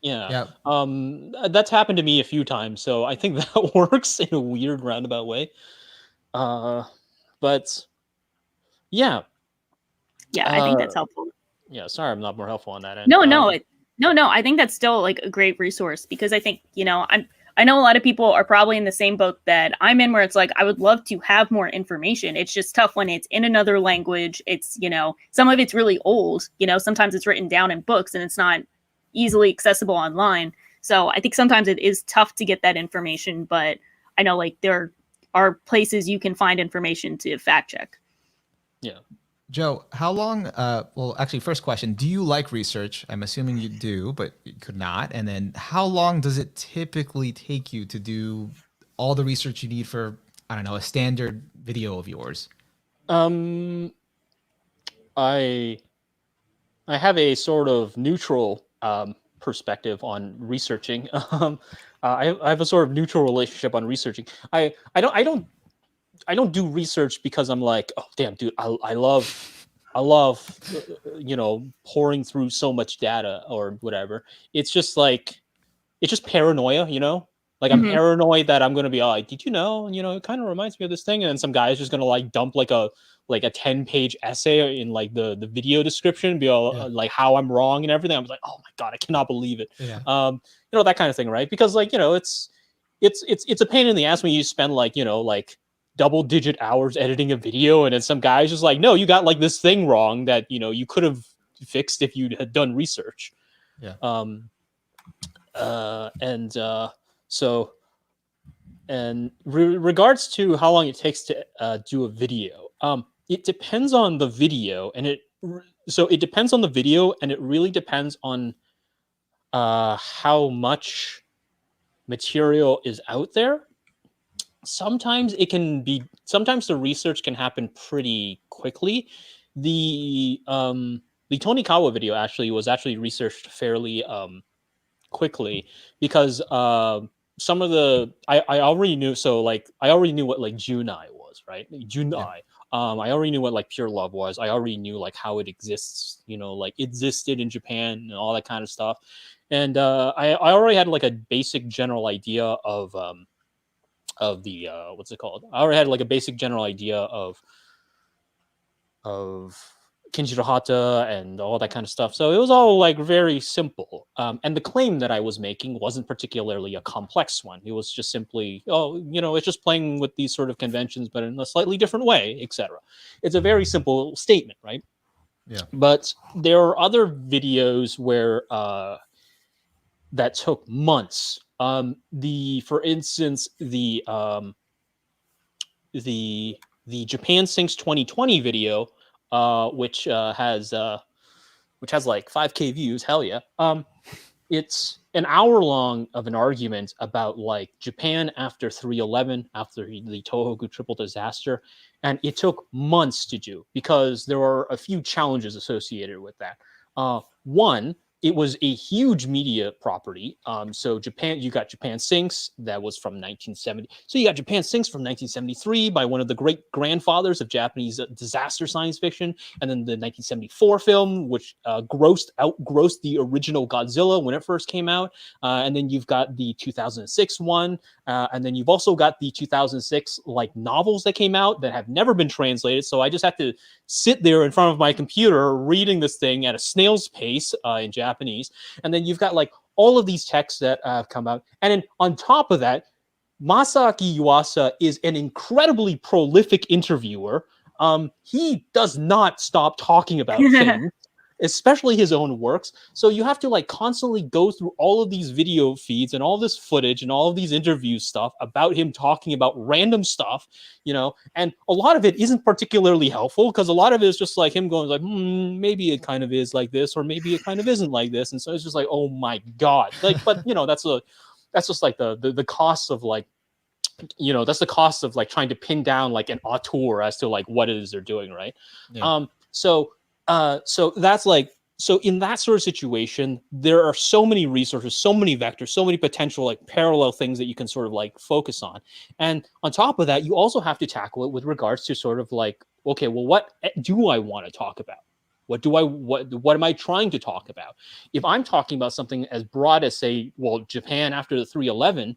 Yeah. Yeah. That's happened to me a few times, so I think that works in a weird roundabout way. But yeah. Yeah, I think that's helpful. Yeah, sorry I'm not more helpful on that end. No, I think that's still like a great resource because I think, I know a lot of people are probably in the same boat that I'm in where it's like, I would love to have more information. It's just tough when it's in another language. It's, some of it's really old, sometimes it's written down in books and it's not easily accessible online. So I think sometimes it is tough to get that information, but I know like there are places you can find information to fact check. Yeah. Joe, how long, well, actually, first question, do you like research? I'm assuming you do, but you could not. And then how long does it typically take you to do all the research you need for, I don't know, a standard video of yours? I have a sort of neutral perspective on researching. I have a sort of neutral relationship on researching. I don't do research because I'm like, oh damn, dude, I love pouring through so much data or whatever. It's just like it's just paranoia, Like I'm paranoid that I'm gonna be like, did you know? It kind of reminds me of this thing, and then some guy's just gonna like dump like a 10-page essay in like the video description, be all like how I'm wrong and everything. I was like, oh my god, I cannot believe it. Yeah. That kind of thing, right? Because like it's a pain in the ass when you spend like double-digit hours editing a video, and then some guy's just like, no, you got like this thing wrong that you could have fixed if you had done research. Yeah. Regards to how long it takes to do a video, it depends on the video, and it depends on the video, and it really depends on how much material is out there. Sometimes the research can happen pretty quickly. The Tonikawa video was actually researched fairly quickly because some of the I already knew, so like I already knew what like Junai was, right? Junai. I already knew what like pure love was. I already knew like how it exists, like existed in Japan and all that kind of stuff. And I already had like a basic general idea of the what's it called? I already had like a basic general idea of Kinjiro Hata and all that kind of stuff. So it was all like very simple. And the claim that I was making wasn't particularly a complex one. It was just simply, it's just playing with these sort of conventions, but in a slightly different way, etc. It's a very simple statement, right? Yeah. But there are other videos where that took months. For instance, the Japan Sinks 2020 video, which has like 5K views. Hell yeah. It's an hour long of an argument about like Japan after 3/11, after the Tohoku triple disaster, and it took months to do because there were a few challenges associated with that. One, it was a huge media property. So you got Japan Sinks, that was from 1970. So you got Japan Sinks from 1973 by one of the great grandfathers of Japanese disaster science fiction. And then the 1974 film, which outgrossed the original Godzilla when it first came out. And then you've got the 2006 one. And then you've also got the 2006 like novels that came out that have never been translated. So I just had to sit there in front of my computer reading this thing at a snail's pace in Japanese. And then you've got like all of these texts that have come out. And then on top of that, Masaaki Yuasa is an incredibly prolific interviewer. He does not stop talking about things, especially his own works. So you have to like constantly go through all of these video feeds and all this footage and all of these interview stuff about him talking about random stuff, and a lot of it isn't particularly helpful because a lot of it is just like him going like, maybe it kind of is like this, or maybe it kind of isn't like this. And so it's just like, oh my God. Like, but that's just like the cost of like, that's the cost of like trying to pin down like an auteur as to like what it is they're doing. Right. Yeah. So that's like, So in that sort of situation, there are so many resources, so many vectors, so many potential like parallel things that you can sort of like focus on. And on top of that, you also have to tackle it with regards to sort of like, okay, well, what do I want to talk about? What am I trying to talk about? If I'm talking about something as broad as, say, well, Japan after the 311,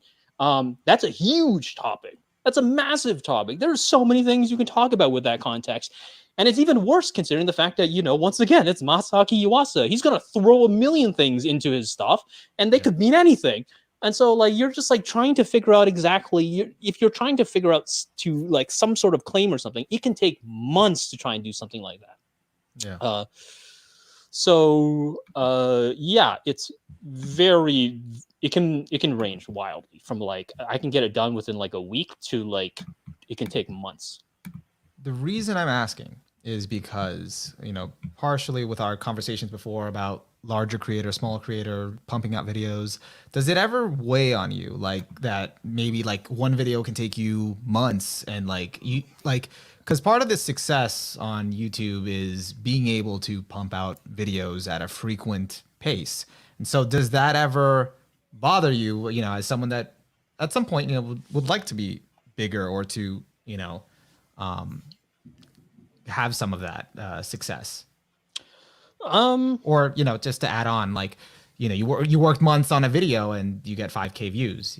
that's a huge topic. That's a massive topic. There are so many things you can talk about with that context. And it's even worse considering the fact that, once again, it's Masaki Yuasa. He's going to throw a million things into his stuff, and they could mean anything. And so, like, you're just like trying to figure out exactly, if you're trying to figure out to like some sort of claim or something, it can take months to try and do something like that. Yeah. Yeah, it's very, it can range wildly from like, I can get it done within like a week to like, it can take months. The reason I'm asking is because, partially with our conversations before about larger creator, small creator, pumping out videos, does it ever weigh on you like that? Maybe like one video can take you months, and because part of the success on YouTube is being able to pump out videos at a frequent pace. And so does that ever bother you, as someone that at some point, would like to be bigger or to, have some of that success? Or, just to add on, like, you worked months on a video and you get 5K views,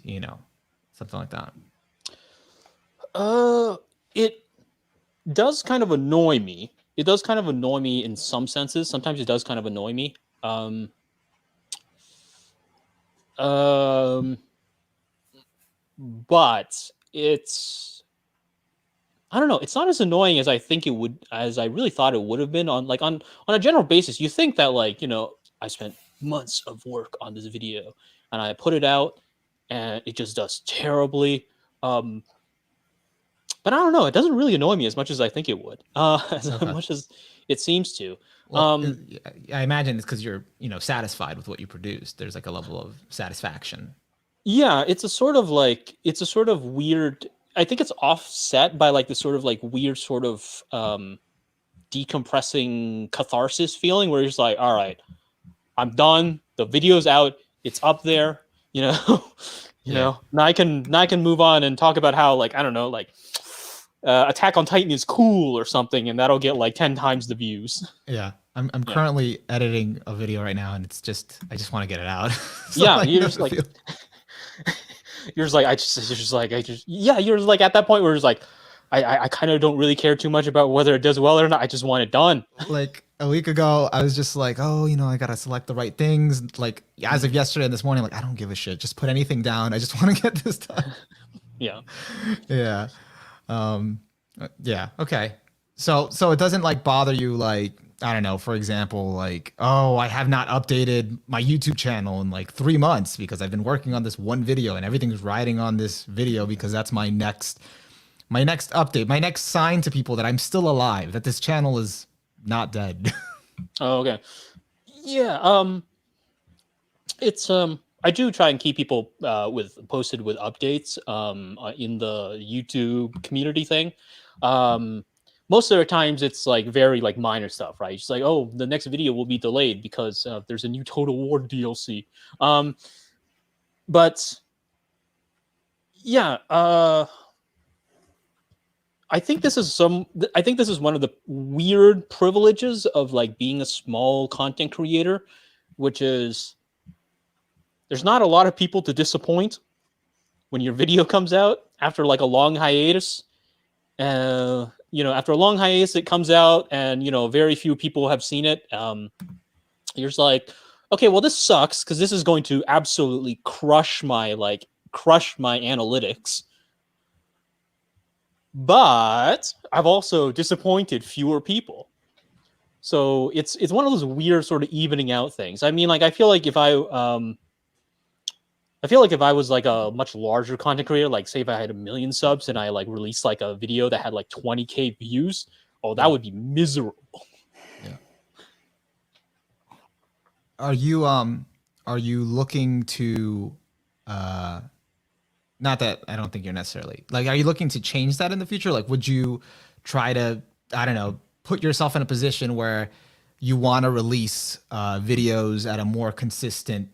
something like that. It does kind of annoy me. It does kind of annoy me in some senses. Sometimes it does kind of annoy me. But it's, I don't know. It's not as annoying as I think it would, as I really thought it would have been on a general basis. You think that like, I spent months of work on this video and I put it out and it just does terribly. But I don't know. It doesn't really annoy me as much as I think it would, as much as it seems to. Well, I imagine it's because you're, satisfied with what you produced. There's like a level of satisfaction. Yeah, it's a sort of weird. I think it's offset by like the sort of like weird sort of decompressing catharsis feeling where you're just like, all right, I'm done. The video's out. It's up there. Now I can move on and talk about how like, I don't know, like Attack on Titan is cool or something, and that'll get like 10 times the views. Yeah. I'm currently editing a video right now, and I just want to get it out. Yeah, you're just like, you're like at that point where it's like, I kind of don't really care too much about whether it does well or not. I just want it done. Like a week ago, I was just like, oh, I got to select the right things. Like as of yesterday and this morning, like, I don't give a shit. Just put anything down. I just want to get this done. Yeah. Yeah. Yeah. Okay. So it doesn't like bother you, like, I don't know, for example, like, oh, I have not updated my YouTube channel in like 3 months because I've been working on this one video and everything's riding on this video because that's my next update, my next sign to people that I'm still alive, that this channel is not dead. Oh, okay. Yeah. It's I do try and keep people posted with updates in the YouTube community thing. Most of the times it's like very like minor stuff, right? Just like, oh, the next video will be delayed because there's a new Total War DLC. But yeah, I think this is one of the weird privileges of like being a small content creator, which is there's not a lot of people to disappoint when your video comes out after like a long hiatus. After a long hiatus, it comes out and, very few people have seen it. You're just like, okay, well, this sucks because this is going to absolutely crush my analytics. But I've also disappointed fewer people. So it's one of those weird sort of evening out things. I mean, like, I feel like if I was like a much larger content creator, like say if I had 1 million subs and I like released like a video that had like 20K views, oh, that would be miserable. Yeah. Are you looking to, not that I don't think you're necessarily like, are you looking to change that in the future? Like, would you try to, I don't know, put yourself in a position where you want to release videos at a more consistent,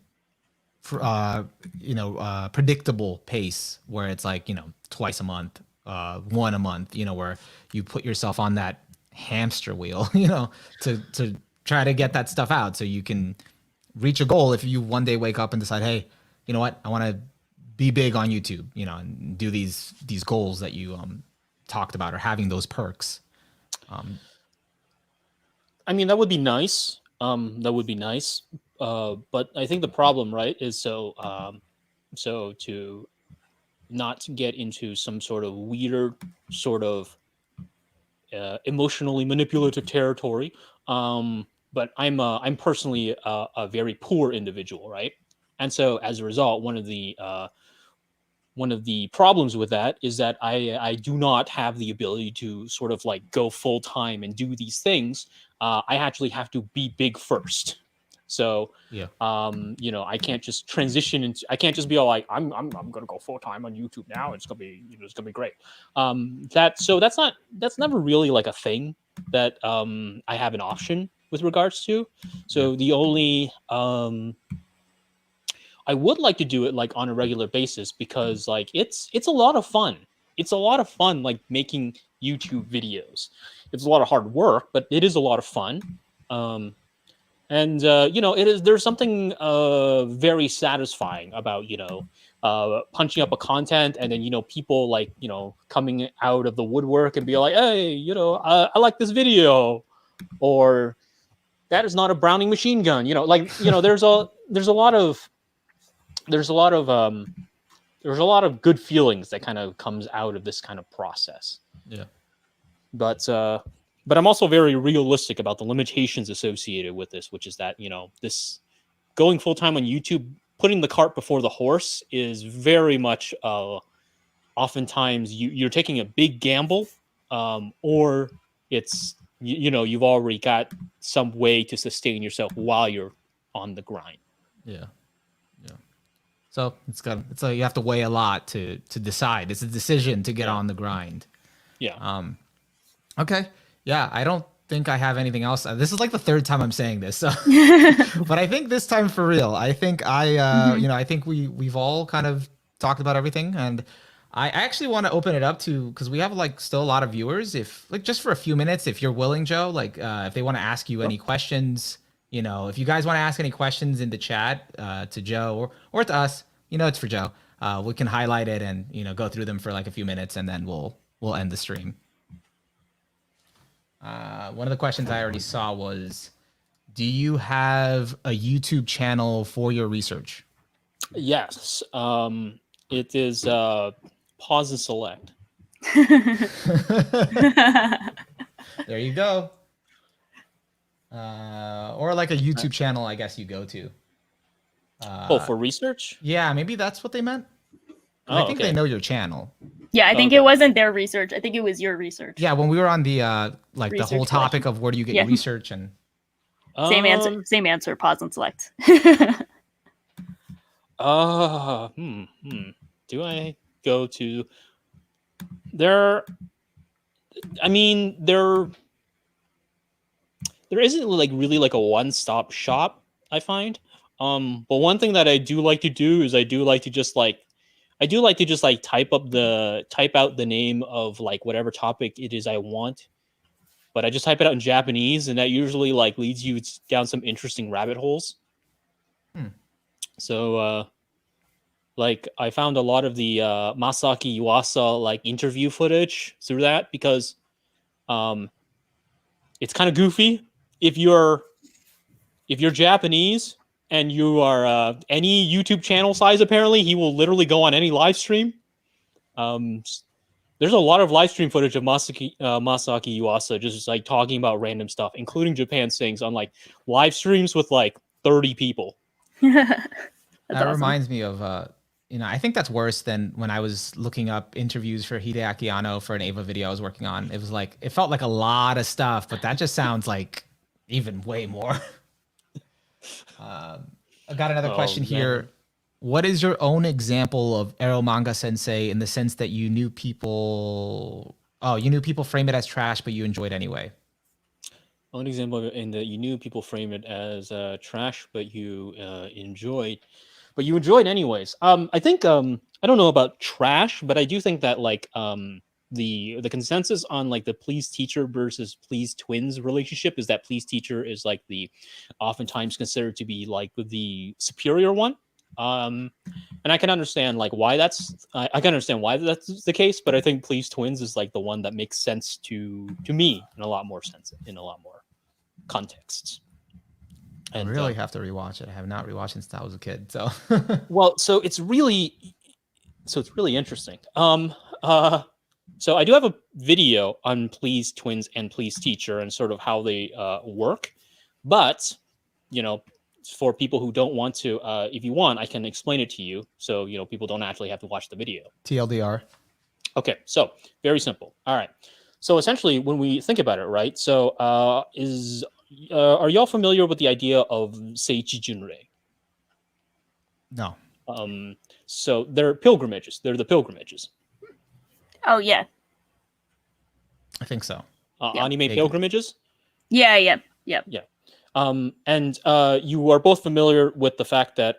predictable pace, where it's like, twice a month, one a month, where you put yourself on that hamster wheel, to try to get that stuff out so you can reach a goal. If you one day wake up and decide, hey, you know what, I want to be big on YouTube, and do these goals that you talked about, or having those perks. I mean, that would be nice. That would be nice. But I think the problem, right, is so to not get into some sort of weird sort of emotionally manipulative territory. But I'm personally a very poor individual, right? And so as a result, one of the problems with that is that I do not have the ability to sort of like go full time and do these things. I actually have to be big first. So, Yeah. I can't just transition into. I can't just be all like, I'm gonna go full time on YouTube now. It's gonna be, it's gonna be great. That's never really like a thing that I have an option with regards to. So the only I would like to do it like on a regular basis, because like it's a lot of fun. It's a lot of fun, like making YouTube videos. It's a lot of hard work, but it is a lot of fun. There's something very satisfying about punching up a content, and then people like coming out of the woodwork and be like, hey, I like this video, or that is not a Browning machine gun. There's a lot of good feelings that kind of comes out of this kind of process. Yeah. But I'm also very realistic about the limitations associated with this, which is that, this going full time on YouTube, putting the cart before the horse, is very much oftentimes you're taking a big gamble, or it's, you've already got some way to sustain yourself while you're on the grind. Yeah. So you have to weigh a lot to decide. It's a decision to get on the grind. Yeah. Okay. Yeah. I don't think I have anything else. This is like the third time I'm saying this. So, but I think this time for real, I think I think we've all kind of talked about everything, and I actually want to open it up to, because we have like still a lot of viewers. If like just for a few minutes, if you're willing, Joe, like if they want to ask you any questions. If you guys want to ask any questions in the chat to Joe or to us, it's for Joe. We can highlight it and go through them for like a few minutes, and then we'll end the stream. One of the questions I already saw was, do you have a YouTube channel for your research? Yes. It is pause and select. There you go. Or like a YouTube channel, I guess you go to. For research? Yeah, maybe that's what they meant. I think they know your channel. Yeah, I think it wasn't their research. I think it was your research. Yeah, when we were on the research the whole topic of where do you get your research, and same answer. Pause and select. Do I go to there? I mean, there isn't like really like a one-stop shop, I find. But one thing that I do like to do is I do like to just type out the name of like whatever topic it is I want, but I just type it out in Japanese, and that usually like leads you down some interesting rabbit holes. So like I found a lot of the Masaki Yuasa like interview footage through that, because it's kind of goofy. If you're Japanese and you are any YouTube channel size, apparently he will literally go on any live stream. There's a lot of live stream footage of Masaki Yuasa just like talking about random stuff, including Japan Sings, on like live streams with like 30 people. That awesome. Reminds me of I think that's worse than when I was looking up interviews for Hideaki Anno for an Ava video I was working on. It was like, it felt like a lot of stuff, but that just sounds like even way more. I got another question here. What is your own example of Ero manga sensei, in the sense that you knew people frame it as trash, but you enjoyed anyway? One example in that you knew people frame it as trash, but you enjoyed anyways. I think I don't know about trash, but I do think that like the consensus on like the please teacher versus please twins relationship is that please teacher is like the oftentimes considered to be like the superior one. And I can understand like why I can understand why that's the case, but I think please twins is like the one that makes sense to me in a lot more sense, in a lot more contexts. I really have to rewatch it. I have not rewatched since I was a kid. So well, so it's really interesting. So I do have a video on please twins and please teacher and sort of how they work, but for people who don't want to, if you want, I can explain it to you, so people don't actually have to watch the video. TLDR. Okay, so very simple. All right, so essentially, when we think about it, right? So are y'all familiar with the idea of Seichi Junrei? No. So they're pilgrimages. They're the pilgrimages. Oh yeah. I think so. Anime pilgrimages. Yeah. And you are both familiar with the fact that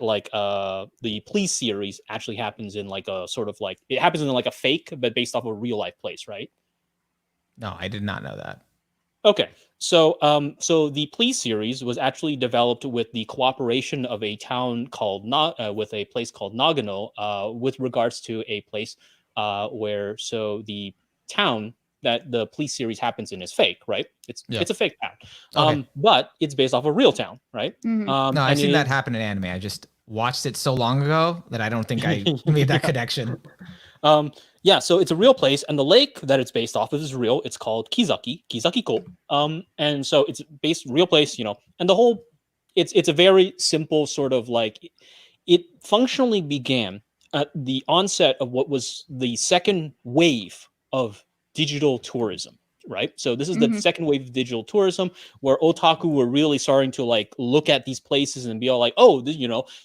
like the Please series actually happens in like a sort of like it happens in like a fake but based off a real life place, right? No, I did not know that. Okay, so the Please series was actually developed with the cooperation of a town called with a place called Nagano, with regards to a place where the town that the Please series happens in is fake, right? It's a fake town, okay. But it's based off a real town, right? Mm-hmm. No, I've seen that happen in anime. I just watched it so long ago that I don't think I made that connection. Yeah, so it's a real place, and the lake that it's based off of is real. It's called Kizaki-ko. And so it's based real place, and the whole it's a very simple sort of like it functionally began at the onset of what was the second wave of digital tourism, right? So this is the second wave of digital tourism where otaku were really starting to like look at these places and be all like, oh,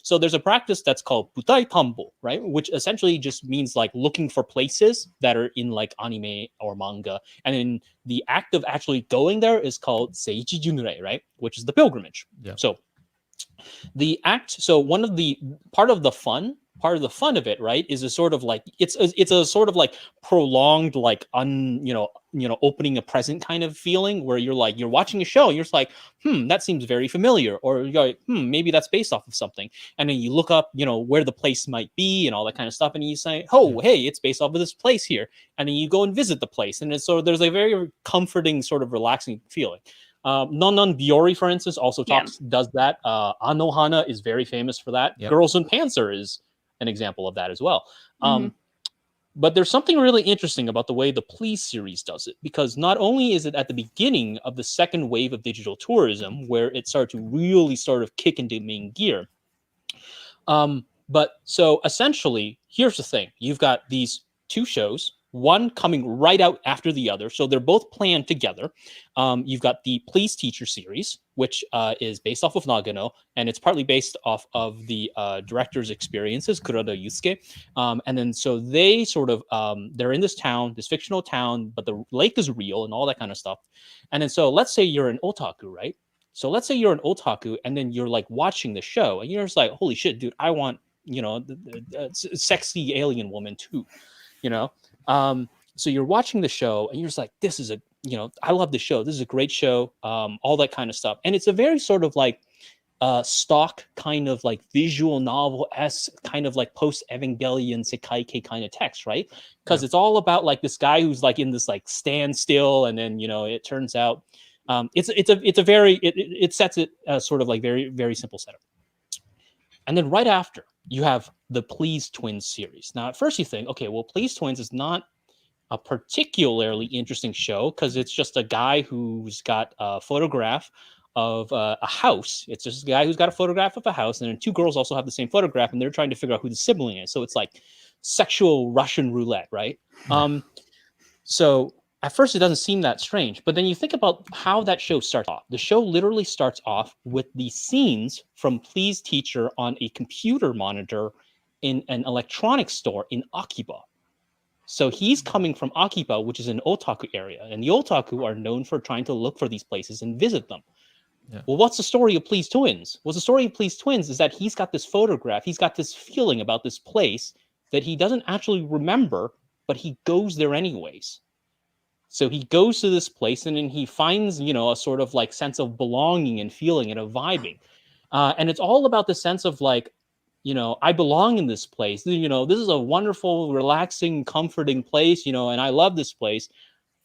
so there's a practice that's called butai tambo, right? Which essentially just means like looking for places that are in like anime or manga. And then the act of actually going there is called seichi junrei, right? Which is the pilgrimage. Yeah. So the act, so one of the part of the fun of it, right, is a sort of like it's a sort of like prolonged like opening a present kind of feeling where you're watching a show and you're just like, that seems very familiar, or you're like, maybe that's based off of something, and then you look up where the place might be and all that kind of stuff, and you say, oh, hey, it's based off of this place here, and then you go and visit the place, and it's, so there's a very comforting sort of relaxing feeling. Non Biori, for instance, also does that. Anohana is very famous for that. Yep. Girls in Panzer is an example of that as well. But there's something really interesting about the way the Please series does it, because not only is it at the beginning of the second wave of digital tourism where it started to really sort of kick into main gear, but so essentially, here's the thing. You've got these two shows, one coming right out after the other. So they're both planned together. You've got the Please Teacher series, which is based off of Nagano, and it's partly based off of the director's experiences, Kurada Yusuke. And then so they sort of, they're in this town, this fictional town, but the lake is real and all that kind of stuff. And then so let's say you're an otaku, right? So let's say you're an otaku and then you're like watching the show and you're just like, holy shit, dude, I want, the sexy alien woman too, so you're watching the show and you're just like, this is I love the show. This is a great show. All that kind of stuff. And it's a very sort of like stock kind of like visual novel-esque kind of like post-Evangelion Sekai kind of text, right? Because it's all about like this guy who's like in this like standstill, and then it turns out it sets it as sort of like very, very simple setup. And then right after, you have the Please Twins series. Now, at first you think, okay, well, Please Twins is not a particularly interesting show because it's just a guy who's got a photograph of a house. It's just a guy who's got a photograph of a house, and then two girls also have the same photograph, and they're trying to figure out who the sibling is. So it's like sexual Russian roulette, right? So at first it doesn't seem that strange, but then you think about how that show starts off. The show literally starts off with the scenes from Please Teacher on a computer monitor in an electronics store in Akiba. So he's coming from Akiba, which is an otaku area, and the otaku are known for trying to look for these places and visit them. Yeah. Well, what's the story of Please Twins? Well, the story of Please Twins is that he's got this photograph, he's got this feeling about this place that he doesn't actually remember, but he goes there anyways. So he goes to this place and then he finds, a sort of like sense of belonging and feeling and a vibing. And it's all about the sense of like, I belong in this place. This is a wonderful, relaxing, comforting place, and I love this place.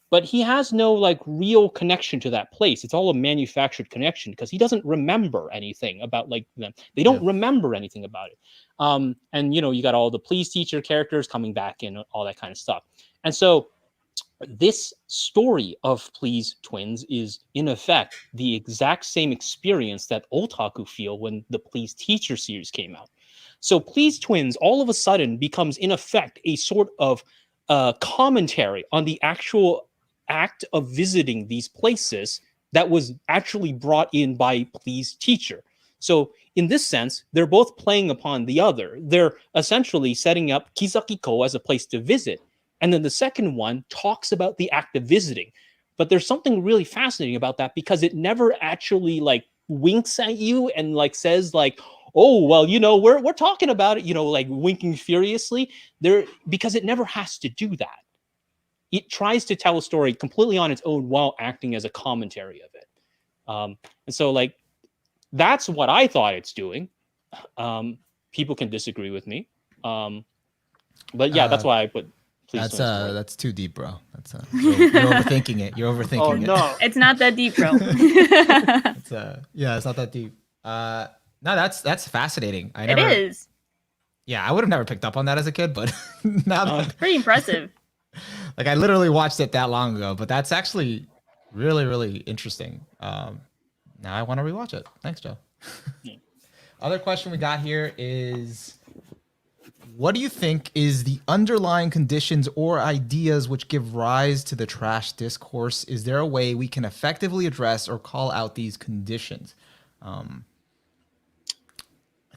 But he has no like real connection to that place. It's all a manufactured connection because he doesn't remember anything about like them. They don't remember anything about it. And you got all the Please Teacher characters coming back and all that kind of stuff. And so this story of Please Twins is in effect the exact same experience that otaku feel when the Please Teacher series came out. So Please Twins all of a sudden becomes in effect a sort of commentary on the actual act of visiting these places that was actually brought in by Please Teacher. So in this sense, they're both playing upon the other. They're essentially setting up Kizakiko as a place to visit. And then the second one talks about the act of visiting. But there's something really fascinating about that because it never actually like winks at you and like says like, oh, well, we're talking about it, like winking furiously there, because it never has to do that. It tries to tell a story completely on its own while acting as a commentary of it. And so like, that's what I thought it's doing. People can disagree with me. But yeah, that's why I put Please. That's too deep, bro. That's you're overthinking it. You're overthinking it. No. It's not that deep, bro. It's not that deep. No, that's fascinating. It is. Yeah, I would have never picked up on that as a kid, but now pretty impressive. Like I literally watched it that long ago, but that's actually really, really interesting. Now I want to rewatch it. Thanks, Joe. Other question we got here is, what do you think is the underlying conditions or ideas which give rise to the trash discourse? Is there a way we can effectively address or call out these conditions? I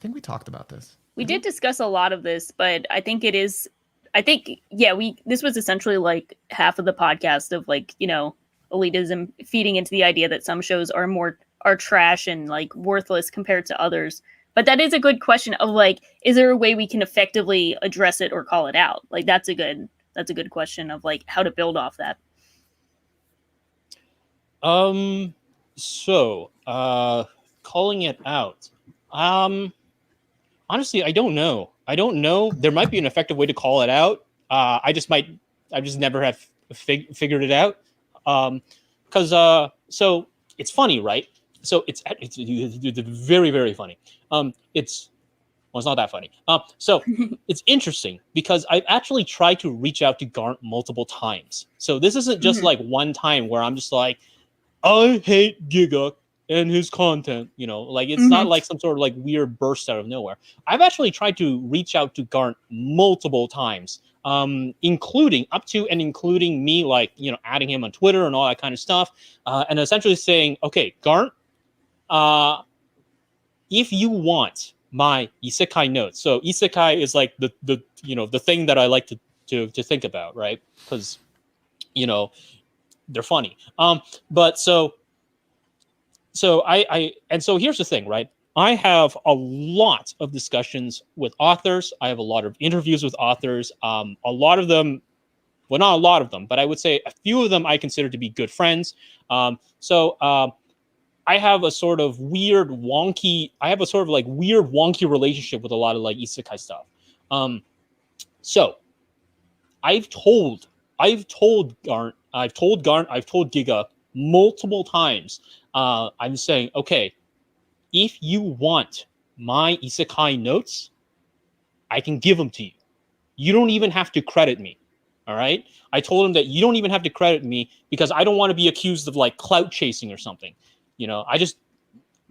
think we talked about this. We did discuss a lot of this, but I think this was essentially like half of the podcast of like, elitism feeding into the idea that some shows are trash and like worthless compared to others. But that is a good question of like, is there a way we can effectively address it or call it out? Like that's a good question of like how to build off that. So calling it out. Honestly, I don't know. There might be an effective way to call it out. I just never have figured it out. So it's funny, right? So it's very, very funny. It's not that funny. So it's interesting because I've actually tried to reach out to Garnt multiple times. So this isn't just like one time where I'm just like, I hate Gigguk and his content, like it's not like some sort of like weird burst out of nowhere. I've actually tried to reach out to Garnt multiple times, including me, like, adding him on Twitter and all that kind of stuff. And essentially saying, okay, Garnt, if you want my isekai notes, so isekai is like the thing that I like to think about, right? Because, they're funny. But so here's the thing, right? I have a lot of discussions with authors. I have a lot of interviews with authors. A lot of them, well, not a lot of them, but I would say a few of them I consider to be good friends. I have a sort of weird wonky relationship with a lot of like isekai stuff. So I've told Gigguk multiple times. I'm saying, okay, if you want my isekai notes, I can give them to you. You don't even have to credit me. All right. I told him that you don't even have to credit me because I don't want to be accused of like clout chasing or something. I'm just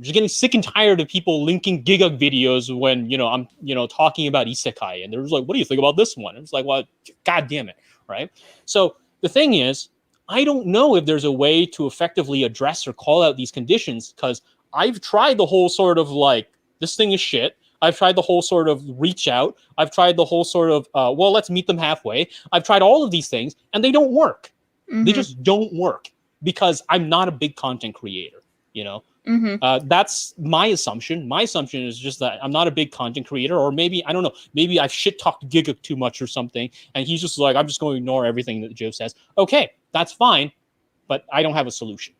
getting sick and tired of people linking Gigguk videos when, I'm, talking about isekai. And they're just like, what do you think about this one? And it's like, well, God damn it. Right. So the thing is, I don't know if there's a way to effectively address or call out these conditions because I've tried the whole sort of like, this thing is shit. I've tried the whole sort of reach out. I've tried the whole sort of, well, let's meet them halfway. I've tried all of these things and they don't work. They just don't work because I'm not a big content creator, you know? That's my assumption. My assumption is just that I'm not a big content creator, or maybe, I don't know, maybe I've shit talked Gigguk too much or something. And he's just like, I'm just going to ignore everything that Joe says. Okay, that's fine, but I don't have a solution.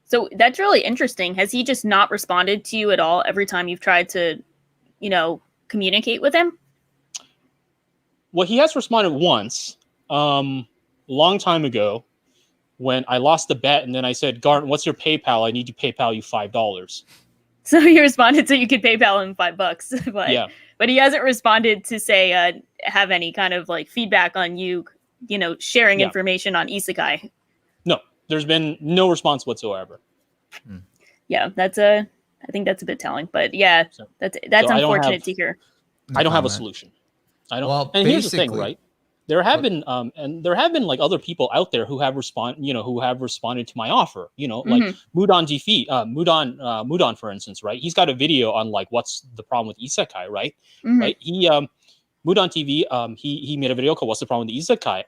So that's really interesting. Has he just not responded to you at all every time you've tried to, you know, communicate with him? Well, he has responded once, long time ago, when I lost the bet, and then I said, Garnt, what's your PayPal? I need to PayPal you $5. So he responded so you could PayPal him $5. But, yeah. But he hasn't responded to say, have any kind of like feedback on you, you know, sharing information on isekai. No, there's been no response whatsoever. Yeah, I think that's a bit telling, but yeah, that's unfortunate to hear. I don't have a solution. I don't. Well, and here's the thing, right? There have been like other people out there who have responded to my offer, you know, like Mudon, for instance, right? He's got a video on like what's the problem with isekai, right? Right? He Mudon TV, he made a video called "What's the Problem with the Isekai?"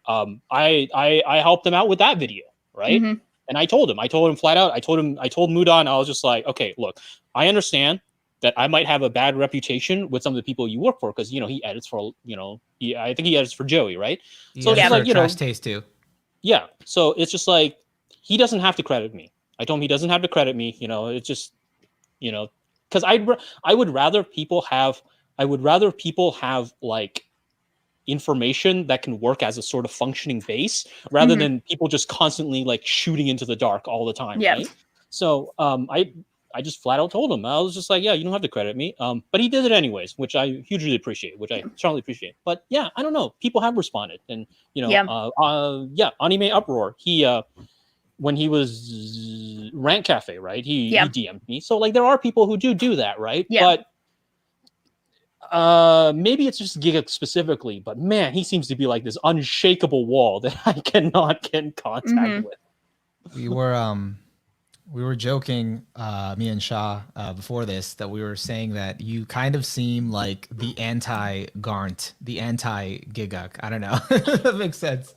I helped him out with that video, right? And I told him flat out. I told Mudon, I was just like, okay, look, I understand that I might have a bad reputation with some of the people you work for, because you know he edits for, you know, I think he edits for Joey, right? So it's like, you know, Trash Taste too. Yeah, so it's just like he doesn't have to credit me. I told him he doesn't have to credit me. You know, it's just, you know, because I would rather people have like information that can work as a sort of functioning base rather than people just constantly like shooting into the dark all the time. Right? So I just flat out told him, I was just like, yeah, you don't have to credit me. But he did it anyways, which I hugely appreciate, which I strongly appreciate. But yeah, I don't know. People have responded, and you know, Anime Uproar. He when he was Rant Cafe, right? He DM'd me. So like there are people who do that, right? Yeah. But maybe it's just Gigguk specifically, but man, he seems to be like this unshakable wall that I cannot get in contact with. We were joking, me and Shah, before this, that we were saying that you kind of seem like the anti-Garnt, the anti-Gigguk. I don't know. That makes sense.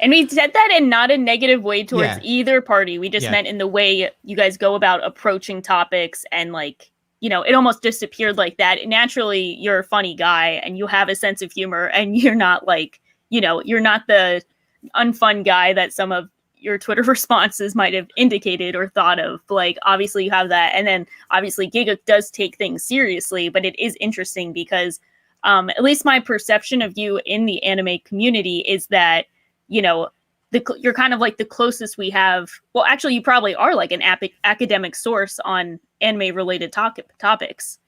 And we said that in not a negative way towards either party. We just meant in the way you guys go about approaching topics, and like, you know, it almost disappeared like that. Naturally, you're a funny guy and you have a sense of humor, and you're not like, you know, you're not the unfun guy that some of your Twitter responses might have indicated or thought of. Like, obviously you have that. And then obviously Gigguk does take things seriously, but it is interesting because at least my perception of you in the anime community is that, you know, you're kind of like the closest we have. Well, actually, you probably are like an academic source on anime related topics.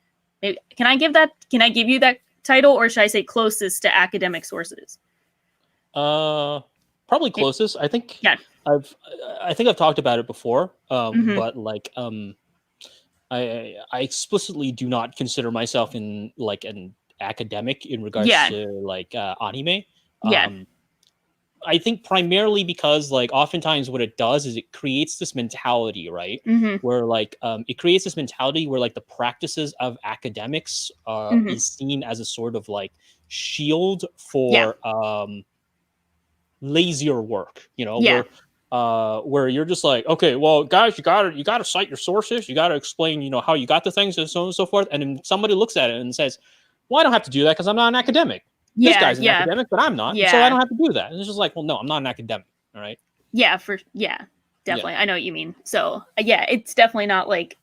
Maybe, can I give you that title, or should I say closest to academic sources? Probably closest. I think. Yeah. I think I've talked about it before, but like I explicitly do not consider myself in like an academic in regards to like anime. I think primarily because like oftentimes what it does is it creates this mentality, right? Where like it creates this mentality where like the practices of academics is seen as a sort of like shield for lazier work, you know, where you're just like, okay, well, guys, you gotta cite your sources, you gotta explain, you know, how you got the things, and so on and so forth. And then somebody looks at it and says, well, I don't have to do that because I'm not an academic. This guy's an academic, but I'm not, so I don't have to do that. And it's just like, well, no, I'm not an academic. All right. Definitely. I know what you mean. So it's definitely not like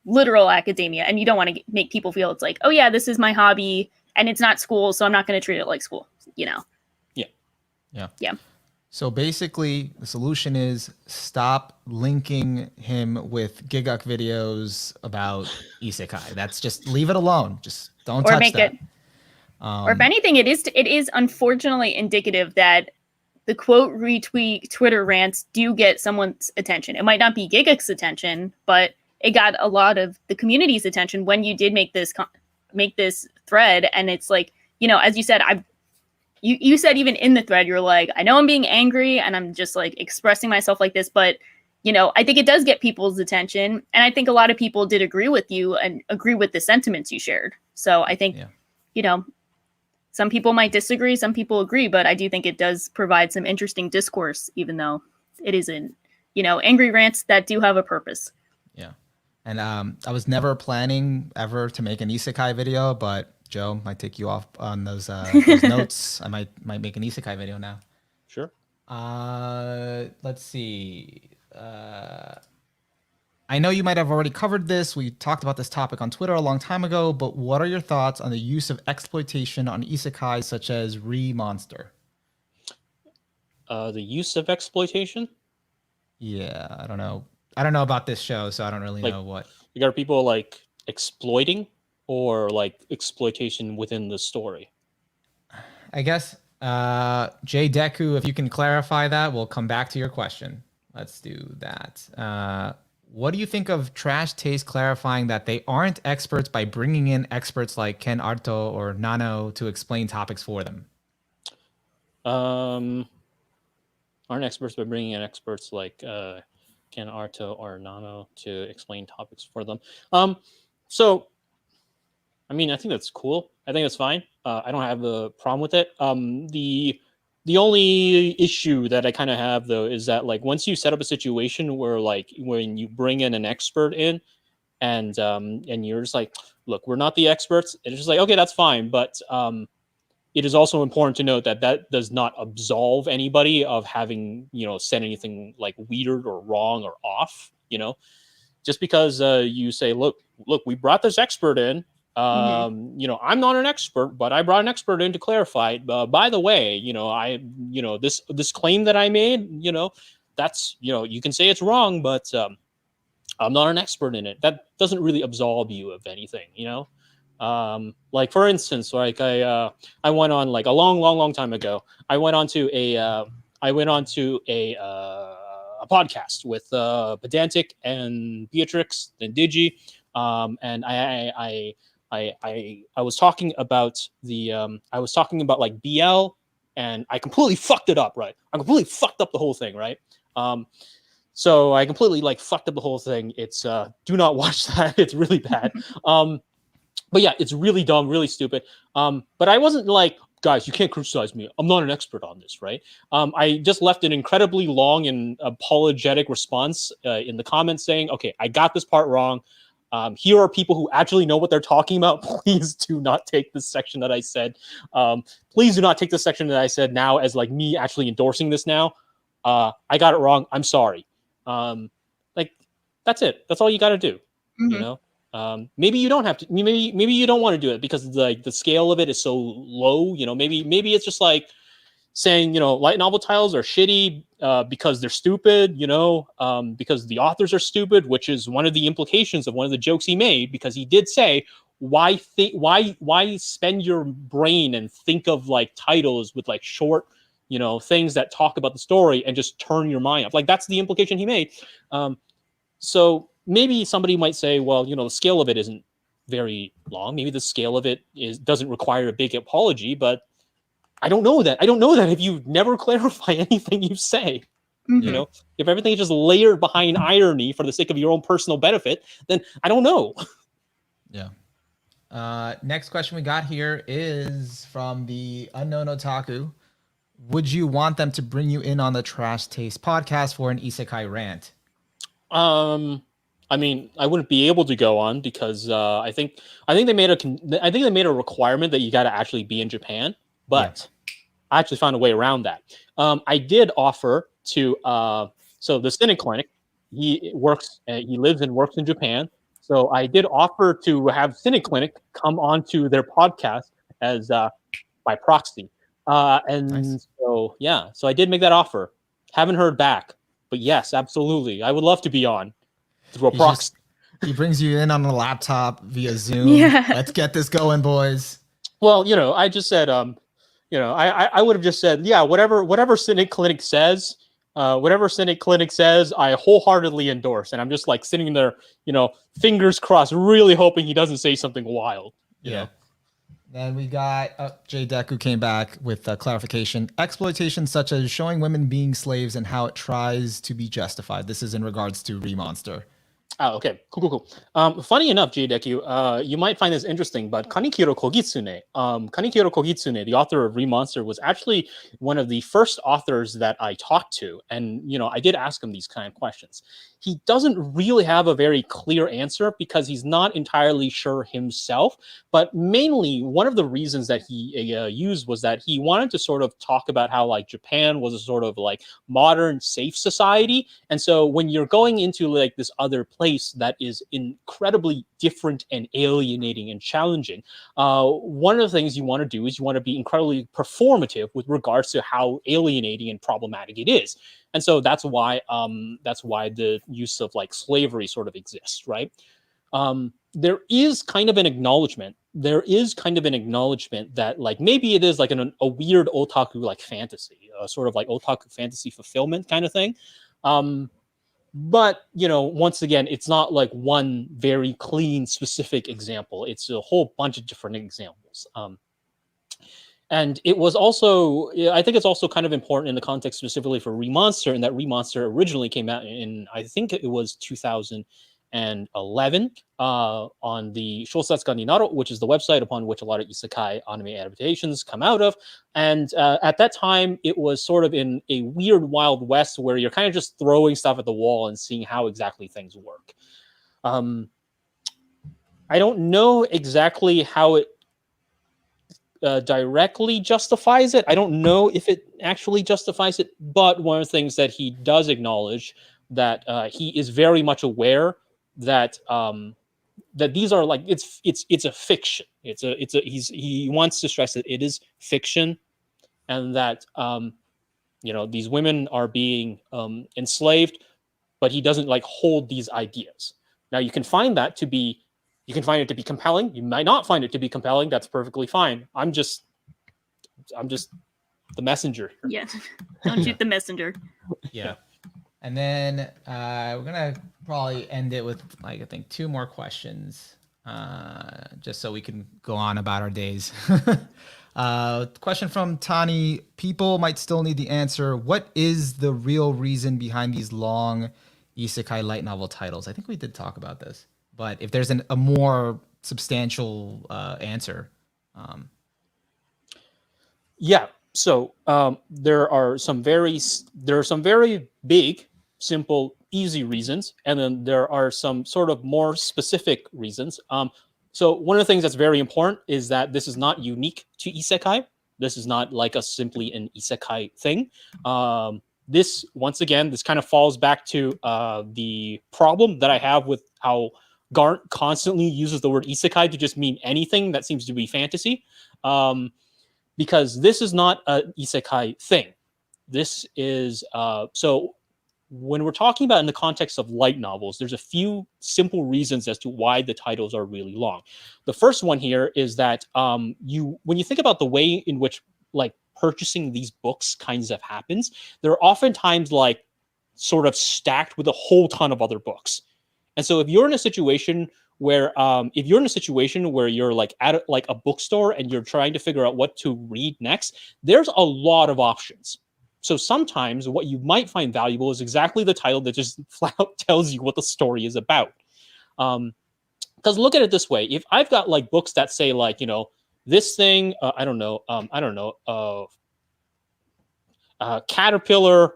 literal academia, and you don't want to make people feel it's like, oh yeah, this is my hobby and it's not school, so I'm not going to treat it like school, you know? Yeah. So basically, the solution is stop linking him with Gigguk videos about isekai. That's just leave it alone. Just don't touch that. Or if anything, it is unfortunately indicative that the quote retweet Twitter rants do get someone's attention. It might not be Gigguk's attention, but it got a lot of the community's attention when you did make this thread. And it's like, you know, as you said, you said even in the thread, you're like, I know I'm being angry and I'm just like expressing myself like this, but I think it does get people's attention. And I think a lot of people did agree with you and agree with the sentiments you shared. So I think, some people might disagree, some people agree, but I do think it does provide some interesting discourse, even though it isn't, angry rants that do have a purpose. Yeah. And I was never planning ever to make an isekai video, but Joe might take you off on those notes. I might make an isekai video now. Sure. Let's see. I know you might have already covered this. We talked about this topic on Twitter a long time ago, but what are your thoughts on the use of exploitation on isekai such as Remonster? The use of exploitation? Yeah, I don't know. I don't know about this show, so I don't really know what. You got people like exploiting or like exploitation within the story? I guess, Jay Deku, if you can clarify that, we'll come back to your question. Let's do that. What do you think of Trash Taste clarifying that they aren't experts by bringing in experts like Ken Arto or Nano to explain topics for them? Aren't experts by bringing in experts like Ken Arto or Nano to explain topics for them. So, I mean, I think that's cool. I think that's fine. I don't have a problem with it. The only issue that I kind of have though is that like once you set up a situation where like when you bring in an expert in and you're just like, look, we're not the experts. It's just like, okay, that's fine, but it is also important to note that that does not absolve anybody of having said anything like weird or wrong or off. Just because you say, look, we brought this expert in. I'm not an expert, but I brought an expert in to clarify it. By the way, this claim that I made, that's, you can say it's wrong, but I'm not an expert in it. That doesn't really absolve you of anything, like for instance, like I went on like a long time ago, I went on to a podcast with Pedantic and Beatrix and Digi. And I was talking about like BL, and I completely fucked it up, right? I completely fucked up the whole thing, right? So I completely like fucked up the whole thing. It's do not watch that. It's really bad. But yeah, it's really dumb, really stupid. But I wasn't like, guys, you can't criticize me. I'm not an expert on this, right? I just left an incredibly long and apologetic response in the comments saying, okay, I got this part wrong. Here are people who actually know what they're talking about. Please do not take this section that I said. Please do not take this section that I said now as like me actually endorsing this now. I got it wrong. I'm sorry. Like that's it. That's all you got to do. Maybe you don't have to. Maybe you don't want to do it because like the scale of it is so low. Maybe it's just like saying light novel titles are shitty because they're stupid, because the authors are stupid, which is one of the implications of one of the jokes he made, because he did say why spend your brain and think of like titles with like short things that talk about the story and just turn your mind off. Like that's the implication he made. So maybe somebody might say, well, the scale of it isn't very long. Maybe the scale of it doesn't require a big apology, but I don't know that. I don't know that if you never clarify anything you say. If everything is just layered behind irony for the sake of your own personal benefit, then I don't know. Yeah. Next question we got here is from the Unknown Otaku. Would you want them to bring you in on the Trash Taste podcast for an isekai rant? I mean, I wouldn't be able to go on because I think they made a requirement that you got to actually be in Japan. But I actually found a way around that. I did offer to so the Cynic Clinic. He lives and works in Japan. So I did offer to have Cynic Clinic come onto their podcast as by proxy. Nice. So I did make that offer. Haven't heard back, but yes, absolutely, I would love to be on through a proxy. He brings you in on a laptop via Zoom. Yeah. Let's get this going, boys. Well, I just said I would have just said, yeah, whatever Cynic Clinic says, I wholeheartedly endorse. And I'm just like sitting there, fingers crossed, really hoping he doesn't say something wild. You know? Then we got Jay Deku came back with clarification. Exploitation such as showing women being slaves and how it tries to be justified. This is in regards to Remonster. Oh, okay. Cool. Funny enough, Jideku, you might find this interesting, but Kanikiro Kogitsune, the author of Remonster, was actually one of the first authors that I talked to. And, I did ask him these kind of questions. He doesn't really have a very clear answer because he's not entirely sure himself. But mainly, one of the reasons that he used was that he wanted to sort of talk about how, like, Japan was a sort of, like, modern, safe society. And so when you're going into, like, this other place that is incredibly different and alienating and challenging, one of the things you want to do is you want to be incredibly performative with regards to how alienating and problematic it is. And so that's why the use of, like, slavery sort of exists, right? There is kind of an acknowledgement that, like, maybe it is like a weird otaku, like, fantasy, sort of like otaku fantasy fulfillment kind of thing. But, once again, it's not like one very clean, specific example. It's a whole bunch of different examples. And it was also, I think it's also kind of important in the context specifically for Remonster, and that Remonster originally came out in, I think it was 2011, on the Shosatsuka ni Naro, which is the website upon which a lot of isekai anime adaptations come out of. And at that time, it was sort of in a weird Wild West where you're kind of just throwing stuff at the wall and seeing how exactly things work. I don't know exactly how it directly justifies it. I don't know if it actually justifies it, but one of the things that he does acknowledge that he is very much aware that that these are, like, it's a fiction. He wants to stress that it is fiction, and that these women are being enslaved, but he doesn't, like, hold these ideas. Now you can find it to be compelling. You might not find it to be compelling. That's perfectly fine. I'm just the messenger. Yeah. Don't shoot the messenger. Yeah. And then we're gonna probably end it with, like, I think 2 more questions, just so we can go on about our days. Question from Tani. People might still need the answer. What is the real reason behind these long isekai light novel titles? I think we did talk about this, but if there's a more substantial answer. Yeah. So there are some very big, simple, easy reasons, and then there are some sort of more specific reasons. So one of the things that's very important is that this is not unique to isekai. This is not like simply an isekai thing. This, once again, this kind of falls back to the problem that I have with how Garnt constantly uses the word isekai to just mean anything that seems to be fantasy. Because this is not an isekai thing. This is so when we're talking about in the context of light novels, there's a few simple reasons as to why the titles are really long. The first one here is that when you think about the way in which, like, purchasing these books kinds of happens, they're oftentimes, like, sort of stacked with a whole ton of other books. And so if you're in a situation where you're, like, at a bookstore and you're trying to figure out what to read next, there's a lot of options. So sometimes what you might find valuable is exactly the title that just flat out tells you what the story is about. Because look at it this way: if I've got, like, books that say, like, this thing, caterpillar,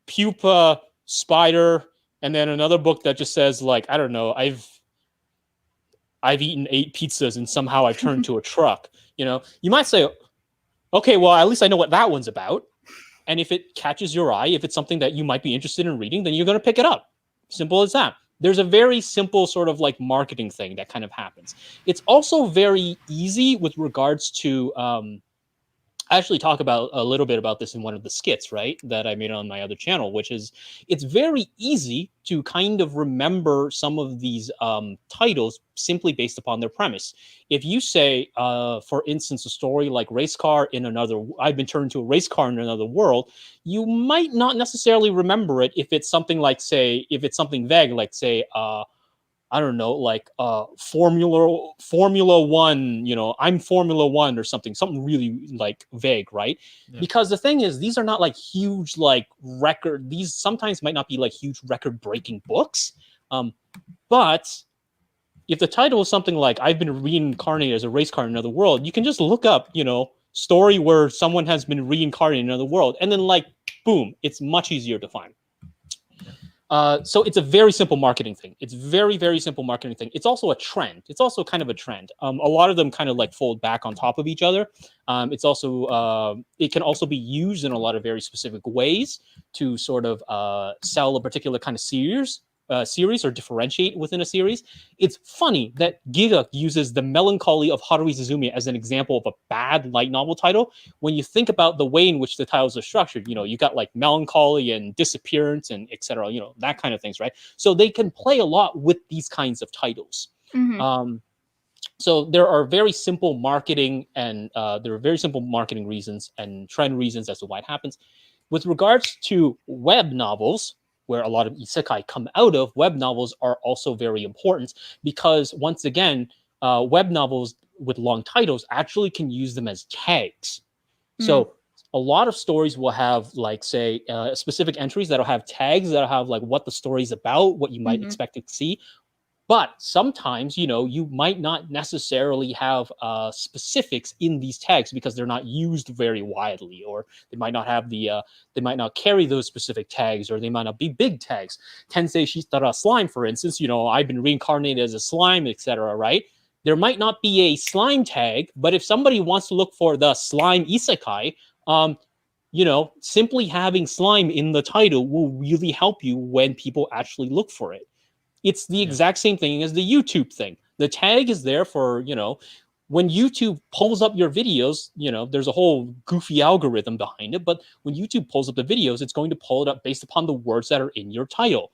pupa, spider, and then another book that just says, like, I don't know, I've eaten 8 pizzas and somehow I've turned to a truck. You might say, okay, well, at least I know what that one's about. And if it catches your eye, if it's something that you might be interested in reading, then you're going to pick it up. Simple as that. There's a very simple sort of, like, marketing thing that kind of happens. It's also very easy with regards to I actually talk about a little bit about this in one of the skits, right, that I made on my other channel, which is it's very easy to kind of remember some of these titles simply based upon their premise. If you say, for instance, a story like I've been turned into a race car in another world, you might not necessarily remember it if it's something like, say, if it's something vague, like, say, I don't know, like Formula One, I'm Formula One or something really like vague, right? Yeah. Because the thing is, these are not like huge like record. These sometimes might not be like huge record-breaking books, but if the title is something like "I've been reincarnated as a race car in another world," you can just look up, story where someone has been reincarnated in another world, and then like, boom, it's much easier to find. So it's a very simple marketing thing. It's very, very simple marketing thing. It's also a trend. It's also kind of a trend. A lot of them kind of like fold back on top of each other. It's also it can also be used in a lot of very specific ways to sort of sell a particular kind of series or differentiate within a series. It's funny that Gigguk uses the melancholy of Haruhi Suzumiya as an example of a bad light novel title. When you think about the way in which the titles are structured, you got like melancholy and disappearance and etc. That kind of things, right? So they can play a lot with these kinds of titles. Mm-hmm. So there are very simple marketing and reasons and trend reasons as to why it happens. With regards to web novels, where a lot of isekai come out of, web novels are also very important because, once again, web novels with long titles actually can use them as tags. So a lot of stories will have, like, say, specific entries that'll have tags that'll have like what the story's about, what you might expect to see. But sometimes, you might not necessarily have specifics in these tags because they're not used very widely, or they might not have they might not carry those specific tags, or they might not be big tags. Tensei Shitara slime, for instance, I've been reincarnated as a slime, etc. Right? There might not be a slime tag, but if somebody wants to look for the slime isekai, simply having slime in the title will really help you when people actually look for it. It's the exact same thing as the YouTube thing. The tag is there for, when YouTube pulls up your videos, there's a whole goofy algorithm behind it. But when YouTube pulls up the videos, it's going to pull it up based upon the words that are in your title.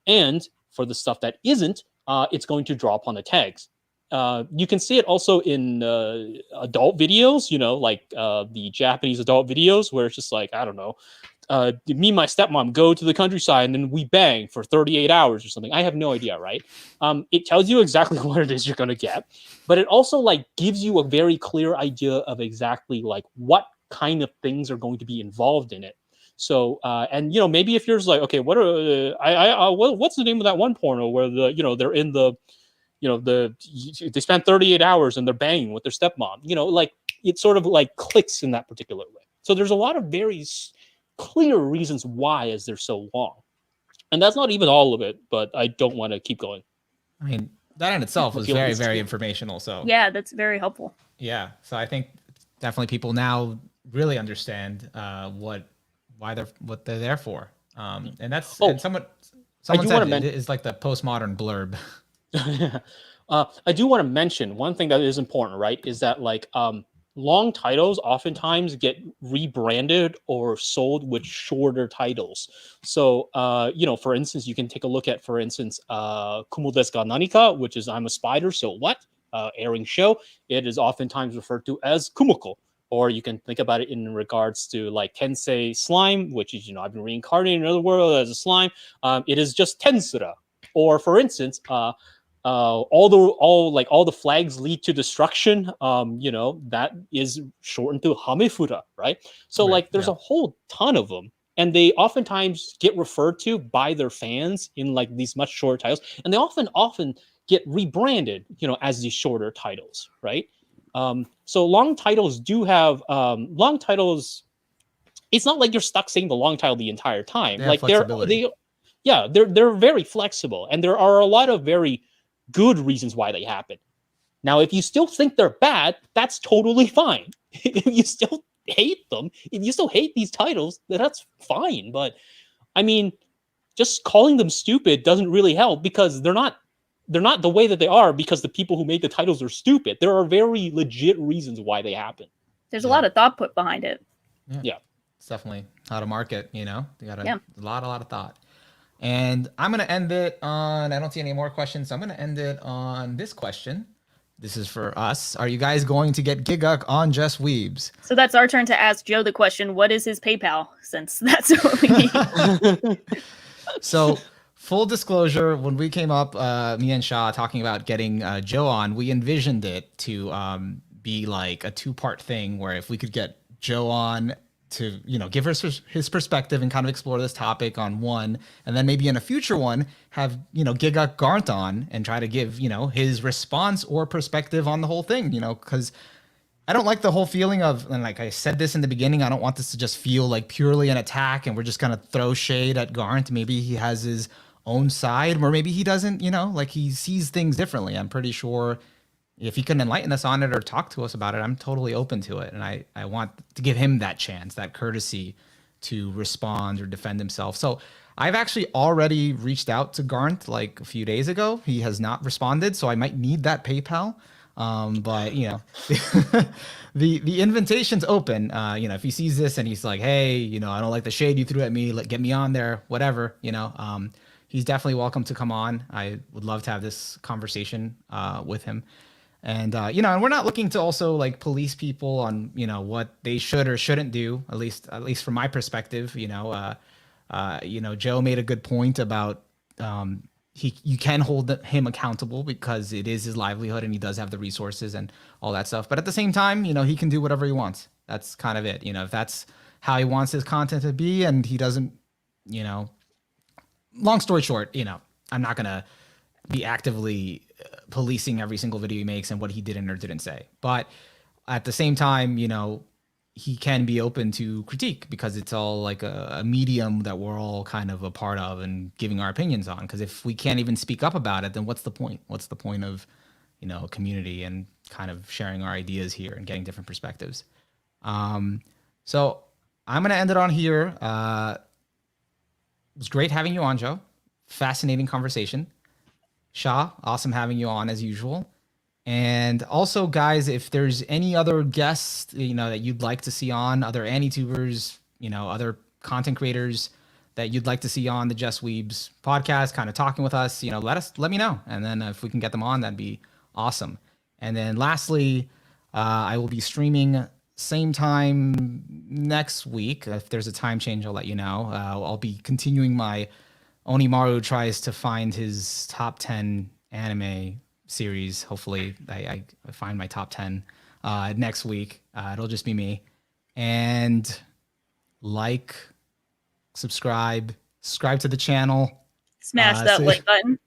And for the stuff that isn't, it's going to draw upon the tags. You can see it also in adult videos, like the Japanese adult videos, where it's just like, I don't know, me and my stepmom go to the countryside and then we bang for 38 hours or something. I have no idea, right? It tells you exactly what it is you're going to get, but it also like gives you a very clear idea of exactly like what kind of things are going to be involved in it. So, and maybe if you're just like, okay, what are what's the name of that one porno where they're in the they spend 38 hours and they're banging with their stepmom, like it sort of like clicks in that particular way. So there's a lot of very clear reasons why as they're so long, and that's not even all of it, but I don't want to keep going. I mean, that in itself was very, very informational. So yeah, that's very helpful. Yeah, so I think definitely people now really understand what they're there for, and that's and someone said it is like the postmodern blurb. I do want to mention one thing that is important, right? Is that like long titles oftentimes get rebranded or sold with shorter titles. So, for instance, you can take a look at, for instance, Kumo desu ka nanika, which is I'm a spider, so what? Airing show. It is oftentimes referred to as Kumoko. Or you can think about it in regards to like Tensei slime, which is, I've been reincarnated in another world as a slime. It is just Tensura. Or for instance, all the flags lead to destruction, that is shortened to Hamefura, right? So there's a whole ton of them, and they oftentimes get referred to by their fans in like these much shorter titles, and they often get rebranded, as these shorter titles, right? So long titles do have long titles. It's not like you're stuck saying the long title the entire time. They're very flexible, and there are a lot of very good reasons why they happen. Now, if you still think they're bad, that's totally fine. If you still hate them, if you still hate these titles, that's fine. But I mean, just calling them stupid doesn't really help, because they're not the way that they are because the people who made the titles are stupid. There are very legit reasons why they happen. There's a lot of thought put behind it. Yeah. It's definitely how to market, they got a lot of thought. And I'm going to end it on, I don't see any more questions, so I'm going to end it on this question. This is for us. Are you guys going to get Gigguk on Just Weebs? So that's our turn to ask Joe the question, what is his PayPal? Since that's what we need. So full disclosure, when we came up, me and Shah talking about getting Joe on, we envisioned it to be like a 2-part thing where if we could get Joe on to, give us his perspective and kind of explore this topic on one, and then maybe in a future one have, Gigguk Garnt on and try to give, his response or perspective on the whole thing, because I don't like the whole feeling of, and like I said this in the beginning, I don't want this to just feel like purely an attack and we're just gonna throw shade at Garnt. Maybe he has his own side, or maybe he doesn't, like he sees things differently. I'm pretty sure if he can enlighten us on it or talk to us about it, I'm totally open to it. And I want to give him that chance, that courtesy to respond or defend himself. So I've actually already reached out to Garnt like a few days ago. He has not responded, so I might need that PayPal. But the invitation's open. If he sees this and he's like, hey, I don't like the shade you threw at me, get me on there, whatever, he's definitely welcome to come on. I would love to have this conversation with him. And and we're not looking to also like police people on what they should or shouldn't do, at least from my perspective. Joe made a good point about you can hold him accountable because it is his livelihood and he does have the resources and all that stuff. But at the same time, he can do whatever he wants. That's kind of it. If that's how he wants his content to be and he doesn't, long story short, I'm not going to be actively policing every single video he makes and what he didn't or didn't say. But at the same time, he can be open to critique because it's all like a medium that we're all kind of a part of and giving our opinions on. Because if we can't even speak up about it, then what's the point? What's the point of, community and kind of sharing our ideas here and getting different perspectives? So I'm going to end it on here. It was great having you on, Joe. Fascinating conversation. Shah, awesome having you on as usual. And also, guys, if there's any other guests, that you'd like to see on, other anitubers, other content creators that you'd like to see on the Just Weebs podcast, kind of talking with us, let me know. And then if we can get them on, that'd be awesome. And then lastly, I will be streaming same time next week. If there's a time change, I'll let you know. I'll be continuing my Onimaru tries to find his top 10 anime series. Hopefully I find my top 10 next week. It'll just be me. And subscribe to the channel. Smash that like button.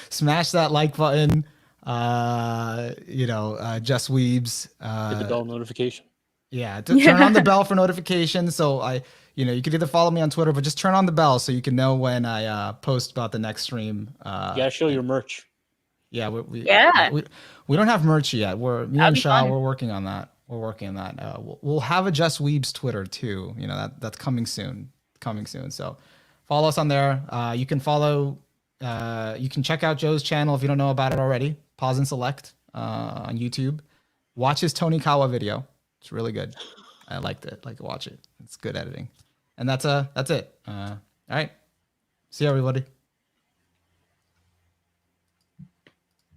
Smash that like button. Just Weebs. Hit the bell notification. Yeah, turn on the bell for notifications. So you could either follow me on Twitter, but just turn on the bell so you can know when I post about the next stream. You gotta show your merch. Yeah, we don't have merch yet. Me and Shah, we're working on that. We'll have a Just Weebs Twitter too. That's coming soon. So follow us on there. You can check out Joe's channel if you don't know about it already. Pause and select on YouTube. Watch his Tony Kawa video. It's really good. I liked it. Watch it. It's good editing. And that's it. All right. See you, everybody.